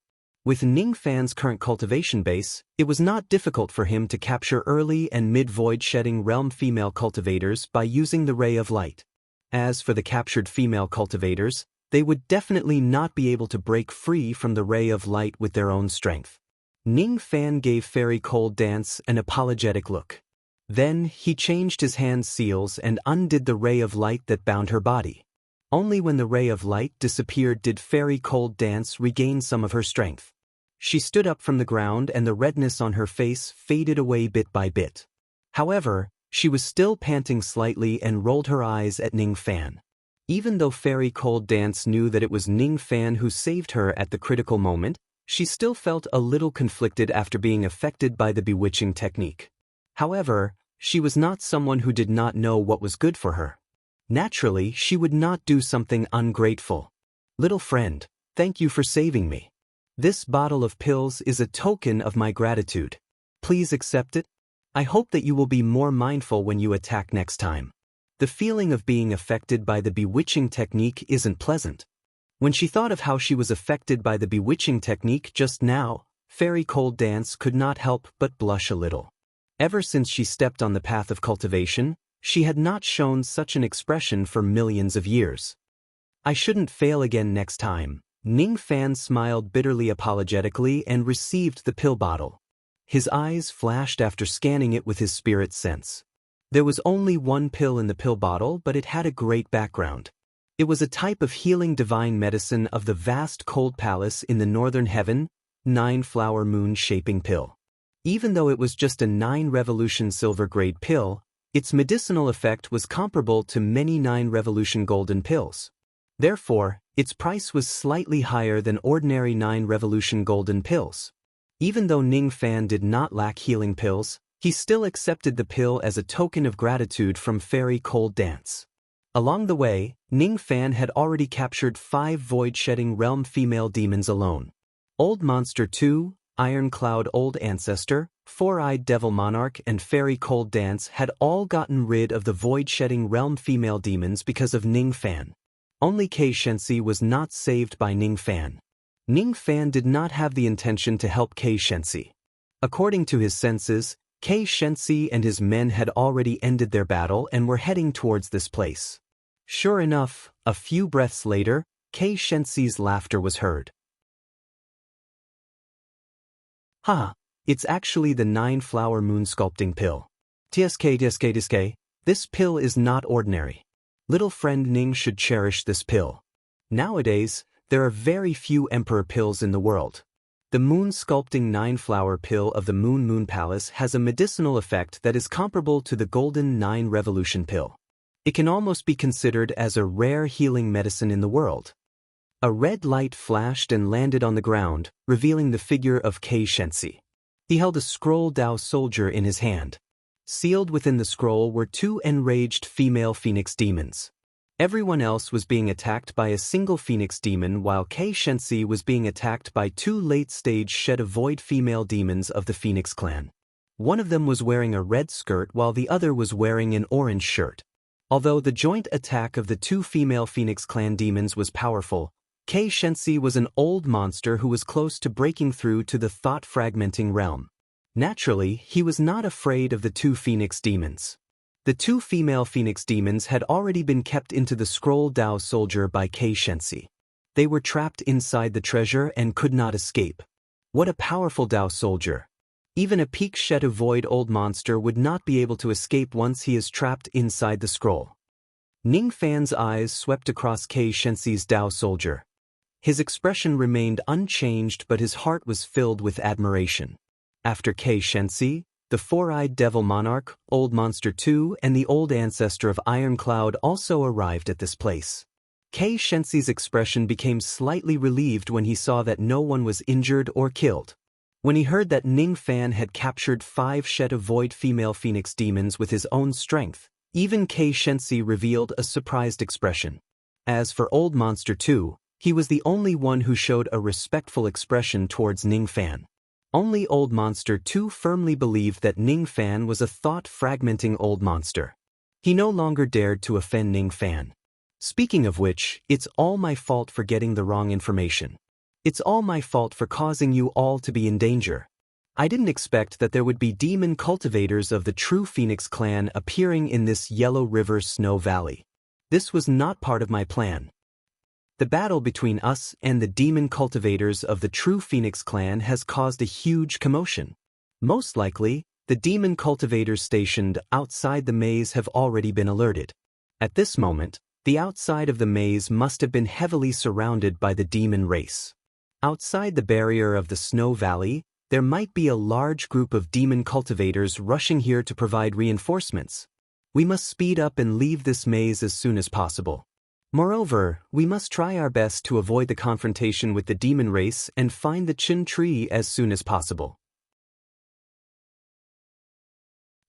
With Ning Fan's current cultivation base, it was not difficult for him to capture early and mid-void shedding realm female cultivators by using the ray of light. As for the captured female cultivators, they would definitely not be able to break free from the ray of light with their own strength. Ning Fan gave Fairy Cold Dance an apologetic look. Then, he changed his hand seals and undid the ray of light that bound her body. Only when the ray of light disappeared did Fairy Cold Dance regain some of her strength. She stood up from the ground and the redness on her face faded away bit by bit. However, she was still panting slightly and rolled her eyes at Ning Fan. Even though Fairy Cold Dance knew that it was Ning Fan who saved her at the critical moment, she still felt a little conflicted after being affected by the bewitching technique. However, she was not someone who did not know what was good for her. Naturally, she would not do something ungrateful. Little friend, thank you for saving me. This bottle of pills is a token of my gratitude. Please accept it. I hope that you will be more mindful when you attack next time. The feeling of being affected by the bewitching technique isn't pleasant. When she thought of how she was affected by the bewitching technique just now, Fairy Cold Dance could not help but blush a little. Ever since she stepped on the path of cultivation, she had not shown such an expression for millions of years. I shouldn't fail again next time. Ning Fan smiled bitterly apologetically and received the pill bottle. His eyes flashed after scanning it with his spirit sense. There was only one pill in the pill bottle, but it had a great background. It was a type of healing divine medicine of the vast cold palace in the northern heaven, 9-flower moon-shaping pill. Even though it was just a 9-revolution silver-grade pill, its medicinal effect was comparable to many 9-revolution golden pills. Therefore, its price was slightly higher than ordinary 9-revolution golden pills. Even though Ning Fan did not lack healing pills, he still accepted the pill as a token of gratitude from Fairy Cold Dance. Along the way, Ning Fan had already captured 5 void-shedding realm female demons alone. Old Monster 2, Iron Cloud Old Ancestor, Four-Eyed Devil Monarch and Fairy Cold Dance had all gotten rid of the void-shedding realm female demons because of Ning Fan. Only Kei Shensi was not saved by Ning Fan. Ning Fan did not have the intention to help Kei Shensi. According to his senses, Kei Shensi and his men had already ended their battle and were heading towards this place. Sure enough, a few breaths later, Kei Shensi's laughter was heard. Ha! It's actually the 9-flower moon sculpting pill. TSK. This pill is not ordinary. Little friend Ning should cherish this pill. Nowadays, there are very few emperor pills in the world. The moon sculpting 9-flower pill of the Moon Palace has a medicinal effect that is comparable to the golden 9 revolution pill. It can almost be considered as a rare healing medicine in the world. A red light flashed and landed on the ground, revealing the figure of Kei Shensi. He held a scroll Dao soldier in his hand. Sealed within the scroll were 2 enraged female phoenix demons. Everyone else was being attacked by a single phoenix demon while Kei Shensi was being attacked by 2 late-stage shed of void female demons of the Phoenix clan. One of them was wearing a red skirt while the other was wearing an orange shirt. Although the joint attack of the 2 female Phoenix clan demons was powerful, Kei Shensi was an old monster who was close to breaking through to the thought-fragmenting realm. Naturally, he was not afraid of the 2 Phoenix demons. The 2 female Phoenix demons had already been kept into the scroll Dao soldier by Kei Shensi. They were trapped inside the treasure and could not escape. What a powerful Dao soldier! Even a peak Shetu void old monster would not be able to escape once he is trapped inside the scroll. Ning Fan's eyes swept across Kei Shensi's Dao soldier. His expression remained unchanged but his heart was filled with admiration. After Kei Shensi, the Four-Eyed Devil Monarch, Old Monster 2 and the Old Ancestor of Iron Cloud also arrived at this place. Kei Shensi's expression became slightly relieved when he saw that no one was injured or killed. When he heard that Ning Fan had captured 5 Shetu void female phoenix demons with his own strength, even Kei Shensi revealed a surprised expression. As for Old Monster 2, he was the only one who showed a respectful expression towards Ning Fan. Only Old Monster 2 firmly believed that Ning Fan was a thought-fragmenting old monster. He no longer dared to offend Ning Fan. Speaking of which, it's all my fault for getting the wrong information. It's all my fault for causing you all to be in danger. I didn't expect that there would be demon cultivators of the true Phoenix clan appearing in this Yellow River Snow Valley. This was not part of my plan. The battle between us and the demon cultivators of the true Phoenix clan has caused a huge commotion. Most likely, the demon cultivators stationed outside the maze have already been alerted. At this moment, the outside of the maze must have been heavily surrounded by the demon race. Outside the barrier of the Snow Valley, there might be a large group of demon cultivators rushing here to provide reinforcements. We must speed up and leave this maze as soon as possible. Moreover, we must try our best to avoid the confrontation with the demon race and find the Qin tree as soon as possible.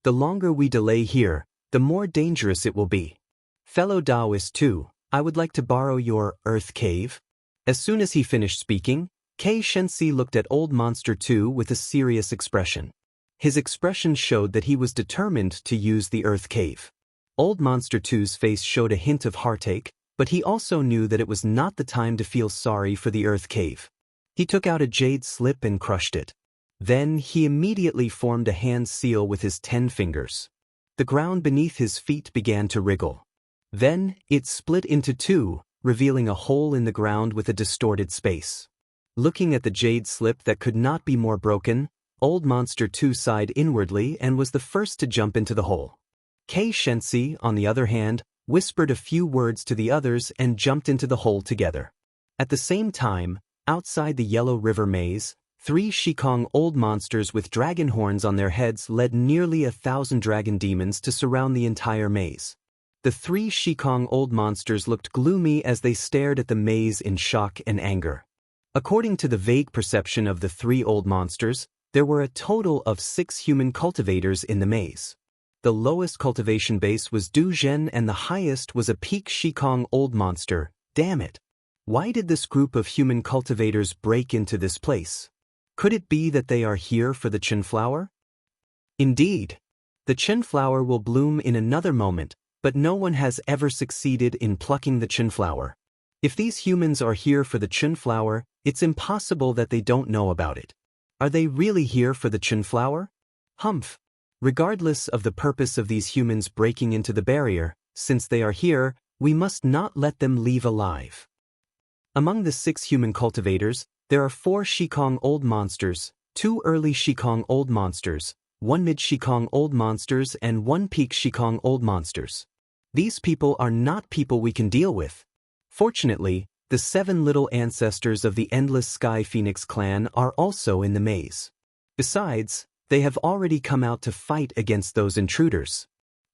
The longer we delay here, the more dangerous it will be. Fellow Taoist too, I would like to borrow your Earth Cave. As soon as he finished speaking, Kei Shensi looked at Old Monster 2 with a serious expression. His expression showed that he was determined to use the Earth Cave. Old Monster 2's face showed a hint of heartache, but he also knew that it was not the time to feel sorry for the Earth Cave. He took out a jade slip and crushed it. Then he immediately formed a hand seal with his 10 fingers. The ground beneath his feet began to wriggle. Then, it split into 2, revealing a hole in the ground with a distorted space. Looking at the jade slip that could not be more broken, Old Monster 2 sighed inwardly and was the first to jump into the hole. Kei Shensi, on the other hand, whispered a few words to the others and jumped into the hole together. At the same time, outside the Yellow River maze, 3 Shikong old monsters with dragon horns on their heads led nearly 1,000 dragon demons to surround the entire maze. The 3 Shikong old monsters looked gloomy as they stared at the maze in shock and anger. According to the vague perception of the three old monsters, there were a total of 6 human cultivators in the maze. The lowest cultivation base was Du Zhen and the highest was a peak Shikong old monster. Damn it! Why did this group of human cultivators break into this place? Could it be that they are here for the Chen flower? Indeed. The Chen flower will bloom in another moment, but no one has ever succeeded in plucking the Chen flower. If these humans are here for the Chen flower, it's impossible that they don't know about it. Are they really here for the Chen flower? Humph. Regardless of the purpose of these humans breaking into the barrier, since they are here, we must not let them leave alive. Among the 6 human cultivators, there are 4 Shikong old monsters, 2 early Shikong old monsters, 1 mid Shikong old monsters and 1 peak Shikong old monsters. These people are not people we can deal with. Fortunately, the 7 little ancestors of the Endless Sky Phoenix clan are also in the maze. Besides, they have already come out to fight against those intruders.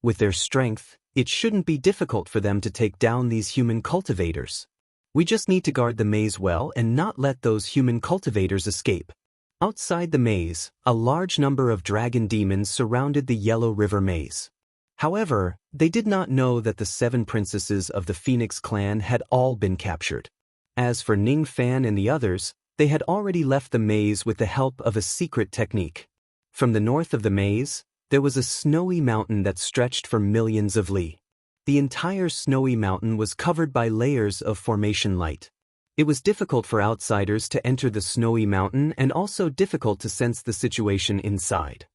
With their strength, it shouldn't be difficult for them to take down these human cultivators. We just need to guard the maze well and not let those human cultivators escape. Outside the maze, a large number of dragon demons surrounded the Yellow River maze. However, they did not know that the 7 princesses of the Phoenix clan had all been captured. As for Ning Fan and the others, they had already left the maze with the help of a secret technique. From the north of the maze, there was a snowy mountain that stretched for millions of li. The entire snowy mountain was covered by layers of formation light. It was difficult for outsiders to enter the snowy mountain and also difficult to sense the situation inside.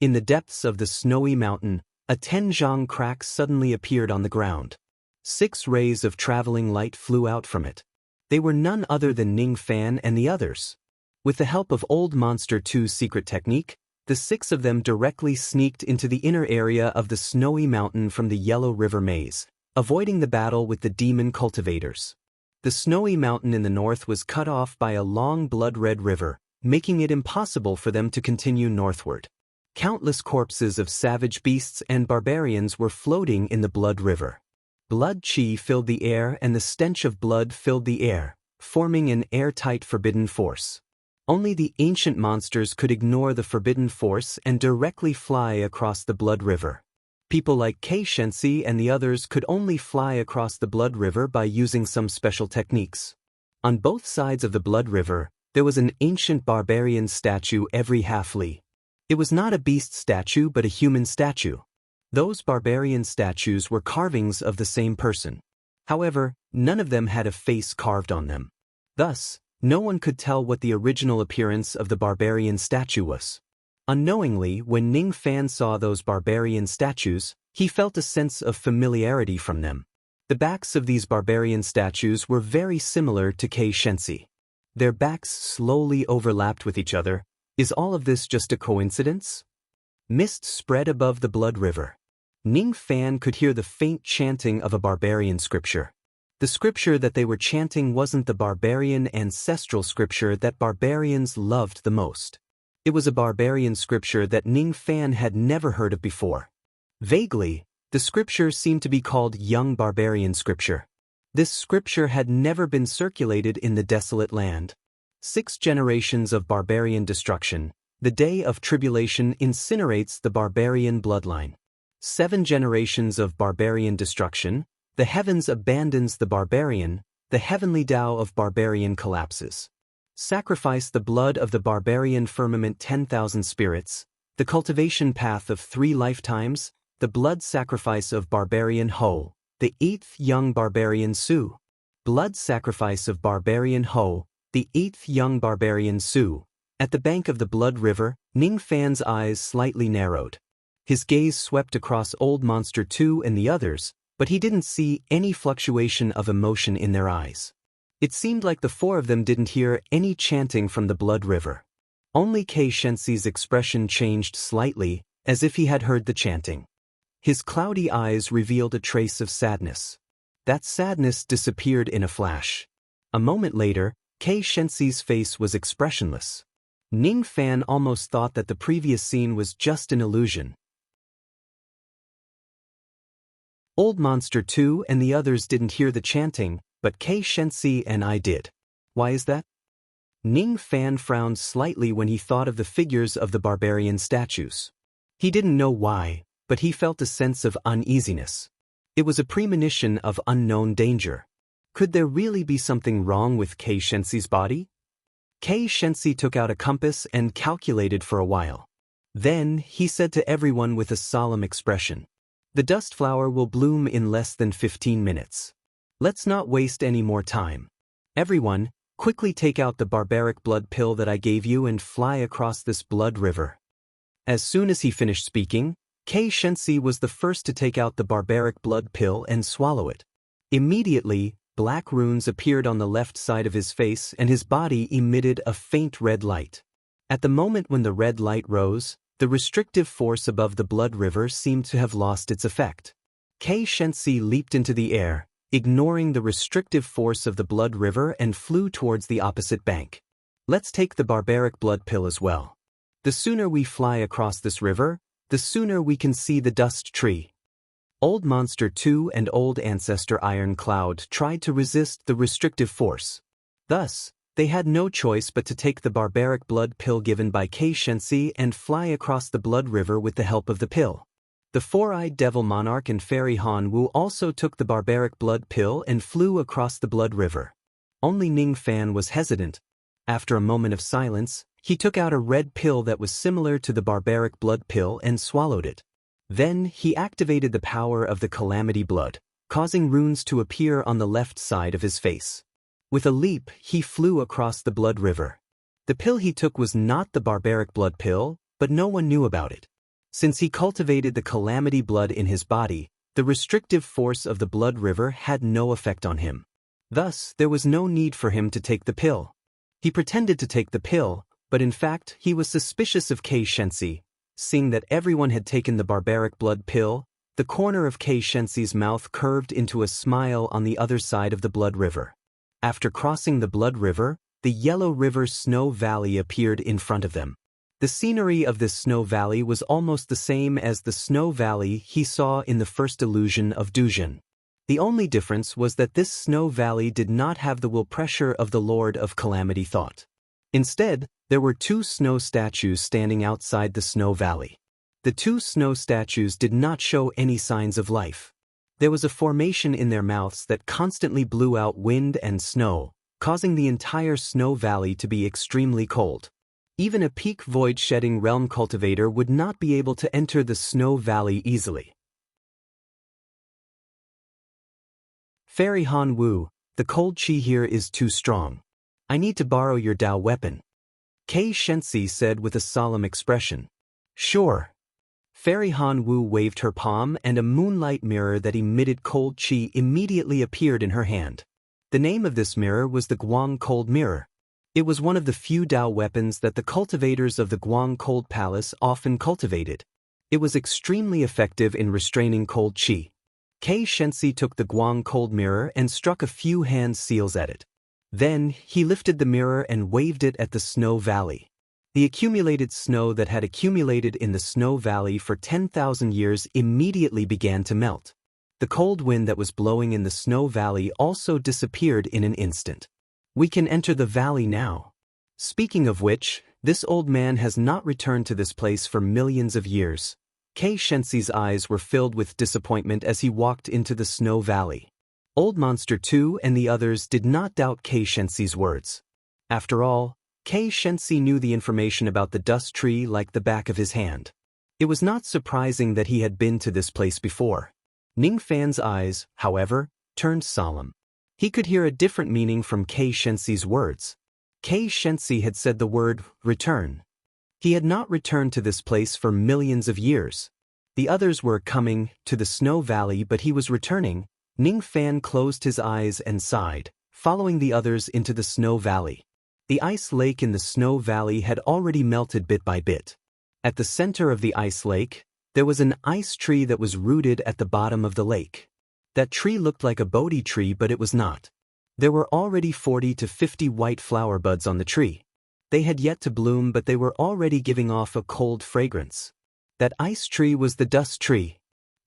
In the depths of the snowy mountain, a Tenjiang crack suddenly appeared on the ground. 6 rays of traveling light flew out from it. They were none other than Ning Fan and the others. With the help of Old Monster 2's secret technique, the 6 of them directly sneaked into the inner area of the snowy mountain from the Yellow River maze, avoiding the battle with the demon cultivators. The snowy mountain in the north was cut off by a long blood-red river, making it impossible for them to continue northward. Countless corpses of savage beasts and barbarians were floating in the blood river. Blood chi filled the air and the stench of blood filled the air, forming an airtight forbidden force. Only the ancient monsters could ignore the forbidden force and directly fly across the blood river. People like Kei Shensi and the others could only fly across the blood river by using some special techniques. On both sides of the blood river, there was an ancient barbarian statue every half li. It was not a beast statue but a human statue. Those barbarian statues were carvings of the same person. However, none of them had a face carved on them. Thus, no one could tell what the original appearance of the barbarian statue was. Unknowingly, when Ning Fan saw those barbarian statues, he felt a sense of familiarity from them. The backs of these barbarian statues were very similar to Kei Shensi. Their backs slowly overlapped with each other. Is all of this just a coincidence? Mist spread above the blood river. Ning Fan could hear the faint chanting of a barbarian scripture. The scripture that they were chanting wasn't the barbarian ancestral scripture that barbarians loved the most. It was a barbarian scripture that Ning Fan had never heard of before. Vaguely, the scripture seemed to be called Young Barbarian Scripture. This scripture had never been circulated in the desolate land. 6 generations of barbarian destruction. The day of tribulation incinerates the barbarian bloodline. 7 generations of barbarian destruction. The heavens abandons the barbarian, the heavenly Tao of barbarian collapses. Sacrifice the blood of the barbarian firmament 10,000 spirits, the cultivation path of 3 lifetimes, the blood sacrifice of barbarian Ho, the 8th young barbarian Su. Blood sacrifice of barbarian Ho, the 8th young barbarian Su. At the bank of the blood river, Ning Fan's eyes slightly narrowed. His gaze swept across Old Monster 2 and the others, but he didn't see any fluctuation of emotion in their eyes. It seemed like the 4 of them didn't hear any chanting from the blood river. Only Kei Shensi's expression changed slightly, as if he had heard the chanting. His cloudy eyes revealed a trace of sadness. That sadness disappeared in a flash. A moment later, Kei Shensi's face was expressionless. Ning Fan almost thought that the previous scene was just an illusion. Old Monster 2 and the others didn't hear the chanting, but Kei Shensi and I did. Why is that? Ning Fan frowned slightly when he thought of the figures of the barbarian statues. He didn't know why, but he felt a sense of uneasiness. It was a premonition of unknown danger. Could there really be something wrong with Kei Shensi's body? Kei Shensi took out a compass and calculated for a while. Then, he said to everyone with a solemn expression, "The dust flower will bloom in less than 15 minutes. Let's not waste any more time. Everyone, quickly take out the barbaric blood pill that I gave you and fly across this blood river." As soon as he finished speaking, Kei Shensi was the first to take out the barbaric blood pill and swallow it. Immediately, black runes appeared on the left side of his face and his body emitted a faint red light. At the moment when the red light rose, the restrictive force above the blood river seemed to have lost its effect. Kei Shensi leaped into the air, ignoring the restrictive force of the blood river, and flew towards the opposite bank. "Let's take the barbaric blood pill as well. The sooner we fly across this river, the sooner we can see the dust tree." Old Monster 2 and Old Ancestor Iron Cloud tried to resist the restrictive force. Thus, they had no choice but to take the barbaric blood pill given by Kei Shensi and fly across the blood river with the help of the pill. The Four-Eyed Devil Monarch and Fairy Han Wu also took the barbaric blood pill and flew across the blood river. Only Ning Fan was hesitant. After a moment of silence, he took out a red pill that was similar to the barbaric blood pill and swallowed it. Then, he activated the power of the Calamity Blood, causing runes to appear on the left side of his face. With a leap, he flew across the blood river. The pill he took was not the barbaric blood pill, but no one knew about it. Since he cultivated the Calamity Blood in his body, the restrictive force of the blood river had no effect on him. Thus, there was no need for him to take the pill. He pretended to take the pill, but in fact, he was suspicious of Kei Shensi. Seeing that everyone had taken the barbaric blood pill, the corner of Kei Shensi's mouth curved into a smile on the other side of the blood river. After crossing the blood river, the Yellow River Snow Valley appeared in front of them. The scenery of this snow valley was almost the same as the snow valley he saw in the first illusion of Dujin. The only difference was that this snow valley did not have the will pressure of the Lord of Calamity Thought. Instead, there were two snow statues standing outside the snow valley. The two snow statues did not show any signs of life. There was a formation in their mouths that constantly blew out wind and snow, causing the entire snow valley to be extremely cold. Even a peak void-shedding realm cultivator would not be able to enter the snow valley easily. Fairy Han Wu, the cold chi here is too strong. I need to borrow your Dao weapon. Kei Shensi said with a solemn expression. Sure. Fairy Han Wu waved her palm and a moonlight mirror that emitted cold chi immediately appeared in her hand. The name of this mirror was the Guang Cold Mirror. It was one of the few Dao weapons that the cultivators of the Guang Cold Palace often cultivated. It was extremely effective in restraining cold chi. Kei Shensi took the Guang Cold Mirror and struck a few hand seals at it. Then, he lifted the mirror and waved it at the snow valley. The accumulated snow that had accumulated in the snow valley for 10,000 years immediately began to melt. The cold wind that was blowing in the snow valley also disappeared in an instant. We can enter the valley now. Speaking of which, this old man has not returned to this place for millions of years. Kei Shensi's eyes were filled with disappointment as he walked into the snow valley. Old Monster 2 and the others did not doubt Kei Shensi's words. After all, Kei Shensi knew the information about the dust tree like the back of his hand. It was not surprising that he had been to this place before. Ning Fan's eyes, however, turned solemn. He could hear a different meaning from Kei Shensi's words. Kei Shensi had said the word, return. He had not returned to this place for millions of years. The others were coming to the snow valley, but he was returning. Ning Fan closed his eyes and sighed, following the others into the snow valley. The ice lake in the snow valley had already melted bit by bit. At the center of the ice lake, there was an ice tree that was rooted at the bottom of the lake. That tree looked like a Bodhi tree, but it was not. There were already 40 to 50 white flower buds on the tree. They had yet to bloom, but they were already giving off a cold fragrance. That ice tree was the dust tree.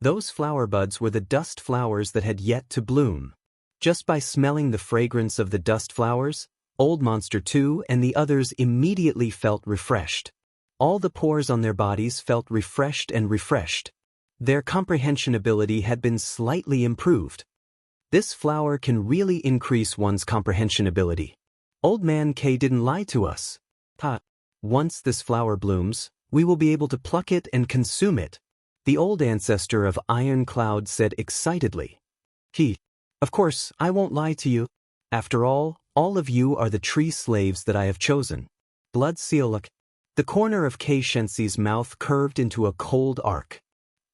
Those flower buds were the dust flowers that had yet to bloom. Just by smelling the fragrance of the dust flowers, Old Monster 2 and the others immediately felt refreshed. All the pores on their bodies felt refreshed and refreshed. Their comprehension ability had been slightly improved. This flower can really increase one's comprehension ability. Old Man K didn't lie to us. Once this flower blooms, we will be able to pluck it and consume it, the old ancestor of Iron Cloud said excitedly. Of course, I won't lie to you. After all of you are the tree slaves that I have chosen. Blood seal. Look. The corner of Kei Shensi's mouth curved into a cold arc.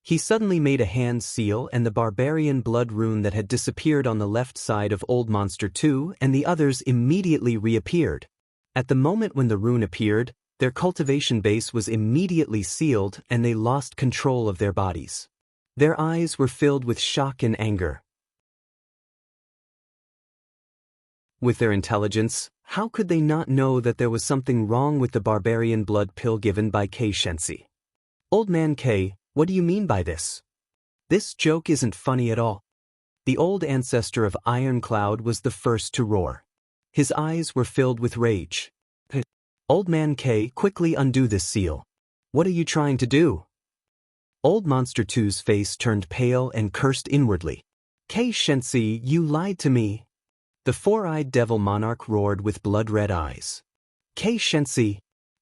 He suddenly made a hand seal, and the barbarian blood rune that had disappeared on the left side of Old Monster 2 and the others immediately reappeared. At the moment when the rune appeared, their cultivation base was immediately sealed and they lost control of their bodies. Their eyes were filled with shock and anger. With their intelligence, how could they not know that there was something wrong with the barbarian blood pill given by Kei Shensi? Old Man K, what do you mean by this? This joke isn't funny at all. The old ancestor of Iron Cloud was the first to roar. His eyes were filled with rage. Old Man K, quickly undo this seal. What are you trying to do? Old Monster 2's face turned pale and cursed inwardly. Kei Shensi, you lied to me. The four-eyed devil monarch roared with blood-red eyes. Kei Shensi,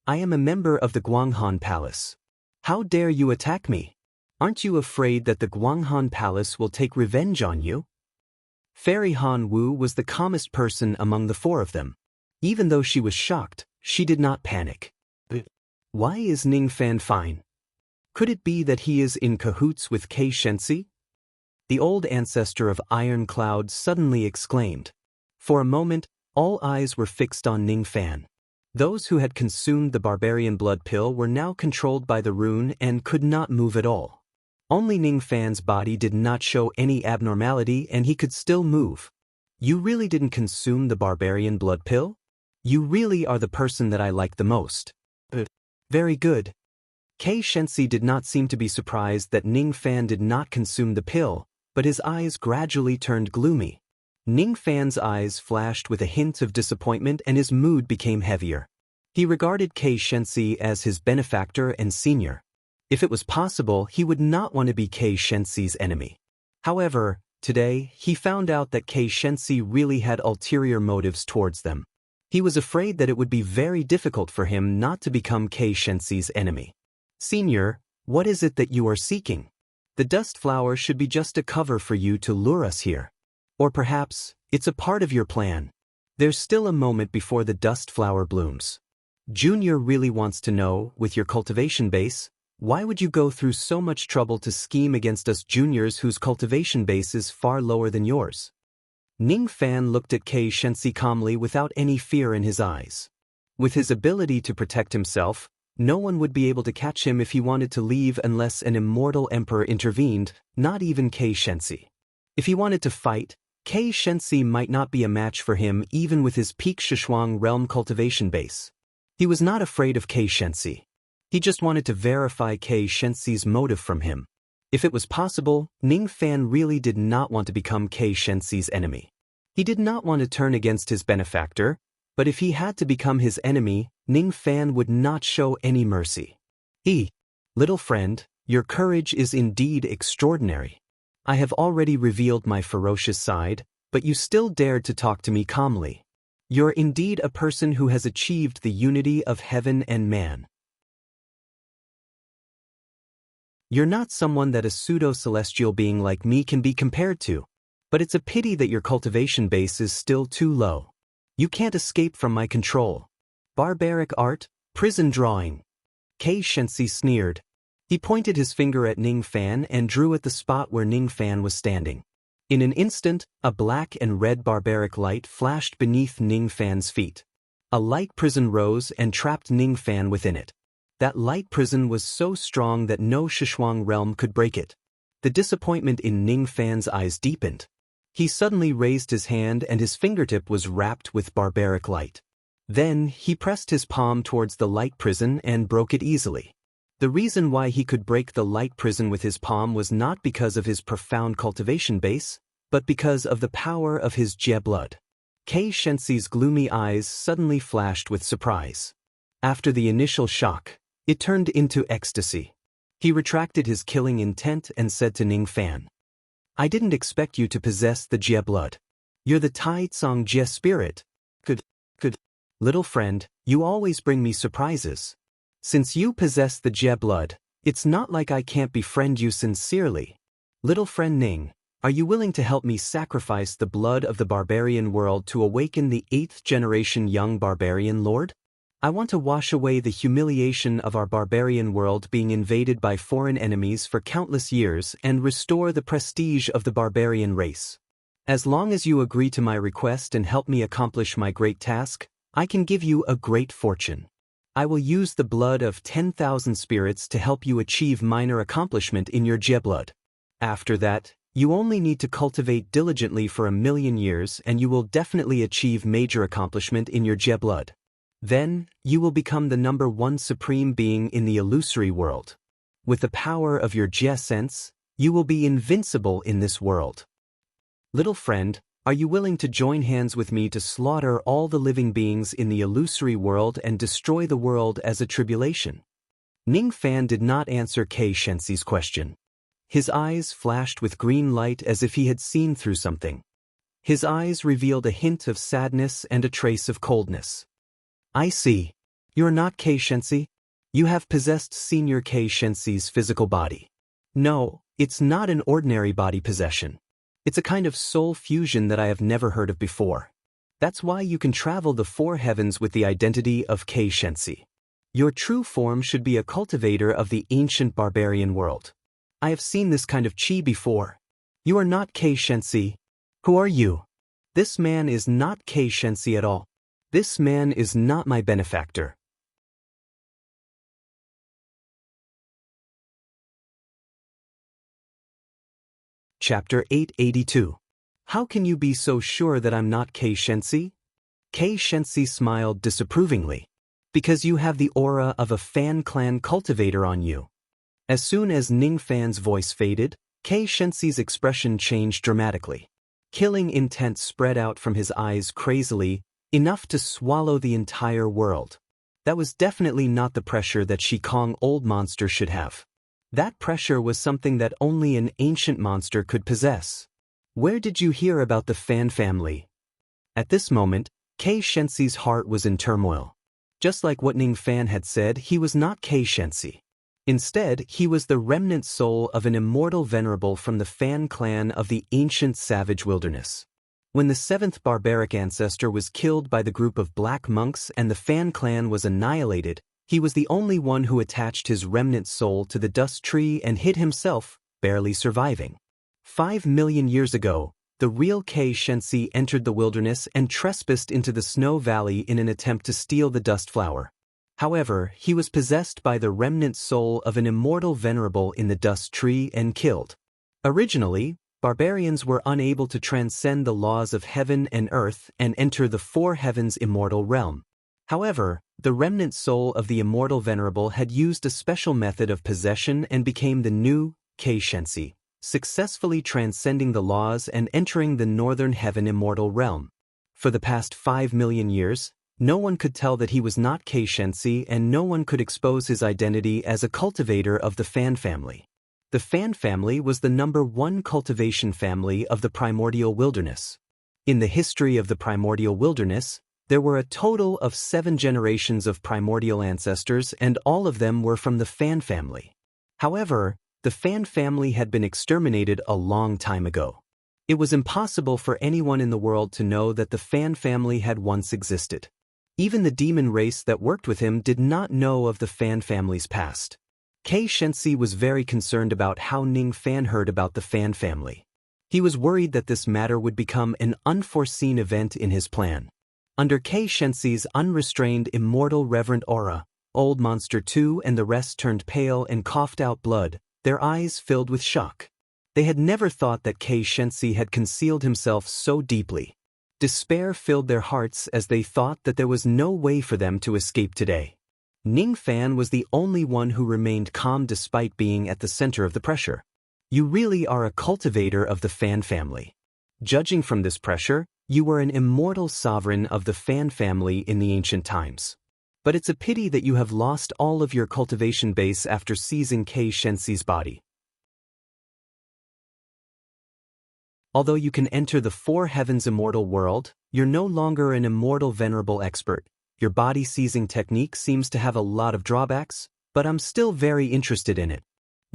I am a member of the Guanghan Palace. How dare you attack me? Aren't you afraid that the Guanghan Palace will take revenge on you? Fairy Han Wu was the calmest person among the four of them. Even though she was shocked, she did not panic. Why is Ning Fan fine? Could it be that he is in cahoots with Kei Shensi? The old ancestor of Iron Cloud suddenly exclaimed. For a moment, all eyes were fixed on Ning Fan. Those who had consumed the barbarian blood pill were now controlled by the rune and could not move at all. Only Ning Fan's body did not show any abnormality and he could still move. You really didn't consume the barbarian blood pill? You really are the person that I like the most. Very good. Kei Shensi did not seem to be surprised that Ning Fan did not consume the pill, but his eyes gradually turned gloomy. Ning Fan's eyes flashed with a hint of disappointment and his mood became heavier. He regarded Kei Shensi as his benefactor and senior. If it was possible, he would not want to be Kei Shensi's enemy. However, today, he found out that Kei Shensi really had ulterior motives towards them. He was afraid that it would be very difficult for him not to become Kei Shensi's enemy. Senior, what is it that you are seeking? The dust flower should be just a cover for you to lure us here. Or perhaps, it's a part of your plan. There's still a moment before the dust flower blooms. Junior really wants to know, with your cultivation base, why would you go through so much trouble to scheme against us juniors whose cultivation base is far lower than yours? Ning Fan looked at Kei Shensi calmly without any fear in his eyes. With his ability to protect himself, no one would be able to catch him if he wanted to leave unless an immortal emperor intervened, not even Kei Shensi. If he wanted to fight, Kei Shensi might not be a match for him even with his peak Shishuang realm cultivation base. He was not afraid of Kei Shensi. He just wanted to verify Kei Shensi's motive from him. If it was possible, Ning Fan really did not want to become Kei Shensi's enemy. He did not want to turn against his benefactor, but if he had to become his enemy, Ning Fan would not show any mercy. Little friend, your courage is indeed extraordinary. I have already revealed my ferocious side, but you still dared to talk to me calmly. You're indeed a person who has achieved the unity of heaven and man. You're not someone that a pseudo-celestial being like me can be compared to, but it's a pity that your cultivation base is still too low. You can't escape from my control. Barbaric art, prison drawing. Kei Shensi sneered. He pointed his finger at Ning Fan and drew at the spot where Ning Fan was standing. In an instant, a black and red barbaric light flashed beneath Ning Fan's feet. A light prison rose and trapped Ning Fan within it. That light prison was so strong that no Shishuang realm could break it. The disappointment in Ning Fan's eyes deepened. He suddenly raised his hand and his fingertip was wrapped with barbaric light. Then, he pressed his palm towards the light prison and broke it easily. The reason why he could break the light prison with his palm was not because of his profound cultivation base, but because of the power of his Jie blood. Kei Shenxi's gloomy eyes suddenly flashed with surprise. After the initial shock, it turned into ecstasy. He retracted his killing intent and said to Ning Fan, "I didn't expect you to possess the Jie blood. You're the Tai Tsong Jie spirit. Good. Little friend, you always bring me surprises. Since you possess the Jie blood, it's not like I can't befriend you sincerely. Little friend Ning, are you willing to help me sacrifice the blood of the barbarian world to awaken the 8th generation young barbarian lord? I want to wash away the humiliation of our barbarian world being invaded by foreign enemies for countless years and restore the prestige of the barbarian race. As long as you agree to my request and help me accomplish my great task, I can give you a great fortune. I will use the blood of 10,000 spirits to help you achieve minor accomplishment in your Jie blood. After that, you only need to cultivate diligently for 1,000,000 years and you will definitely achieve major accomplishment in your Jie blood. Then, you will become the #1 supreme being in the illusory world. With the power of your Jie sense, you will be invincible in this world. Little friend, are you willing to join hands with me to slaughter all the living beings in the illusory world and destroy the world as a tribulation?" Ning Fan did not answer Kei Shenxi's question. His eyes flashed with green light as if he had seen through something. His eyes revealed a hint of sadness and a trace of coldness. "I see. You're not Kei Shenxi? You have possessed Senior Kei Shenxi's physical body." "No, it's not an ordinary body possession. It's a kind of soul fusion that I have never heard of before. That's why you can travel the 4 heavens with the identity of Kei Shenxi. Your true form should be a cultivator of the ancient barbarian world. I have seen this kind of chi before. You are not Kei Shenxi. Who are you? This man is not Kei Shenxi at all. This man is not my benefactor." Chapter 882. How can you be so sure that I'm not Kei Shenxi? Kei Shenxi smiled disapprovingly. Because you have the aura of a Fan clan cultivator on you. As soon as Ning Fan's voice faded, Kei Shenxi's expression changed dramatically. Killing intent spread out from his eyes crazily, enough to swallow the entire world. That was definitely not the pressure that Shikong Old Monster should have. That pressure was something that only an ancient monster could possess. Where did you hear about the Fan family? At this moment, Kei Shenxi's heart was in turmoil. Just like what Ning Fan had said, he was not Kei Shenxi. Instead, he was the remnant soul of an immortal venerable from the Fan clan of the ancient savage wilderness. When the 7th barbaric ancestor was killed by the group of black monks and the Fan clan was annihilated, he was the only one who attached his remnant soul to the dust tree and hid himself, barely surviving. 5 million years ago, the real Kei Shenxi entered the wilderness and trespassed into the snow valley in an attempt to steal the dust flower. However, he was possessed by the remnant soul of an immortal venerable in the dust tree and killed. Originally, barbarians were unable to transcend the laws of heaven and earth and enter the 4 heavens immortal realm. However, the remnant soul of the immortal venerable had used a special method of possession and became the new Kei Shenxi, successfully transcending the laws and entering the northern heaven immortal realm. For the past 5 million years, no one could tell that he was not Kei Shenxi and no one could expose his identity as a cultivator of the Fan family. The Fan family was the #1 cultivation family of the primordial wilderness. In the history of the primordial wilderness, there were a total of 7 generations of primordial ancestors and all of them were from the Fan family. However, the Fan family had been exterminated a long time ago. It was impossible for anyone in the world to know that the Fan family had once existed. Even the demon race that worked with him did not know of the Fan family's past. Kei Shenxi was very concerned about how Ning Fan heard about the Fan family. He was worried that this matter would become an unforeseen event in his plan. Under Kei Shenxi's unrestrained immortal reverent aura, Old Monster 2 and the rest turned pale and coughed out blood, their eyes filled with shock. They had never thought that Kei Shenxi had concealed himself so deeply. Despair filled their hearts as they thought that there was no way for them to escape today. Ning Fan was the only one who remained calm despite being at the center of the pressure. You really are a cultivator of the Fan family. Judging from this pressure, you were an immortal sovereign of the Fan family in the ancient times. But it's a pity that you have lost all of your cultivation base after seizing Kei Shenxi's body. Although you can enter the Four Heavens immortal world, you're no longer an immortal venerable expert. Your body-seizing technique seems to have a lot of drawbacks, but I'm still very interested in it.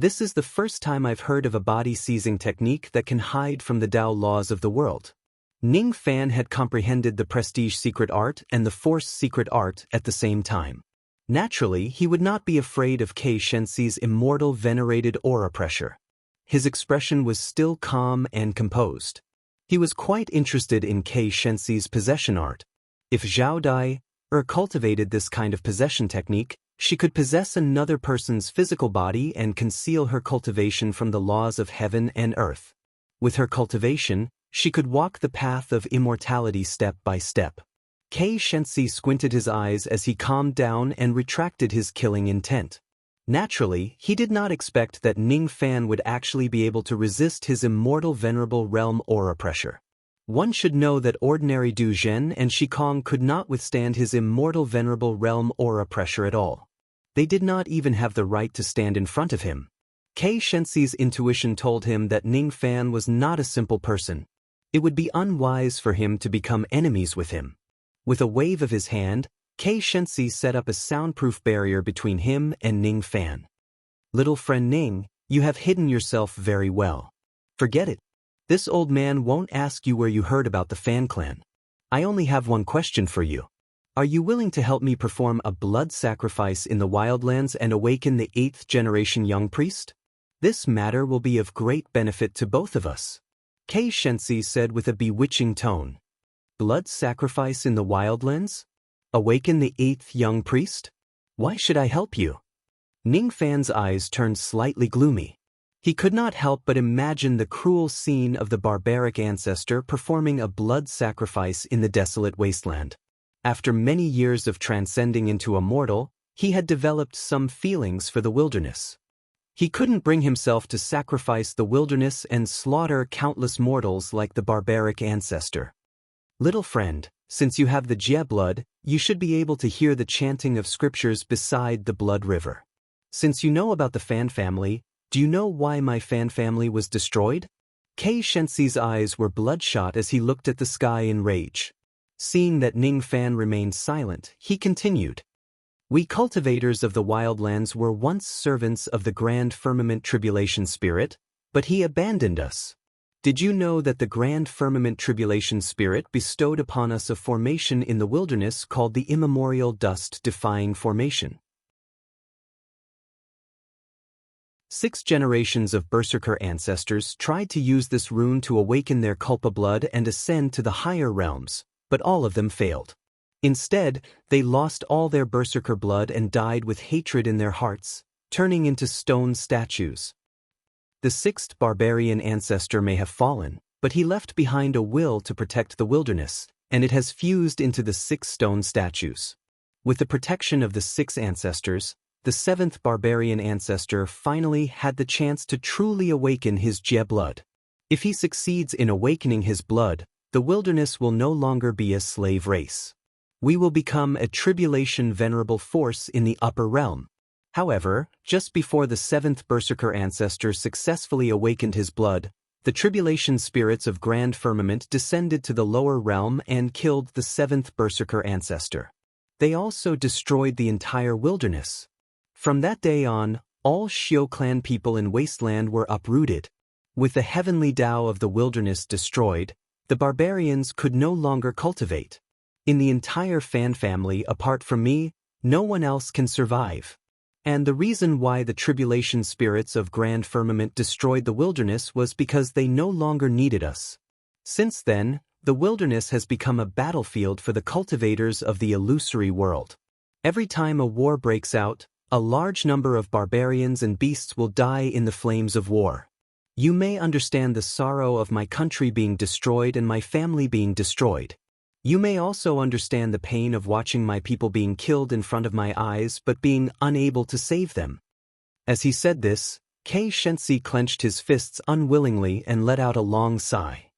This is the first time I've heard of a body-seizing technique that can hide from the Tao laws of the world. Ning Fan had comprehended the prestige secret art and the force secret art at the same time. Naturally, he would not be afraid of Kei Shenxi's immortal venerated aura pressure. His expression was still calm and composed. He was quite interested in Kei Shenxi's possession art. If Zhao Dai cultivated this kind of possession technique, she could possess another person's physical body and conceal her cultivation from the laws of heaven and earth. With her cultivation, she could walk the path of immortality step by step. Kei Shenxi squinted his eyes as he calmed down and retracted his killing intent. Naturally, he did not expect that Ning Fan would actually be able to resist his immortal venerable realm aura pressure. One should know that ordinary Du Zhen and Shikong could not withstand his immortal venerable realm aura pressure at all. They did not even have the right to stand in front of him. Kei Shenxi's intuition told him that Ning Fan was not a simple person. It would be unwise for him to become enemies with him. With a wave of his hand, Kei Shenxi set up a soundproof barrier between him and Ning Fan. Little friend Ning, you have hidden yourself very well. Forget it. This old man won't ask you where you heard about the Fan clan. I only have one question for you. Are you willing to help me perform a blood sacrifice in the wildlands and awaken the 8th generation young priest? This matter will be of great benefit to both of us. Kei Shenxi said with a bewitching tone. Blood sacrifice in the wildlands? Awaken the 8th young priest? Why should I help you? Ning Fan's eyes turned slightly gloomy. He could not help but imagine the cruel scene of the barbaric ancestor performing a blood sacrifice in the desolate wasteland. After many years of transcending into a mortal, he had developed some feelings for the wilderness. He couldn't bring himself to sacrifice the wilderness and slaughter countless mortals like the barbaric ancestor. Little friend, since you have the Jie blood, you should be able to hear the chanting of scriptures beside the blood river. Since you know about the Fan family, do you know why my Fan family was destroyed? Kei Shenxi's eyes were bloodshot as he looked at the sky in rage. Seeing that Ning Fan remained silent, he continued. We cultivators of the wildlands were once servants of the Grand Firmament Tribulation Spirit, but he abandoned us. Did you know that the Grand Firmament Tribulation Spirit bestowed upon us a formation in the wilderness called the Immemorial Dust-Defying Formation? 6 generations of Berserker ancestors tried to use this rune to awaken their Culpa blood and ascend to the higher realms, but all of them failed. Instead, they lost all their Berserker blood and died with hatred in their hearts, turning into stone statues. The 6th barbarian ancestor may have fallen, but he left behind a will to protect the wilderness, and it has fused into the 6 stone statues. With the protection of the 6 ancestors, the 7th barbarian ancestor finally had the chance to truly awaken his Jie blood. If he succeeds in awakening his blood, the wilderness will no longer be a slave race. We will become a tribulation venerable force in the upper realm. However, just before the 7th Berserker ancestor successfully awakened his blood, the tribulation spirits of Grand Firmament descended to the lower realm and killed the 7th Berserker ancestor. They also destroyed the entire wilderness. From that day on, all Xiu clan people in Wasteland were uprooted. With the heavenly Tao of the wilderness destroyed, the barbarians could no longer cultivate. In the entire Fan family apart from me, no one else can survive. And the reason why the tribulation spirits of Grand Firmament destroyed the wilderness was because they no longer needed us. Since then, the wilderness has become a battlefield for the cultivators of the illusory world. Every time a war breaks out, a large number of barbarians and beasts will die in the flames of war. You may understand the sorrow of my country being destroyed and my family being destroyed. You may also understand the pain of watching my people being killed in front of my eyes but being unable to save them. As he said this, Kei Shenxi clenched his fists unwillingly and let out a long sigh.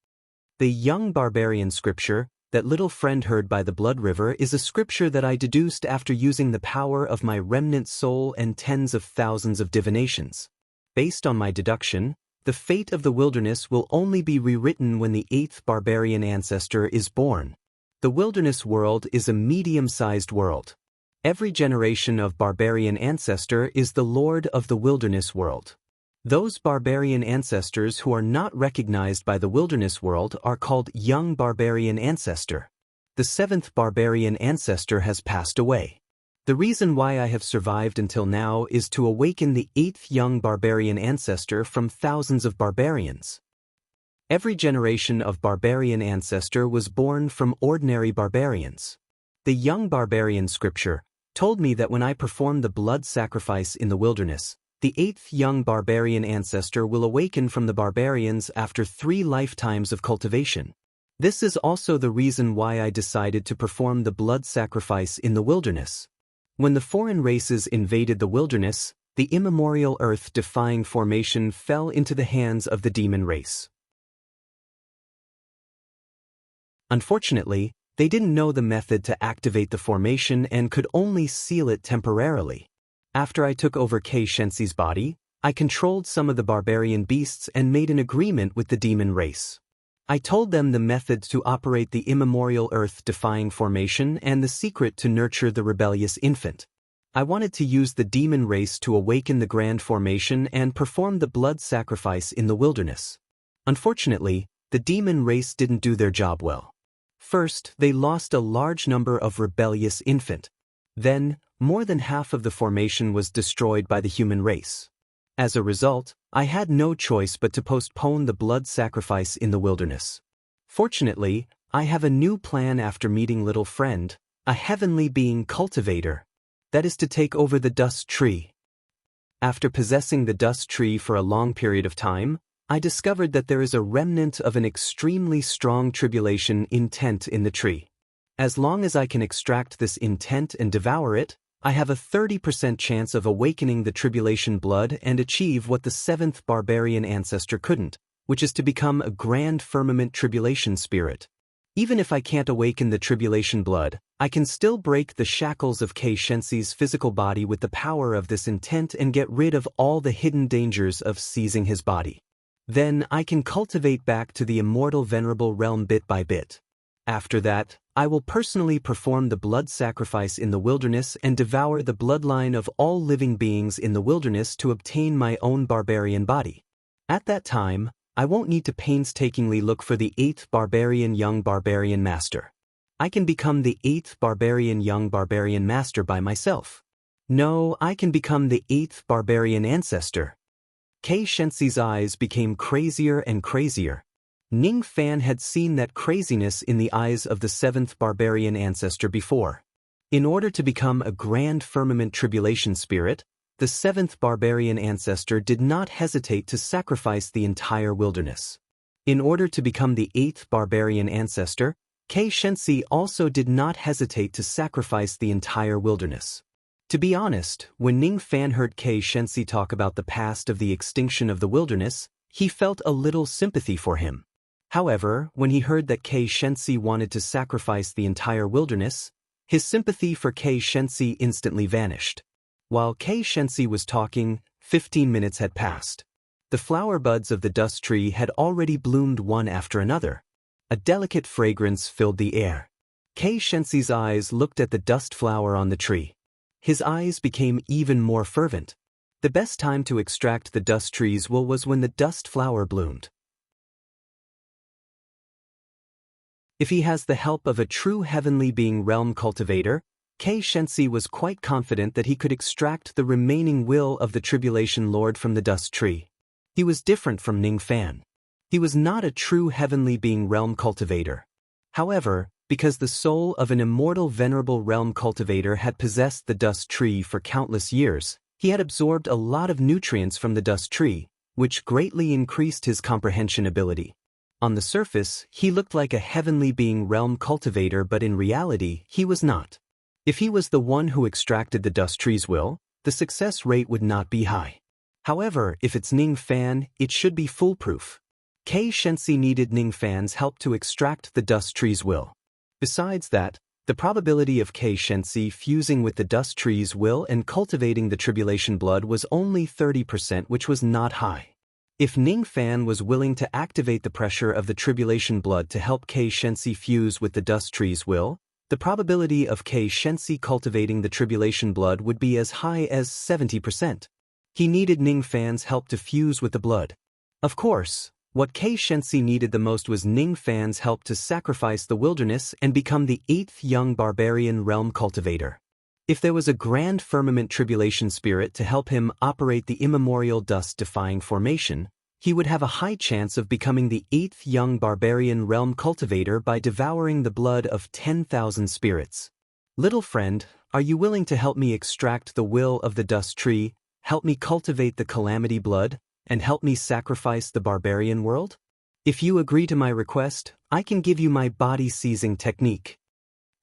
The young barbarian scripture, that little friend heard by the blood river, is a scripture that I deduced after using the power of my remnant soul and tens of thousands of divinations. Based on my deduction, the fate of the wilderness will only be rewritten when the 8th barbarian ancestor is born. The wilderness world is a medium-sized world. Every generation of barbarian ancestor is the lord of the wilderness world. Those barbarian ancestors who are not recognized by the wilderness world are called young barbarian ancestor. The 7th barbarian ancestor has passed away. The reason why I have survived until now is to awaken the 8th young barbarian ancestor from thousands of barbarians. Every generation of barbarian ancestor was born from ordinary barbarians. The young barbarian scripture told me that when I perform the blood sacrifice in the wilderness, the 8th young barbarian ancestor will awaken from the barbarians after 3 lifetimes of cultivation. This is also the reason why I decided to perform the blood sacrifice in the wilderness. When the foreign races invaded the wilderness, the immemorial earth-defying formation fell into the hands of the demon race. Unfortunately, they didn't know the method to activate the formation and could only seal it temporarily. After I took over Kei Shensi's body, I controlled some of the barbarian beasts and made an agreement with the demon race. I told them the methods to operate the immemorial earth-defying formation and the secret to nurture the rebellious infant. I wanted to use the demon race to awaken the grand formation and perform the blood sacrifice in the wilderness. Unfortunately, the demon race didn't do their job well. First, they lost a large number of rebellious infant. Then, more than half of the formation was destroyed by the human race. As a result, I had no choice but to postpone the blood sacrifice in the wilderness. Fortunately, I have a new plan after meeting Little Friend, a heavenly being cultivator. That is to take over the dust tree. After possessing the dust tree for a long period of time, I discovered that there is a remnant of an extremely strong tribulation intent in the tree. As long as I can extract this intent and devour it, I have a 30% chance of awakening the tribulation blood and achieve what the 7th barbarian ancestor couldn't, which is to become a grand firmament tribulation spirit. Even if I can't awaken the tribulation blood, I can still break the shackles of Kei Shensi's physical body with the power of this intent and get rid of all the hidden dangers of seizing his body. Then I can cultivate back to the immortal venerable realm bit by bit. After that, I will personally perform the blood sacrifice in the wilderness and devour the bloodline of all living beings in the wilderness to obtain my own barbarian body. At that time, I won't need to painstakingly look for the 8th barbarian young barbarian master. I can become the 8th barbarian young barbarian master by myself. No, I can become the 8th barbarian ancestor. Kei Shensi's eyes became crazier and crazier. Ning Fan had seen that craziness in the eyes of the 7th barbarian ancestor before. In order to become a grand firmament tribulation spirit, the 7th barbarian ancestor did not hesitate to sacrifice the entire wilderness. In order to become the 8th barbarian ancestor, Kei Shensi also did not hesitate to sacrifice the entire wilderness. To be honest, when Ning Fan heard Kei Shensi talk about the past of the extinction of the wilderness, he felt a little sympathy for him. However, when he heard that Kei Shensi wanted to sacrifice the entire wilderness, his sympathy for Kei Shensi instantly vanished. While Kei Shensi was talking, 15 minutes had passed. The flower buds of the dust tree had already bloomed one after another. A delicate fragrance filled the air. Kei Shensi's eyes looked at the dust flower on the tree. His eyes became even more fervent. The best time to extract the dust tree's wool was when the dust flower bloomed. If he has the help of a true heavenly being realm cultivator, Kei Shensi was quite confident that he could extract the remaining will of the Tribulation Lord from the dust tree. He was different from Ning Fan. He was not a true heavenly being realm cultivator. However, because the soul of an immortal venerable realm cultivator had possessed the dust tree for countless years, he had absorbed a lot of nutrients from the dust tree, which greatly increased his comprehension ability. On the surface, he looked like a heavenly being realm cultivator, but in reality, he was not. If he was the one who extracted the dust tree's will, the success rate would not be high. However, if it's Ning Fan, it should be foolproof. Kei Shensi needed Ning Fan's help to extract the dust tree's will. Besides that, the probability of Kei Shensi fusing with the dust tree's will and cultivating the tribulation blood was only 30%, which was not high. If Ning Fan was willing to activate the pressure of the tribulation blood to help Kei Shensi fuse with the dust tree's will, the probability of Kei Shensi cultivating the tribulation blood would be as high as 70%. He needed Ning Fan's help to fuse with the blood. Of course, what Kei Shensi needed the most was Ning Fan's help to sacrifice the wilderness and become the 8th young barbarian realm cultivator. If there was a grand firmament tribulation spirit to help him operate the immemorial dust-defying formation, he would have a high chance of becoming the 8th young barbarian realm cultivator by devouring the blood of 10,000 spirits. Little friend, are you willing to help me extract the will of the dust tree, help me cultivate the calamity blood, and help me sacrifice the barbarian world? If you agree to my request, I can give you my body-seizing technique.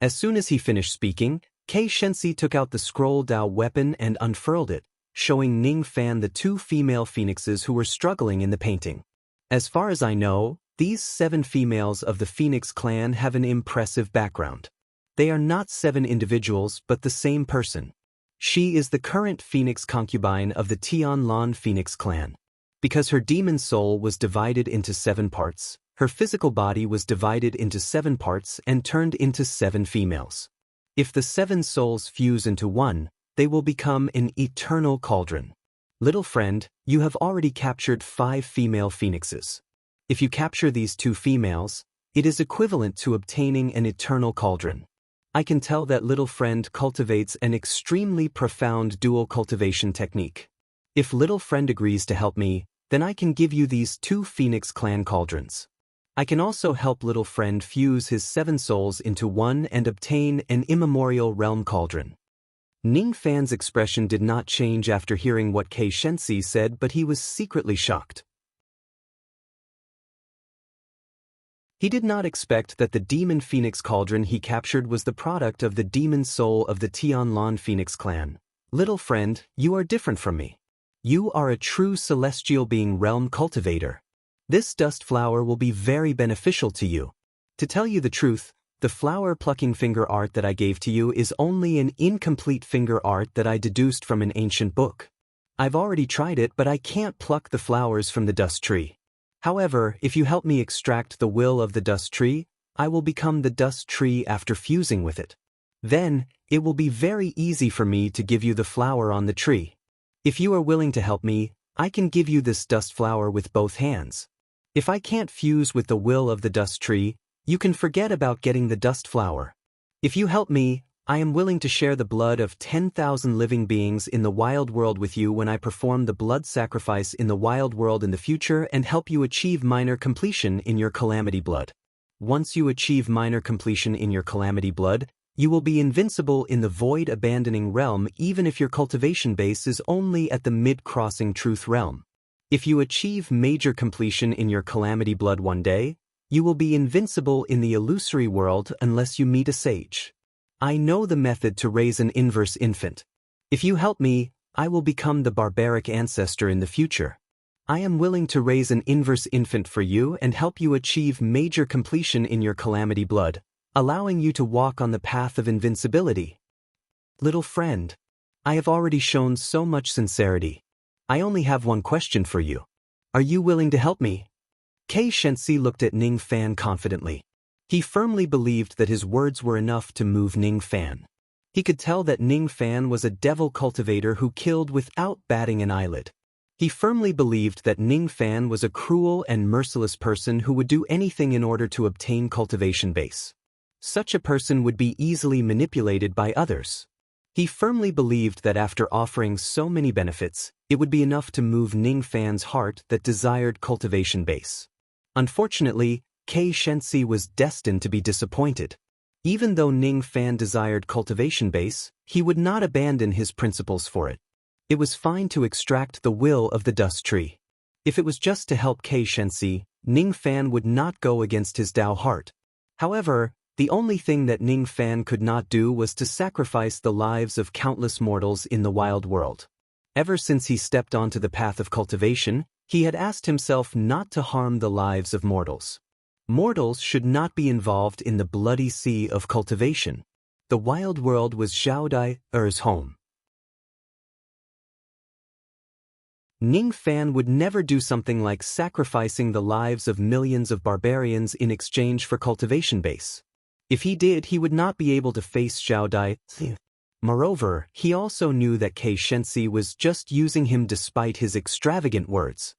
As soon as he finished speaking, Kei Shensi took out the scroll Dao weapon and unfurled it, showing Ning Fan the 2 female phoenixes who were struggling in the painting. As far as I know, these 7 females of the Phoenix clan have an impressive background. They are not 7 individuals but the same person. She is the current Phoenix concubine of the Tianlan Phoenix clan. Because her demon soul was divided into 7 parts, her physical body was divided into 7 parts and turned into 7 females. If the 7 souls fuse into one, they will become an eternal cauldron. Little friend, you have already captured 5 female phoenixes. If you capture these 2 females, it is equivalent to obtaining an eternal cauldron. I can tell that little friend cultivates an extremely profound dual cultivation technique. If little friend agrees to help me, then I can give you these 2 Phoenix clan cauldrons. I can also help little friend fuse his 7 souls into one and obtain an immemorial realm cauldron. Ning Fan's expression did not change after hearing what Kei Shensi said, but he was secretly shocked. He did not expect that the demon Phoenix cauldron he captured was the product of the demon soul of the Tianlan Phoenix clan. Little friend, you are different from me. You are a true celestial being realm cultivator. This dust flower will be very beneficial to you. To tell you the truth, the flower plucking finger art that I gave to you is only an incomplete finger art that I deduced from an ancient book. I've already tried it, but I can't pluck the flowers from the dust tree. However, if you help me extract the will of the dust tree, I will become the dust tree after fusing with it. Then, it will be very easy for me to give you the flower on the tree. If you are willing to help me, I can give you this dust flower with both hands. If I can't fuse with the will of the dust tree, you can forget about getting the dust flower. If you help me, I am willing to share the blood of 10,000 living beings in the wild world with you when I perform the blood sacrifice in the wild world in the future and help you achieve minor completion in your calamity blood. Once you achieve minor completion in your calamity blood, you will be invincible in the void abandoning realm even if your cultivation base is only at the mid-crossing truth realm. If you achieve major completion in your calamity blood one day, you will be invincible in the illusory world unless you meet a sage. I know the method to raise an inverse infant. If you help me, I will become the barbaric ancestor in the future. I am willing to raise an inverse infant for you and help you achieve major completion in your calamity blood, allowing you to walk on the path of invincibility. Little friend, I have already shown so much sincerity. I only have one question for you. Are you willing to help me? Kei Shensi looked at Ning Fan confidently. He firmly believed that his words were enough to move Ning Fan. He could tell that Ning Fan was a devil cultivator who killed without batting an eyelid. He firmly believed that Ning Fan was a cruel and merciless person who would do anything in order to obtain cultivation base. Such a person would be easily manipulated by others. He firmly believed that after offering so many benefits, it would be enough to move Ning Fan's heart that desired cultivation base. Unfortunately, Kei Shensi was destined to be disappointed. Even though Ning Fan desired cultivation base, he would not abandon his principles for it. It was fine to extract the will of the dust tree. If it was just to help Kei Shensi, Ning Fan would not go against his Dao heart. However, the only thing that Ning Fan could not do was to sacrifice the lives of countless mortals in the wild world. Ever since he stepped onto the path of cultivation, He had asked himself not to harm the lives of mortals. Mortals should not be involved in the bloody sea of cultivation. The wild world was Zhao Dai's home. Ning Fan would never do something like sacrificing the lives of millions of barbarians in exchange for cultivation base. If he did, he would not be able to face Zhao Dai. Moreover, he also knew that Kei Shensi was just using him despite his extravagant words.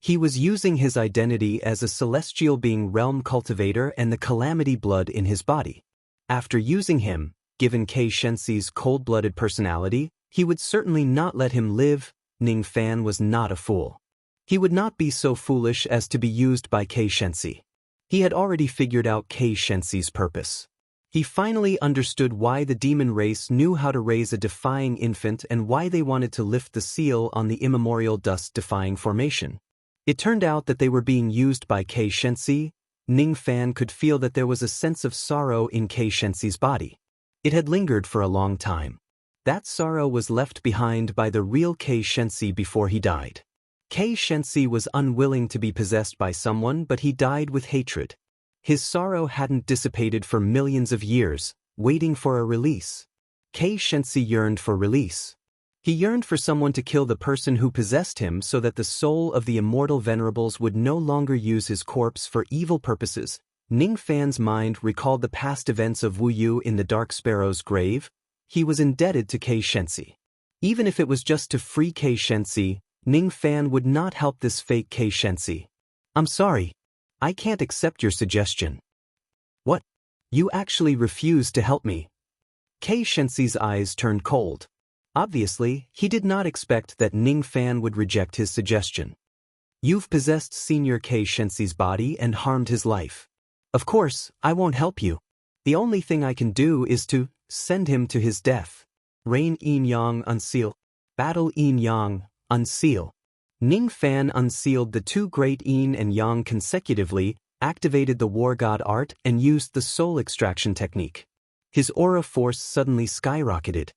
He was using his identity as a celestial being realm cultivator and the calamity blood in his body. After using him, given Kei Shensi's cold-blooded personality, he would certainly not let him live. Ning Fan was not a fool. He would not be so foolish as to be used by Kei Shensi. He had already figured out Kei Shensi's purpose. He finally understood why the demon race knew how to raise a defying infant and why they wanted to lift the seal on the immemorial dust-defying formation. It turned out that they were being used by Kei Shensi. Ning Fan could feel that there was a sense of sorrow in Kei Shensi's body. It had lingered for a long time. That sorrow was left behind by the real Kei Shensi before he died. Kei Shensi was unwilling to be possessed by someone, but he died with hatred. His sorrow hadn't dissipated for millions of years, waiting for a release. Kei Shensi yearned for release. He yearned for someone to kill the person who possessed him so that the soul of the immortal venerables would no longer use his corpse for evil purposes. Ning Fan's mind recalled the past events of Wu Yu in the Dark Sparrow's grave. He was indebted to Kei Shensi. Even if it was just to free Kei Shensi, Ning Fan would not help this fake Kei Shensi. I'm sorry. I can't accept your suggestion. What? You actually refuse to help me? Kei Shensi's eyes turned cold. Obviously, he did not expect that Ning Fan would reject his suggestion. You've possessed Senior Kei Shensi's body and harmed his life. Of course, I won't help you. The only thing I can do is to send him to his death. Rain Yin Yang unseal. Battle Yin Yang, unseal. Ning Fan unsealed the two great Yin and Yang consecutively, activated the War God art, and used the soul extraction technique. His aura force suddenly skyrocketed.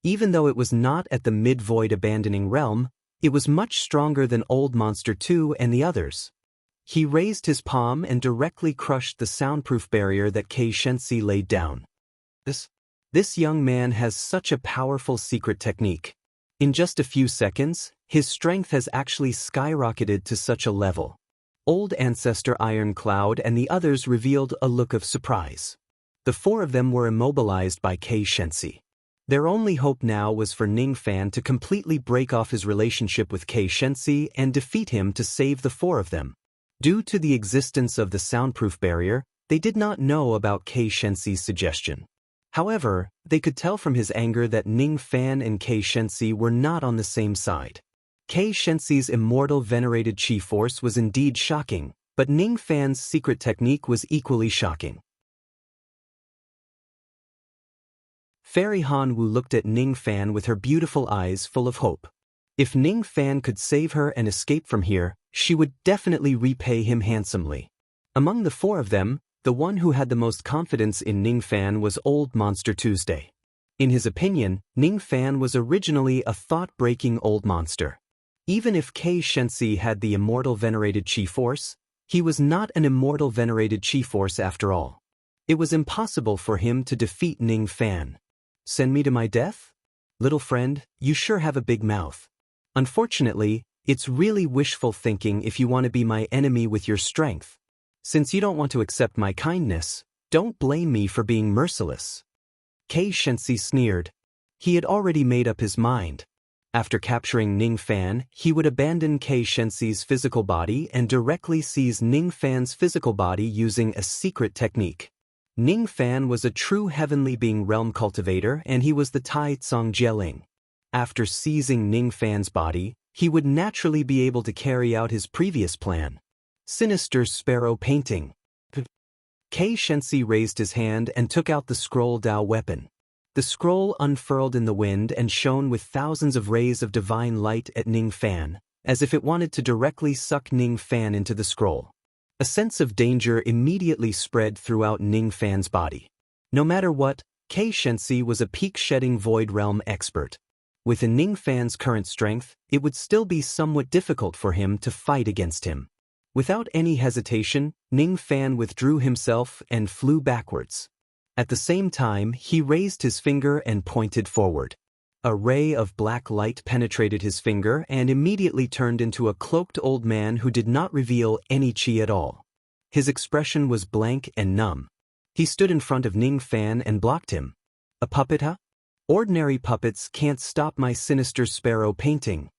Even though it was not at the mid-void abandoning realm, it was much stronger than Old Monster 2 and the others. He raised his palm and directly crushed the soundproof barrier that Kei Shensi laid down. This young man has such a powerful secret technique. In just a few seconds, his strength has actually skyrocketed to such a level. Old Ancestor Iron Cloud and the others revealed a look of surprise. The four of them were immobilized by Kei Shensi. Their only hope now was for Ning Fan to completely break off his relationship with Kei Shensi and defeat him to save the four of them. Due to the existence of the soundproof barrier, they did not know about Kei Shensi's suggestion. However, they could tell from his anger that Ning Fan and Kei Shensi were not on the same side. Kei Shensi's immortal venerated chi force was indeed shocking, but Ning Fan's secret technique was equally shocking. Fairy Han Wu looked at Ning Fan with her beautiful eyes full of hope. If Ning Fan could save her and escape from here, she would definitely repay him handsomely. Among the four of them, the one who had the most confidence in Ning Fan was Old Monster Tuesday. In his opinion, Ning Fan was originally a thought-breaking old monster. Even if Kei Shensi had the immortal venerated chi force, he was not an immortal venerated chi force after all. It was impossible for him to defeat Ning Fan. Send me to my death? Little friend, you sure have a big mouth. Unfortunately, it's really wishful thinking if you want to be my enemy with your strength. Since you don't want to accept my kindness, don't blame me for being merciless. Kei Shensi sneered. He had already made up his mind. After capturing Ning Fan, he would abandon Kei Shensi's physical body and directly seize Ning Fan's physical body using a secret technique. Ning Fan was a true heavenly being realm cultivator and he was the Tai Tsong Jieling. After seizing Ning Fan's body, he would naturally be able to carry out his previous plan. Sinister Sparrow Painting. Kei Shensi raised his hand and took out the scroll Dao weapon. The scroll unfurled in the wind and shone with thousands of rays of divine light at Ning Fan, as if it wanted to directly suck Ning Fan into the scroll. A sense of danger immediately spread throughout Ning Fan's body. No matter what, Kei Shensi was a peak-shedding void realm expert. With Ning Fan's current strength, it would still be somewhat difficult for him to fight against him. Without any hesitation, Ning Fan withdrew himself and flew backwards. At the same time, he raised his finger and pointed forward. A ray of black light penetrated his finger and immediately turned into a cloaked old man who did not reveal any chi at all. His expression was blank and numb. He stood in front of Ning Fan and blocked him. A puppet, huh? Ordinary puppets can't stop my sinister sparrow painting.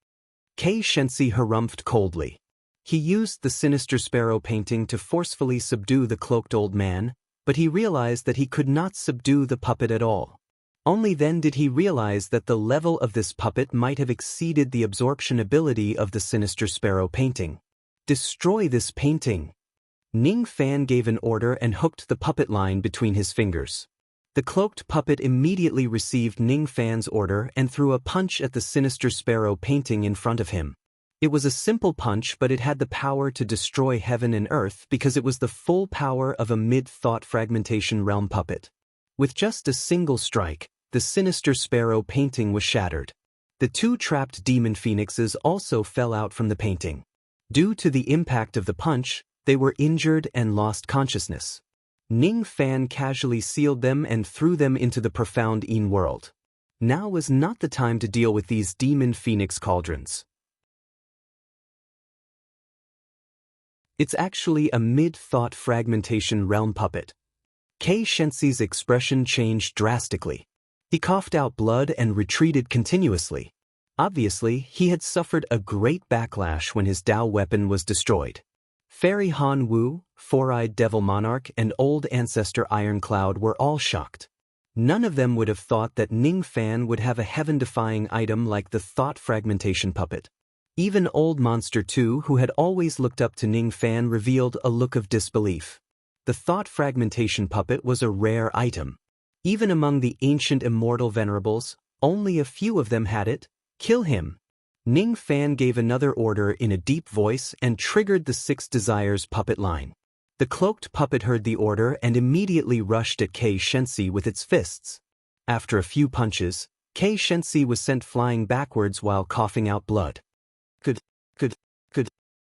Kei Shensi harumphed coldly. He used the sinister sparrow painting to forcefully subdue the cloaked old man, but he realized that he could not subdue the puppet at all. Only then did he realize that the level of this puppet might have exceeded the absorption ability of the sinister sparrow painting. Destroy this painting. Ning Fan gave an order and hooked the puppet line between his fingers. The cloaked puppet immediately received Ning Fan's order and threw a punch at the sinister sparrow painting in front of him. It was a simple punch, but it had the power to destroy heaven and earth because it was the full power of a mid-thought fragmentation realm puppet. With just a single strike, the sinister sparrow painting was shattered. The two trapped demon phoenixes also fell out from the painting. Due to the impact of the punch, they were injured and lost consciousness. Ning Fan casually sealed them and threw them into the profound Yin world. Now was not the time to deal with these demon phoenix cauldrons. It's actually a mid-thought fragmentation realm puppet. Kei Shensi's expression changed drastically. He coughed out blood and retreated continuously. Obviously, he had suffered a great backlash when his Dao weapon was destroyed. Fairy Han Wu, Four-Eyed Devil Monarch, and Old Ancestor Iron Cloud were all shocked. None of them would have thought that Ning Fan would have a heaven-defying item like the thought fragmentation puppet. Even Old Monster 2, who had always looked up to Ning Fan, revealed a look of disbelief. The thought fragmentation puppet was a rare item. Even among the ancient immortal venerables, only a few of them had it. Kill him. Ning Fan gave another order in a deep voice and triggered the Six Desires puppet line. The cloaked puppet heard the order and immediately rushed at Kei Shensi with its fists. After a few punches, Kei Shensi was sent flying backwards while coughing out blood. Good.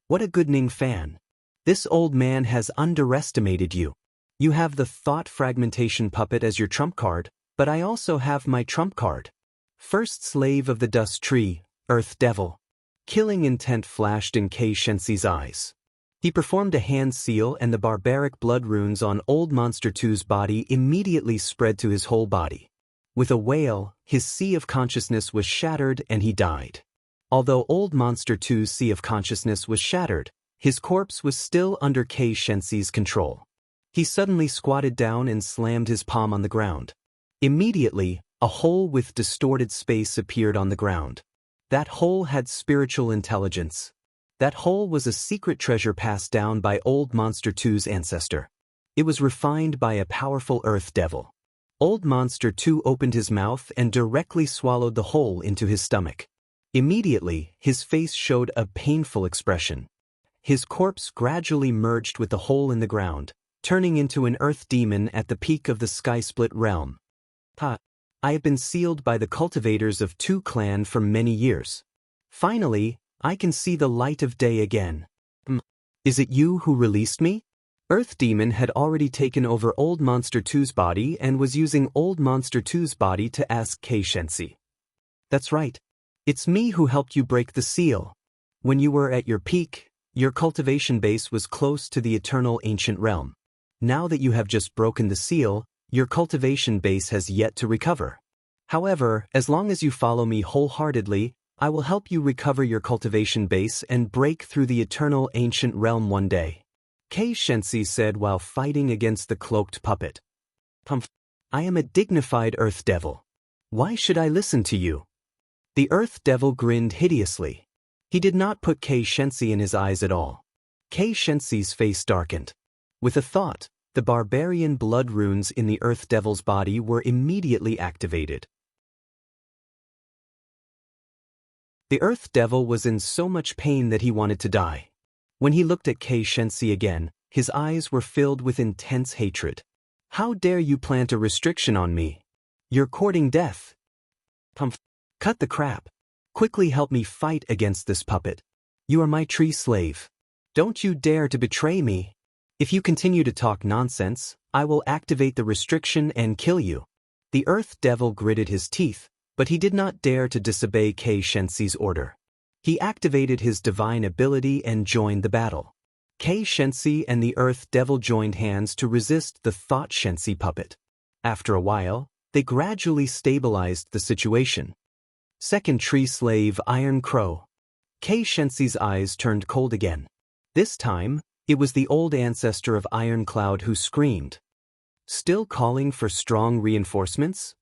What a good Ning Fan. This old man has underestimated you. You have the thought fragmentation puppet as your trump card, but I also have my trump card. First slave of the dust tree, Earth Devil. Killing intent flashed in Kei Shensi's eyes. He performed a hand seal and the barbaric blood runes on Old Monster 2's body immediately spread to his whole body. With a wail, his sea of consciousness was shattered and he died. Although Old Monster 2's sea of consciousness was shattered, his corpse was still under Kei Shensi's control. He suddenly squatted down and slammed his palm on the ground. Immediately, a hole with distorted space appeared on the ground. That hole had spiritual intelligence. That hole was a secret treasure passed down by Old Monster 2's ancestor. It was refined by a powerful Earth Devil. Old Monster 2 opened his mouth and directly swallowed the hole into his stomach. Immediately, his face showed a painful expression. His corpse gradually merged with the hole in the ground, turning into an earth demon at the peak of the sky-split realm. I have been sealed by the cultivators of 2 clan for many years. Finally, I can see the light of day again. Is it you who released me? Earth Demon had already taken over Old Monster 2's body and was using Old Monster 2's body to ask Kei Shensi. That's right. It's me who helped you break the seal. When you were at your peak, your cultivation base was close to the eternal ancient realm. Now that you have just broken the seal, your cultivation base has yet to recover. However, as long as you follow me wholeheartedly, I will help you recover your cultivation base and break through the eternal ancient realm one day. Kei Shensi said while fighting against the cloaked puppet. I am a dignified Earth Devil. Why should I listen to you? The Earth Devil grinned hideously. He did not put Kei Shensi in his eyes at all. Kei Shensi's face darkened. With a thought, the barbarian blood runes in the Earth Devil's body were immediately activated. The Earth Devil was in so much pain that he wanted to die. When he looked at Kei Shensi again, his eyes were filled with intense hatred. How dare you plant a restriction on me? You're courting death. Cut the crap. Quickly help me fight against this puppet. You are my tree slave. Don't you dare to betray me. If you continue to talk nonsense, I will activate the restriction and kill you. The Earth Devil gritted his teeth, but he did not dare to disobey Kei Shensi's order. He activated his divine ability and joined the battle. Kei Shensi and the Earth Devil joined hands to resist the Thought Shensi puppet. After a while, they gradually stabilized the situation. Second tree slave Iron Crow. Kei Shensi's eyes turned cold again. This time, it was the old ancestor of Iron Cloud who screamed. Still calling for strong reinforcements?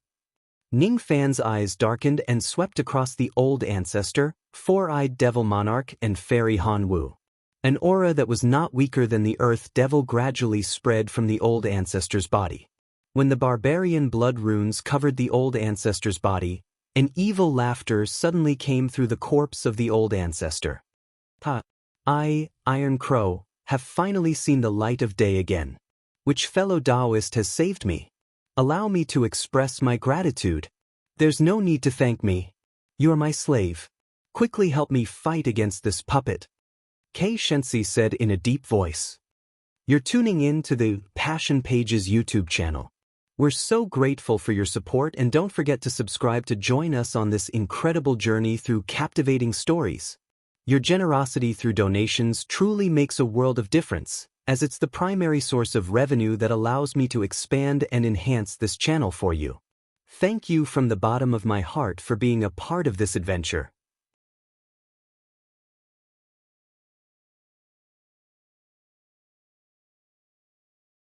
Ning Fan's eyes darkened and swept across the old ancestor, four-eyed devil monarch and fairy Han Wu. An aura that was not weaker than the Earth Devil gradually spread from the old ancestor's body. When the barbarian blood runes covered the old ancestor's body, an evil laughter suddenly came through the corpse of the old ancestor. I, Iron Crow, have finally seen the light of day again. Which fellow Taoist has saved me? Allow me to express my gratitude. There's no need to thank me. You are my slave. Quickly help me fight against this puppet. Kei Shensi said in a deep voice. You're tuning in to the Passion Pages YouTube channel. We're so grateful for your support, and don't forget to subscribe to join us on this incredible journey through captivating stories. Your generosity through donations truly makes a world of difference, as it's the primary source of revenue that allows me to expand and enhance this channel for you. Thank you from the bottom of my heart for being a part of this adventure.